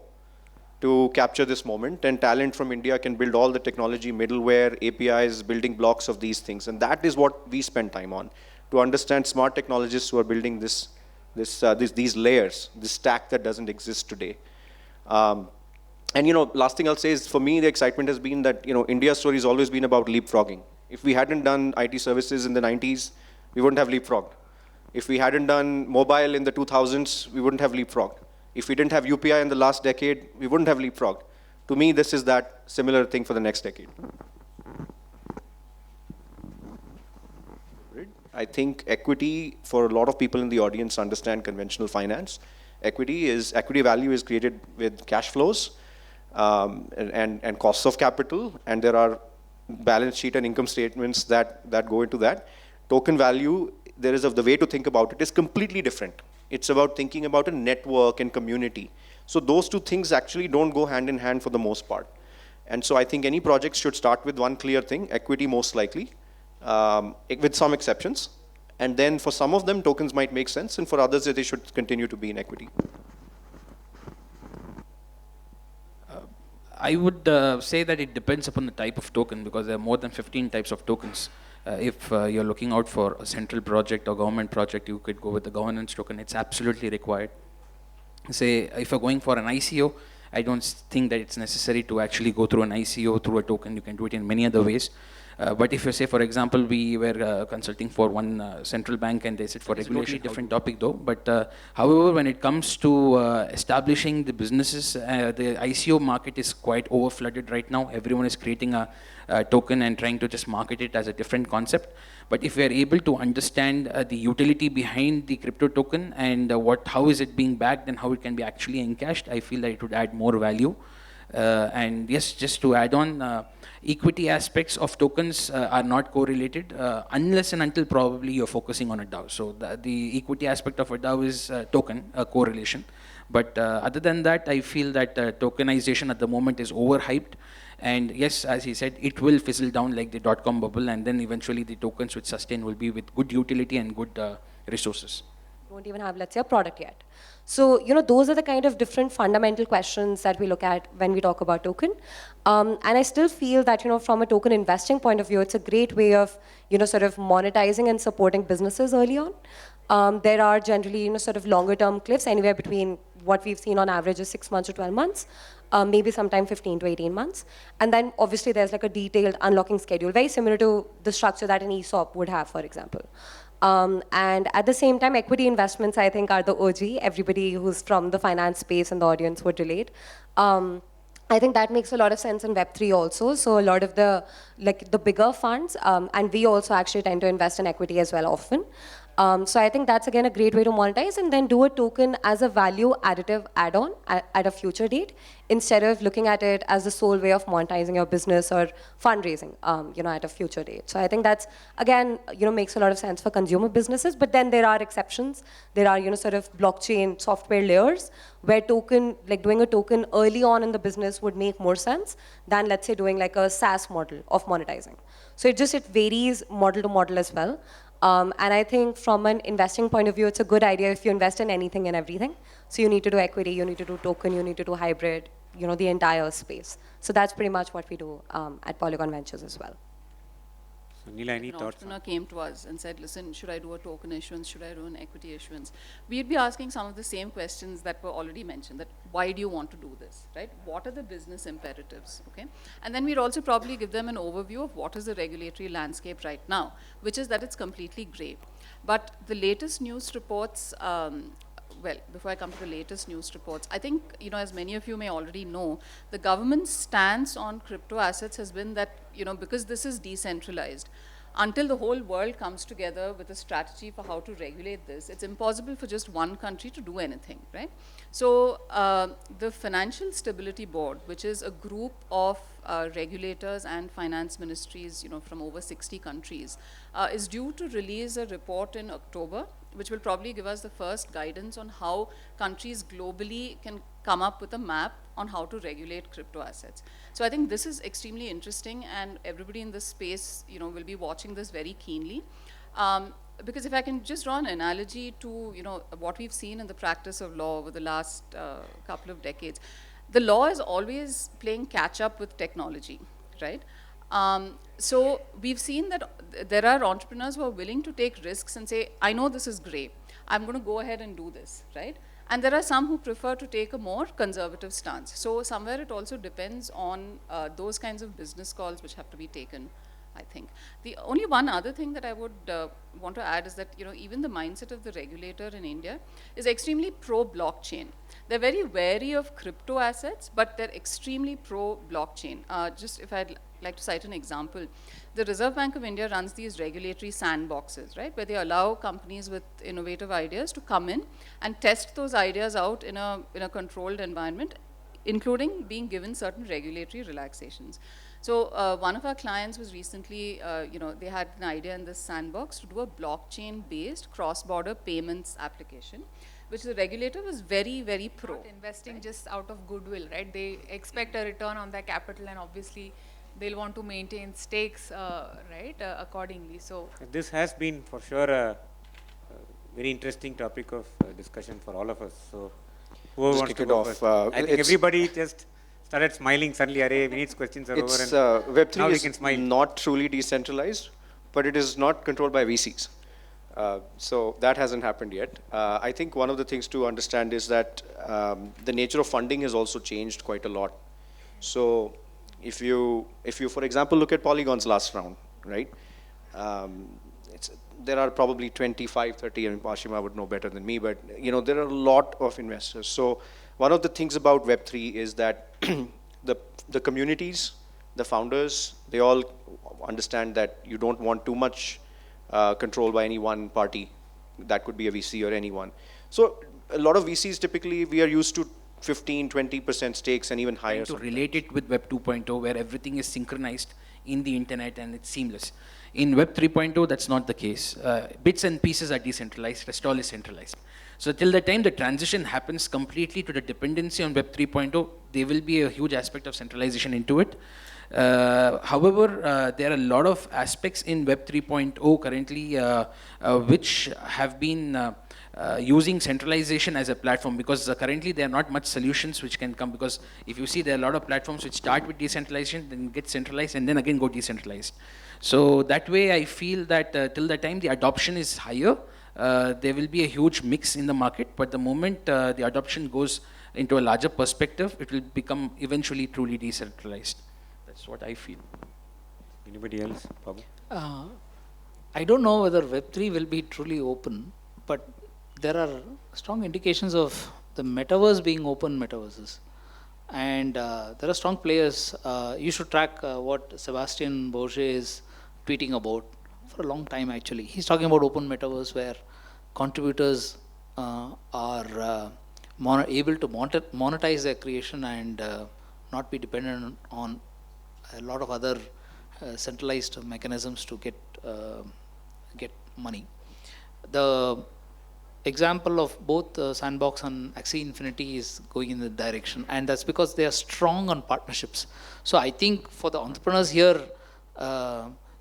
to capture this moment, and talent from India can build all the technology, middleware, APIs, building blocks of these things. And that is what we spend time on, to understand smart technologists who are building these layers, this stack that doesn't exist today. And, you know, last thing I'll say is, for me, the excitement has been that, you know, India's story has always been about leapfrogging. If we hadn't done IT services in the 90s, we wouldn't have leapfrogged. If we hadn't done mobile in the 2000s, we wouldn't have leapfrogged. If we didn't have UPI in the last decade, we wouldn't have leapfrogged. To me, this is that similar thing for the next decade. I think equity, for a lot of people in the audience understand conventional finance. Equity value is created with cash flows and costs of capital, and there are balance sheet and income statements that go into that. Token value, the way to think about it is completely different. It's about thinking about a network and community. So those two things actually don't go hand in hand for the most part. And so I think any project should start with one clear thing, equity most likely, with some exceptions. And then for some of them, tokens might make sense, and for others, they should continue to be in equity. I would say that it depends upon the type of token, because there are more than 15 types of tokens. If you're looking out for a central project or government project, you could go with the governance token. It's absolutely required. Say, if you're going for an ICO, I don't think that it's necessary to actually go through an ICO through a token. You can do it in many other ways. But if you say, for example, we were consulting for one central bank, and they said for regulation, different topic though. But however, when it comes to establishing the businesses, the ICO market is quite overflooded right now. Everyone is creating a token and trying to just market it as a different concept. But if we are able to understand the utility behind the crypto token and how is it being backed and how it can be actually encashed, I feel that it would add more value. And yes, just to add on, equity aspects of tokens are not correlated unless and until probably you're focusing on a DAO. So the equity aspect of a DAO is token correlation. But other than that, I feel that tokenization at the moment is overhyped. And yes, as he said, it will fizzle down like the dot-com bubble, and then eventually the tokens which sustain will be with good utility and good resources. Don't even have, let's say, a product yet. So, you know, those are the kind of different fundamental questions that we look at when we talk about token. And I still feel that, you know, from a token investing point of view, it's a great way of, you know, sort of monetizing and supporting businesses early on. There are generally, you know, sort of longer term cliffs, anywhere between what we've seen on average is 6 months to 12 months, maybe sometime 15 to 18 months. And then obviously there's like a detailed unlocking schedule, very similar to the structure that an ESOP would have, for example. And at the same time, equity investments, I think, are the OG. Everybody who's from the finance space and the audience would relate. I think that makes a lot of sense in Web3 also. So a lot of the bigger funds, and we also actually tend to invest in equity as well often. So I think that's, again, a great way to monetize, and then do a token as a value additive add-on at a future date, instead of looking at it as the sole way of monetizing your business or fundraising, you know, at a future date. So I think that's, again, you know, makes a lot of sense for consumer businesses. But then there are exceptions. There are, you know, sort of blockchain software layers where doing a token early on in the business would make more sense than, let's say, doing like a SaaS model of monetizing. So it varies model to model as well. And I think from an investing point of view, it's a good idea if you invest in anything and everything. So you need to do equity, you need to do token, you need to do hybrid, you know, the entire space. So that's pretty much what we do at Polygon Ventures as well. Neela, any an thoughts? entrepreneur came to us and said, listen, should I do a token issuance? Should I do an equity issuance? We'd be asking some of the same questions that were already mentioned, that why do you want to do this, right? What are the business imperatives, okay? And then we'd also probably give them an overview of what is the regulatory landscape right now, which is that it's completely gray. But the latest news reports, well, before I come to the latest news reports, I think, you know, as many of you may already know, the government's stance on crypto assets has been that, you know, because this is decentralized, until the whole world comes together with a strategy for how to regulate this, it's impossible for just one country to do anything, right? So the Financial Stability Board, which is a group of regulators and finance ministries, you know, from over 60 countries, is due to release a report in October, which will probably give us the first guidance on how countries globally can come up with a map on how to regulate crypto assets. So I think this is extremely interesting, and everybody in this space, you know, will be watching this very keenly. Because if I can just draw an analogy to, you know, what we've seen in the practice of law over the last couple of decades, the law is always playing catch up with technology, right? So we've seen that there are entrepreneurs who are willing to take risks and say, I know this is gray, I'm going to go ahead and do this, right? And there are some who prefer to take a more conservative stance. So somewhere it also depends on those kinds of business calls which have to be taken, I think. The only one other thing that I would want to add is that, you know, even the mindset of the regulator in India is extremely pro-blockchain. They're very wary of crypto assets, but they're extremely pro-blockchain. Just if I'd like to cite an example, the Reserve Bank of India runs these regulatory sandboxes, right, where they allow companies with innovative ideas to come in and test those ideas out in a controlled environment, including being given certain regulatory relaxations. So one of our clients was recently, you know, they had an idea in this sandbox to do a blockchain-based cross-border payments application, which the regulator was very, very pro. Not investing just out of goodwill, right? They expect a return on their capital, and obviously they'll want to maintain stakes, right, accordingly. So This has been for sure a very interesting topic of discussion for all of us. So whoever Just wants kick to it go off. first? I think everybody just started smiling suddenly. Array, Vinit's questions are over, It's and Web3 now we is can smile. not truly decentralized, but it is not controlled by VCs. So that hasn't happened yet. I think one of the things to understand is that the nature of funding has also changed quite a lot. So if you, for example, look at Polygon's last round, right? There are probably 25, 30, and Ashima would know better than me, but you know, there are a lot of investors. So one of the things about Web3 is that the communities, the founders, they all understand that you don't want too much control by any one party. That could be a VC or anyone. So a lot of VCs, typically, we are used to 15, 20% stakes and even higher. To relate it with Web 2.0, where everything is synchronized in the internet and it's seamless. In Web 3.0, that's not the case. Bits and pieces are decentralized, rest all is centralized. So till the time the transition happens completely to the dependency on Web 3.0, there will be a huge aspect of centralization into it. However, there are a lot of aspects in Web 3.0 currently which have been using centralization as a platform, because currently there are not much solutions which can come, because if you see, there are a lot of platforms which start with decentralization, then get centralized, and then again go decentralized. So that way I feel that till the time the adoption is higher, there will be a huge mix in the market, but the moment the adoption goes into a larger perspective, it will become eventually truly decentralized. That's what I feel. Anybody else? Babu? I don't know whether Web3 will be truly open, but there are strong indications of the metaverse being open metaverses. And there are strong players. You should track what Sebastian Bourget is tweeting about for a long time, actually. He's talking about open metaverse where contributors are able to monetize their creation and not be dependent on a lot of other centralized mechanisms to get money. The example of both Sandbox and Axie Infinity is going in the direction, and that's because they are strong on partnerships. So I think for the entrepreneurs here,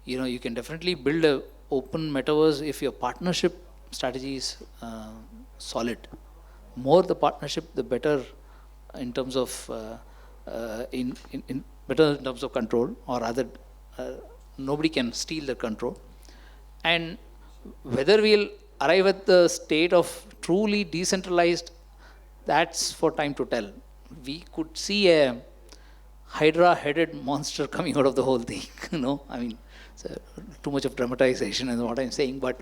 you know, you can definitely build a open metaverse if your partnership strategy is solid. More the partnership, the better in terms of better in terms of control, or rather Nobody can steal the control. And whether we'll arrive at the state of truly decentralized, that's for time to tell. We could see a Hydra-headed monster coming out of the whole thing, I mean, too much of dramatization is what I'm saying, but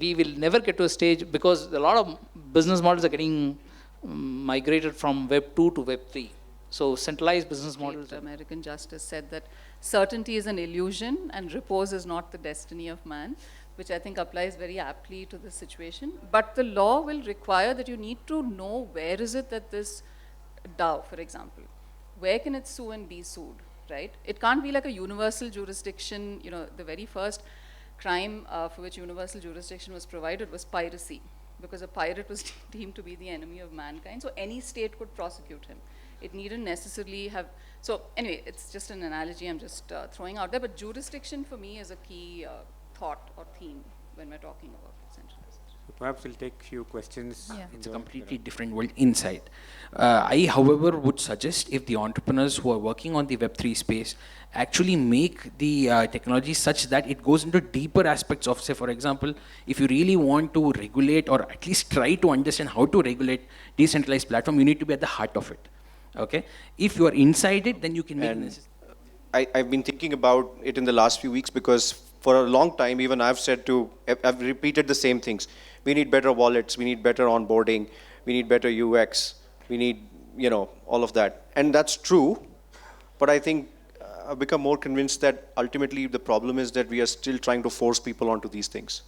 we will never get to a stage because a lot of business models are getting migrated from Web 2 to Web 3. So centralized business models. American justice said that certainty is an illusion and repose is not the destiny of man, which I think applies very aptly to this situation. But the law will require that you need to know where is it that this DAO, for example, where can it sue and be sued, right? It can't be like a universal jurisdiction. The very first crime for which universal jurisdiction was provided was piracy, because a pirate was deemed to be the enemy of mankind. So any state could prosecute him. It needn't necessarily have, so anyway, it's just an analogy I'm just throwing out there, but jurisdiction for me is a key thought or theme when we're talking about centralization. So perhaps we'll take few questions. Yeah. It's a completely different world inside. I, however, would suggest if the entrepreneurs who are working on the Web3 space actually make the technology such that it goes into deeper aspects of, say, for example, if you really want to regulate or at least try to understand how to regulate decentralized platform, you need to be at the heart of it. Okay? If you are inside it, then you can make this. I've been thinking about it in the last few weeks because for a long time, even I've repeated the same things. We need better wallets, we need better onboarding, we need better UX, we need, all of that. And that's true, but I think I've become more convinced that ultimately the problem is that we are still trying to force people onto these things.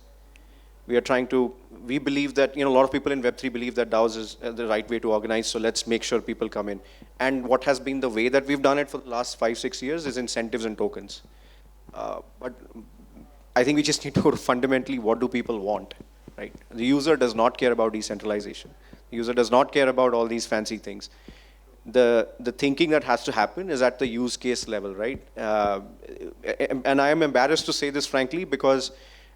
We believe that, a lot of people in Web3 believe that DAOs is the right way to organize, so let's make sure people come in. And what has been the way that we've done it for the last 5-6 years is incentives and tokens. But I think we just need to go to fundamentally what do people want, right? The user does not care about decentralization. The user does not care about all these fancy things. The thinking that has to happen is at the use case level, right? And I am embarrassed to say this frankly because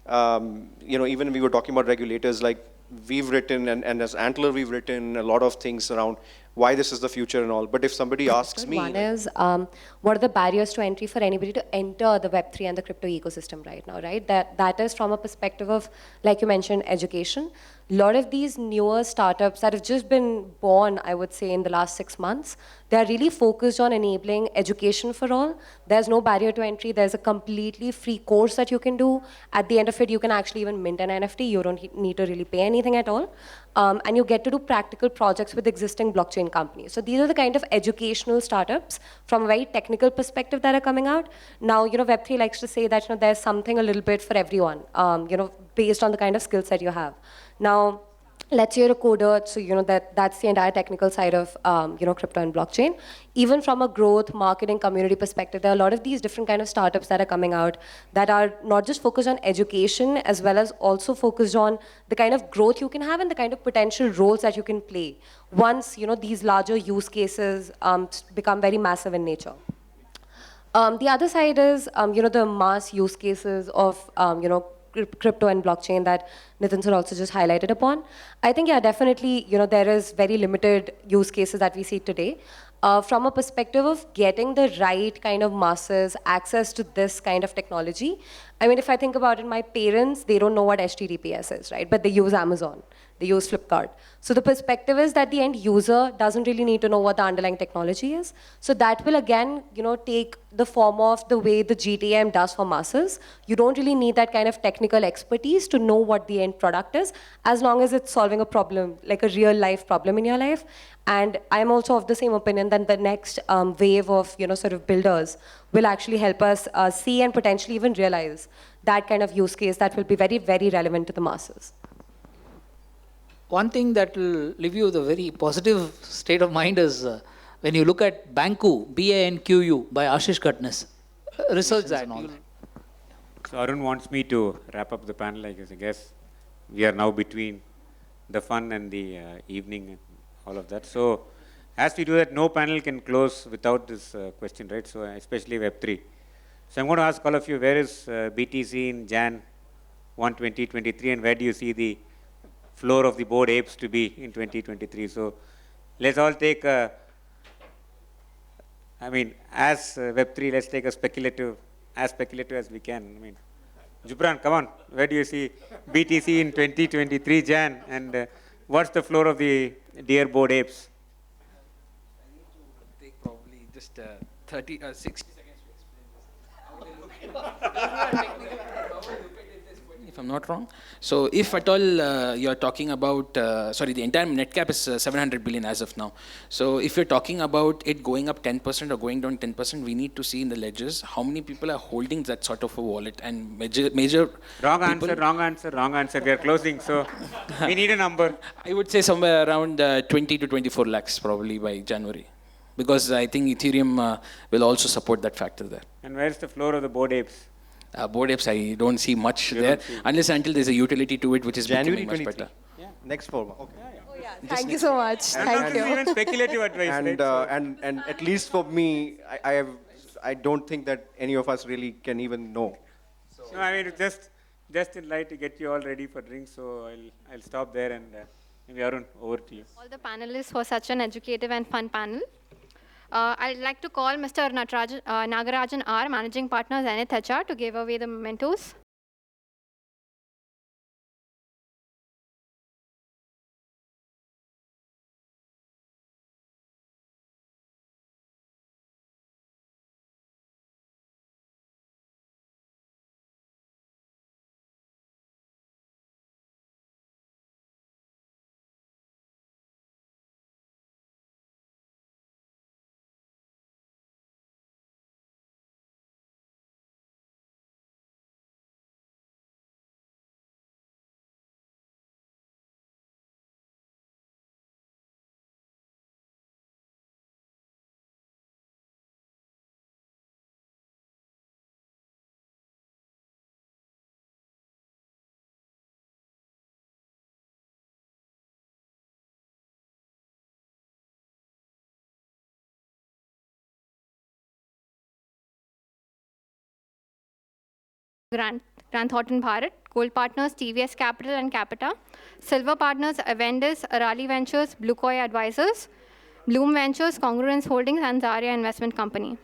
even we were talking about regulators, like we've written, and as Antler, we've written a lot of things around why this is the future and all. But if somebody asks me... One is, what are the barriers to entry for anybody to enter the Web3 and the crypto ecosystem right now, right? That is from a perspective of, like you mentioned, education. A lot of these newer startups that have just been born, I would say, in the last 6 months, they're really focused on enabling education for all. There's no barrier to entry. There's a completely free course that you can do. At the end of it, you can actually even mint an NFT. You don't need to really pay anything at all. And you get to do practical projects with existing blockchain companies. So these are the kind of educational startups from a very technical perspective that are coming out. Now, Web3 likes to say that there's something a little bit for everyone, based on the kind of skill set you have. Now, let's say you're a coder, so that's the entire technical side of crypto and blockchain. Even from a growth, marketing, community perspective, there are a lot of these different kind of startups that are coming out that are not just focused on education as well as also focused on the kind of growth you can have and the kind of potential roles that you can play once these larger use cases become very massive in nature. The other side is the mass use cases of crypto and blockchain that Nitin sir also just highlighted upon. I think, yeah, definitely, there is very limited use cases that we see today. From a perspective of getting the right kind of masses access to this kind of technology, I mean, if I think about it, my parents, they don't know what HTTPS is, right? But they use Amazon, they use Flipkart. So the perspective is that the end user doesn't really need to know what the underlying technology is. So that will again, take the form of the way the GTM does for masses. You don't really need that kind of technical expertise to know what the end product is, as long as it's solving a problem, like a real life problem in your life. And I'm also of the same opinion that the next wave of, sort of builders will actually help us see and potentially even realize that kind of use case that will be very, very relevant to the masses. One thing that will leave you with a very positive state of mind is when you look at Banku, BANQU by Ashish Katniss. Research that. So Arun wants me to wrap up the panel. I guess we are now between the fun and the evening and all of that. So as we do that, no panel can close without this question, right? So especially Web3. So I'm going to ask all of you, where is BTC in Jan 1, 2023, and where do you see the floor of the board apes to be in 2023? So let's all take as Web3, let's take a speculative as speculative as we can. I mean, Jubran, come on. Where do you see BTC in 2023 Jan? And what's the floor of the dear board apes? Take probably just 60 seconds to explain this. If I'm not wrong. So if at all you're talking about, sorry, the entire net cap is 700 billion as of now. So if you're talking about it going up 10% or going down 10%, we need to see in the ledgers how many people are holding that sort of a wallet, and major Wrong answer. We are closing, so we need a number. I would say somewhere around 20 to 24 lakhs probably by January, because I think Ethereum will also support that factor there. And where's the floor of the board apes? Board apes, I don't see much there, unless until there's a utility to it, which is January becoming much better. Yeah. Next forum. Okay. Thank you so much. Thank you. Even speculative advice, And, right? and at least for me, I don't think that any of us really can even know. No, I mean, just in light to get you all ready for drinks, so I'll stop there, and maybe Arun, over to you. All the panelists for such an educative and fun panel. I'd like to call Mr. Nagarajan R, Managing Partner, Zenith HR, to give away the mementos. Grant Thornton Bharat, Gold Partners, TVS Capital and Capita, Silver Partners, Avendus, Arali Ventures, Blue Koi Advisors, Bloom Ventures, Congruence Holdings, and Zaria Investment Company.